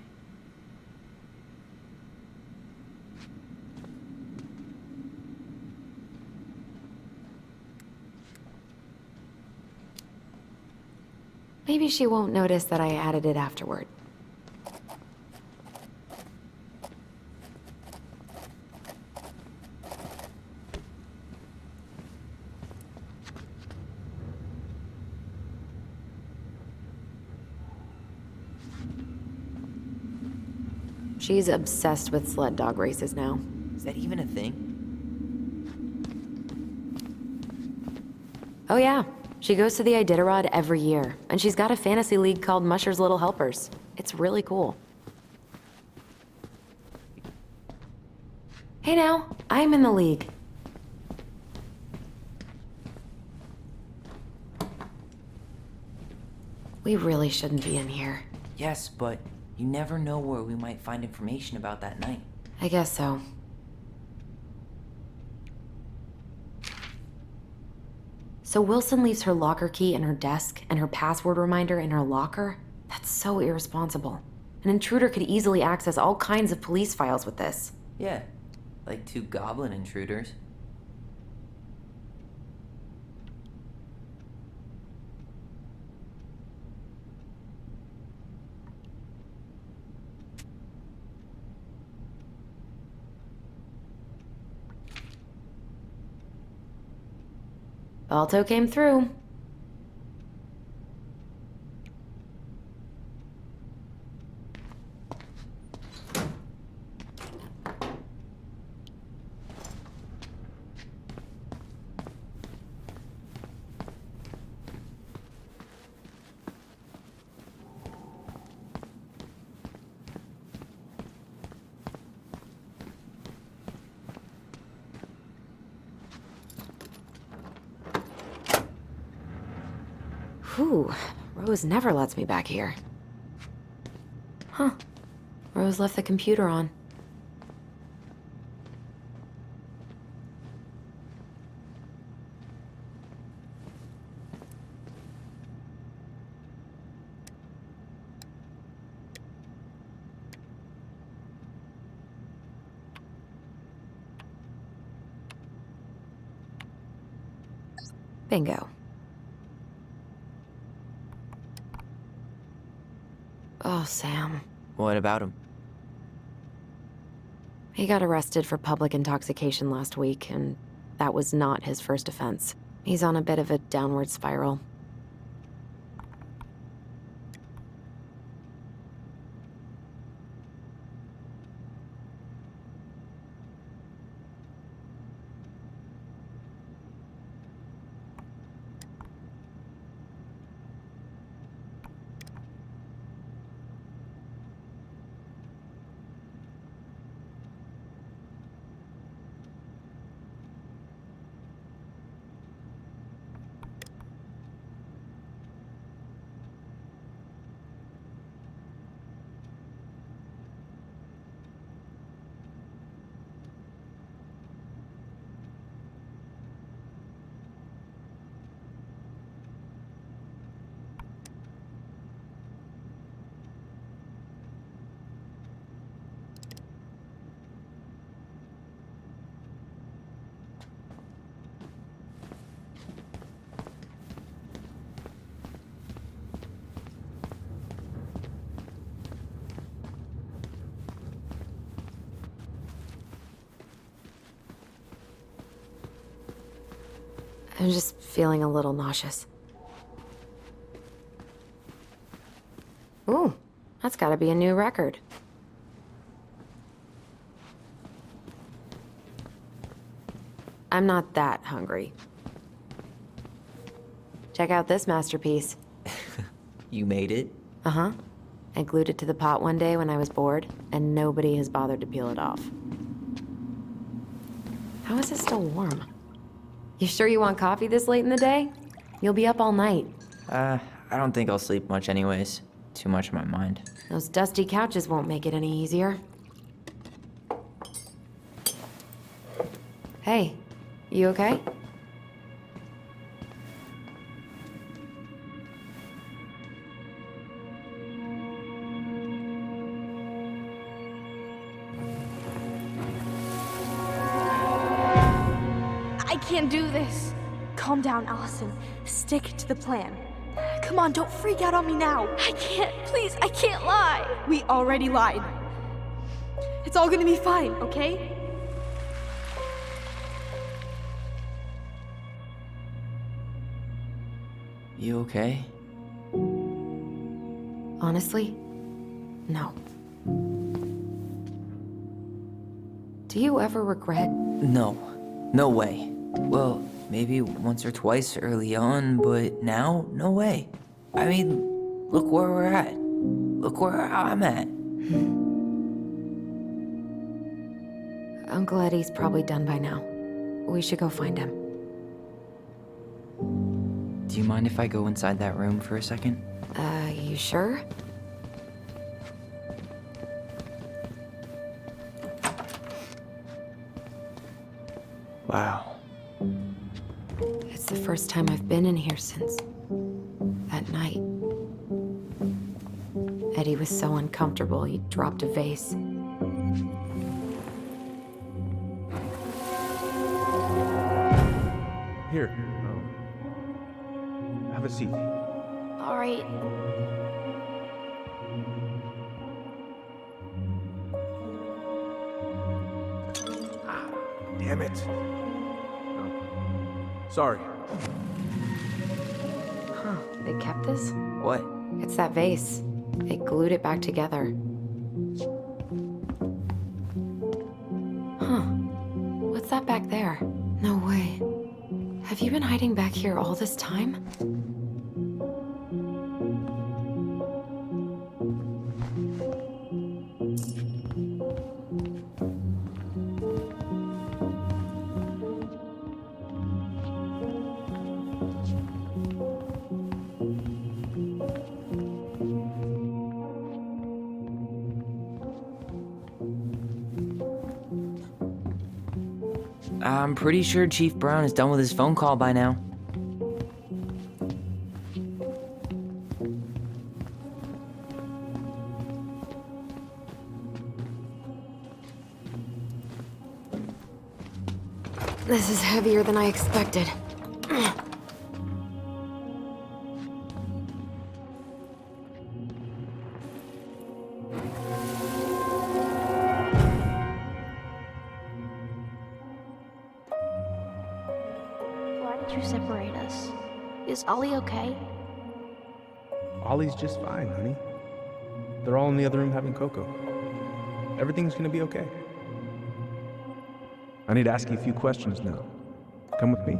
Maybe she won't notice that I added it afterward. She's obsessed with sled dog races now. Is that even a thing? Oh yeah, she goes to the Iditarod every year, and she's got a fantasy league called Musher's Little Helpers. It's really cool. Hey now, I'm in the league. We really shouldn't be in here. Yes, but you never know where we might find information about that night. I guess so. So Wilson leaves her locker key in her desk and her password reminder in her locker? That's so irresponsible. An intruder could easily access all kinds of police files with this. Yeah, like 2 goblin intruders. Balto came through. Whew, Rose never lets me back here. Huh. Rose left the computer on. Bingo. Oh, Sam. What about him? He got arrested for public intoxication last week, and that was not his first offense. He's on a bit of a downward spiral. I'm just feeling a little nauseous. Ooh, that's gotta be a new record. I'm not that hungry. Check out this masterpiece. You made it? Uh-huh. I glued it to the pot one day when I was bored, and nobody has bothered to peel it off. How is it still warm? You sure you want coffee this late in the day? You'll be up all night. I don't think I'll sleep much anyways. Too much on my mind. Those dusty couches won't make it any easier. Hey, you okay? I can't do this. Calm down, Alyson. Stick to the plan. Come on, don't freak out on me now. I can't, please, I can't lie. We already lied. It's all gonna be fine, okay? You okay? Honestly, no. Do you ever regret? No. No way. Well, maybe once or twice early on, but now, no way. I mean, look where we're at. Look where I'm at. Uncle Eddie's probably done by now. We should go find him. Do you mind if I go inside that room for a second? You sure? Wow. It's the first time I've been in here since that night. Eddie was so uncomfortable, he dropped a vase. Here. Have a seat. All right. Damn it. No. Sorry. Huh, they kept this? What? It's that vase. They glued it back together. Huh. What's that back there? No way. Have you been hiding back here all this time? I'm pretty sure Chief Brown is done with his phone call by now. This is heavier than I expected. Why did you separate us? Is Ollie okay? Ollie's just fine, honey. They're all in the other room having cocoa. Everything's gonna be okay. I need to ask you a few questions now. Come with me.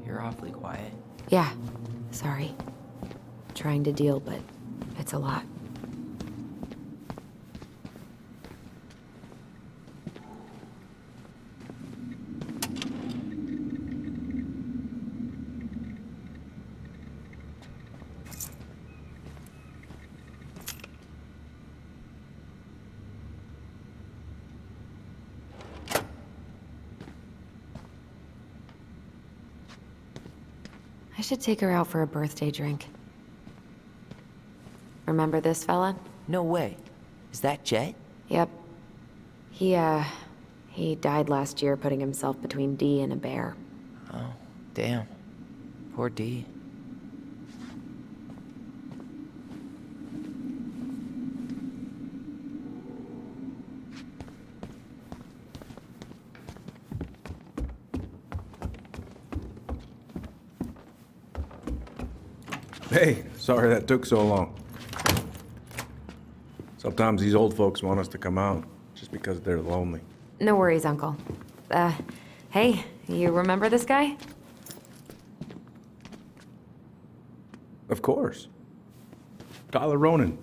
You're awfully quiet. Yeah, sorry. Trying to deal, but it's a lot. I should take her out for a birthday drink. Remember this fella? No way. Is that Jet? Yep. He died last year putting himself between Dee and a bear. Oh, damn. Poor D. Hey, sorry that took so long. Sometimes these old folks want us to come out just because they're lonely. No worries, Uncle. Hey, you remember this guy? Of course. Tyler Ronan.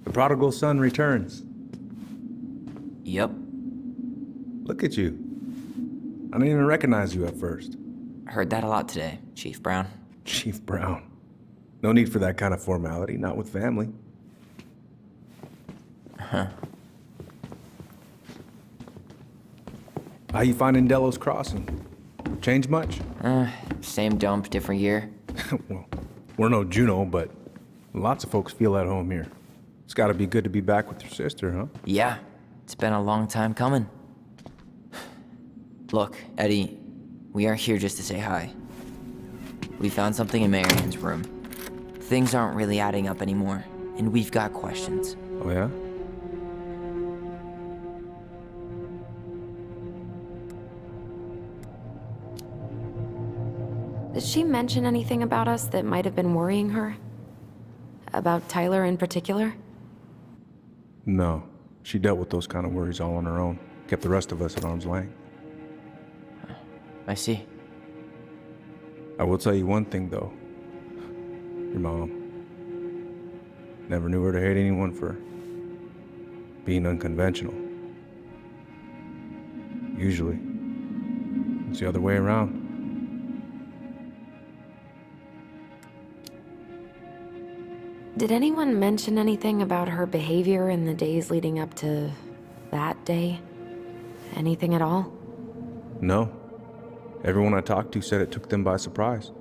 The prodigal son returns. Yep. Look at you. I didn't even recognize you at first. Heard that a lot today, Chief Brown. Chief Brown. No need for that kind of formality, not with family. Huh. How you finding Delos Crossing? Change much? Same dump, different year. Well, we're no Juno, but lots of folks feel at home here. It's gotta be good to be back with your sister, huh? Yeah, it's been a long time coming. Look, Eddie, we aren't here just to say hi. We found something in Marianne's room. Things aren't really adding up anymore, and we've got questions. Oh, yeah? Did she mention anything about us that might have been worrying her? About Tyler in particular? No. She dealt with those kind of worries all on her own. Kept the rest of us at arm's length. I see. I will tell you one thing, though. Your mom. Never knew her to hate anyone for being unconventional. Usually, it's the other way around. Did anyone mention anything about her behavior in the days leading up to that day? Anything at all? No. Everyone I talked to said it took them by surprise.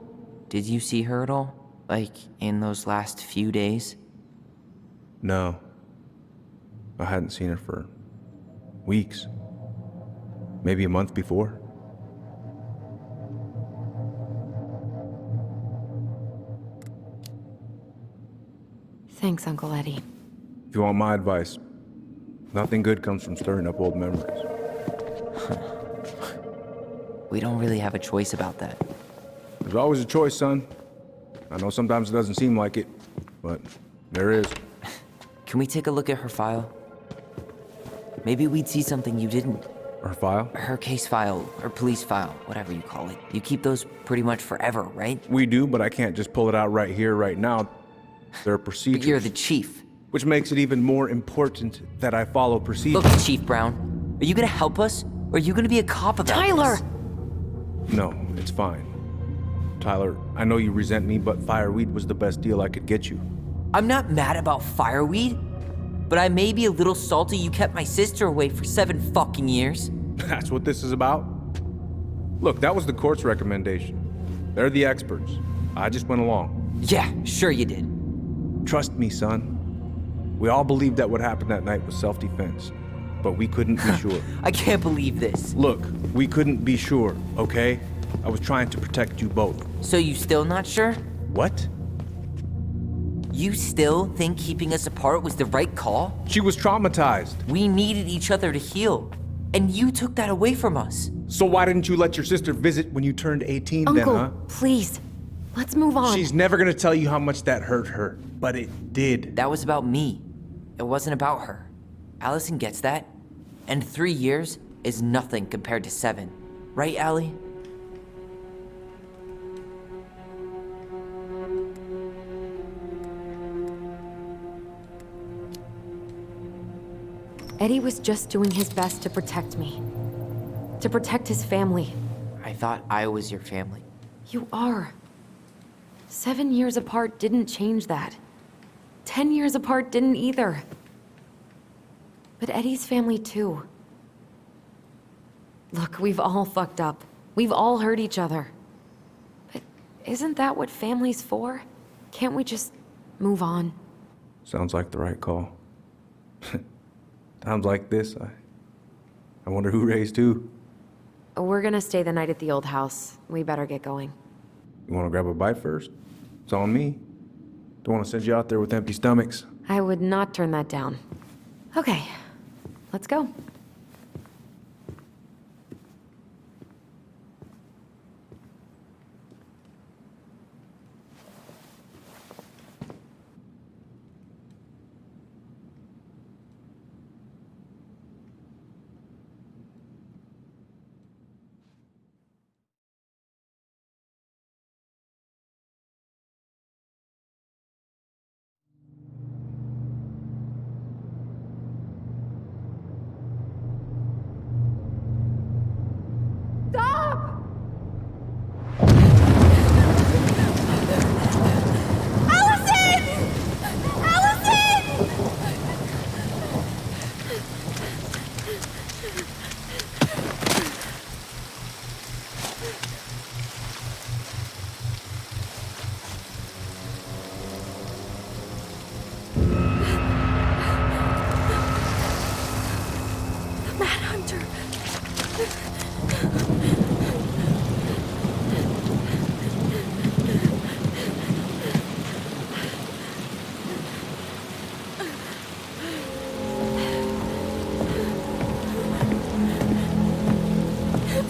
Did you see her at all? Like, in those last few days? No. I hadn't seen her for weeks. Maybe a month before. Thanks, Uncle Eddie. If you want my advice, nothing good comes from stirring up old memories. We don't really have a choice about that. There's always a choice, son. I know sometimes it doesn't seem like it, but there is. Can we take a look at her file? Maybe we'd see something you didn't. Her file? Her case file, or police file, whatever you call it. You keep those pretty much forever, right? We do, but I can't just pull it out right here, right now. There are procedures. But you're the chief. Which makes it even more important that I follow procedures. Look, Chief Brown, are you gonna help us? Or are you gonna be a cop about Tyler! this? No, it's fine. Tyler, I know you resent me, but fireweed was the best deal I could get you. I'm not mad about fireweed, but I may be a little salty you kept my sister away for 7 fucking years. That's what this is about? Look, that was the court's recommendation. They're the experts. I just went along. Yeah, sure you did. Trust me, son. We all believed that what happened that night was self-defense, but we couldn't be sure. I can't believe this. Look, we couldn't be sure, okay? I was trying to protect you both. So you still not sure? What? You still think keeping us apart was the right call? She was traumatized. We needed each other to heal, and you took that away from us. So why didn't you let your sister visit when you turned 18 then, Uncle, huh? please. Let's move on. She's never gonna tell you how much that hurt her, but it did. That was about me. It wasn't about her. Alyson gets that, and 3 years is nothing compared to 7. Right, Allie? Eddie was just doing his best to protect me. To protect his family. I thought I was your family. You are. 7 years apart didn't change that. 10 years apart didn't either. But Eddie's family too. Look, we've all fucked up. We've all hurt each other. But isn't that what family's for? Can't we just move on? Sounds like the right call. Times like this, I wonder who raised who. We're gonna stay the night at the old house. We better get going. You wanna grab a bite first? It's on me. Don't wanna send you out there with empty stomachs. I would not turn that down. Okay, let's go.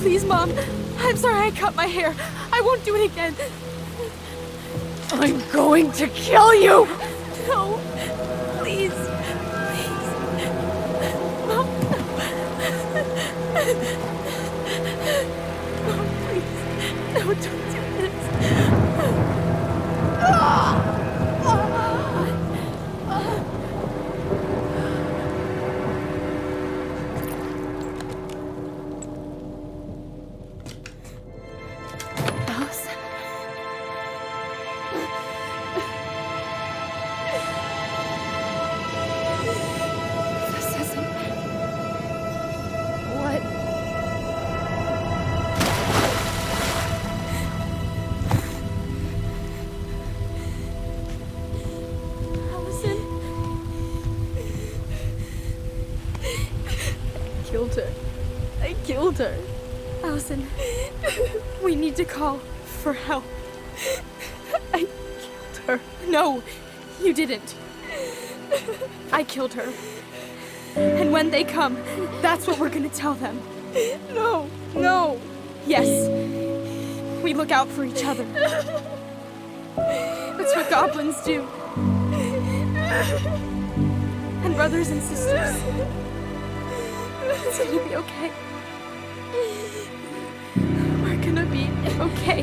Please, Mom. I'm sorry I cut my hair. I won't do it again. I'm going to kill you! No. Please. Please. Mom. Mom, please. No, don't do this. I killed her. Alyson, we need to call for help. I killed her. No, you didn't. I killed her. And when they come, that's what we're gonna tell them. No, no. Yes, we look out for each other. That's what goblins do. And brothers and sisters. It's gonna be okay. We're gonna be okay.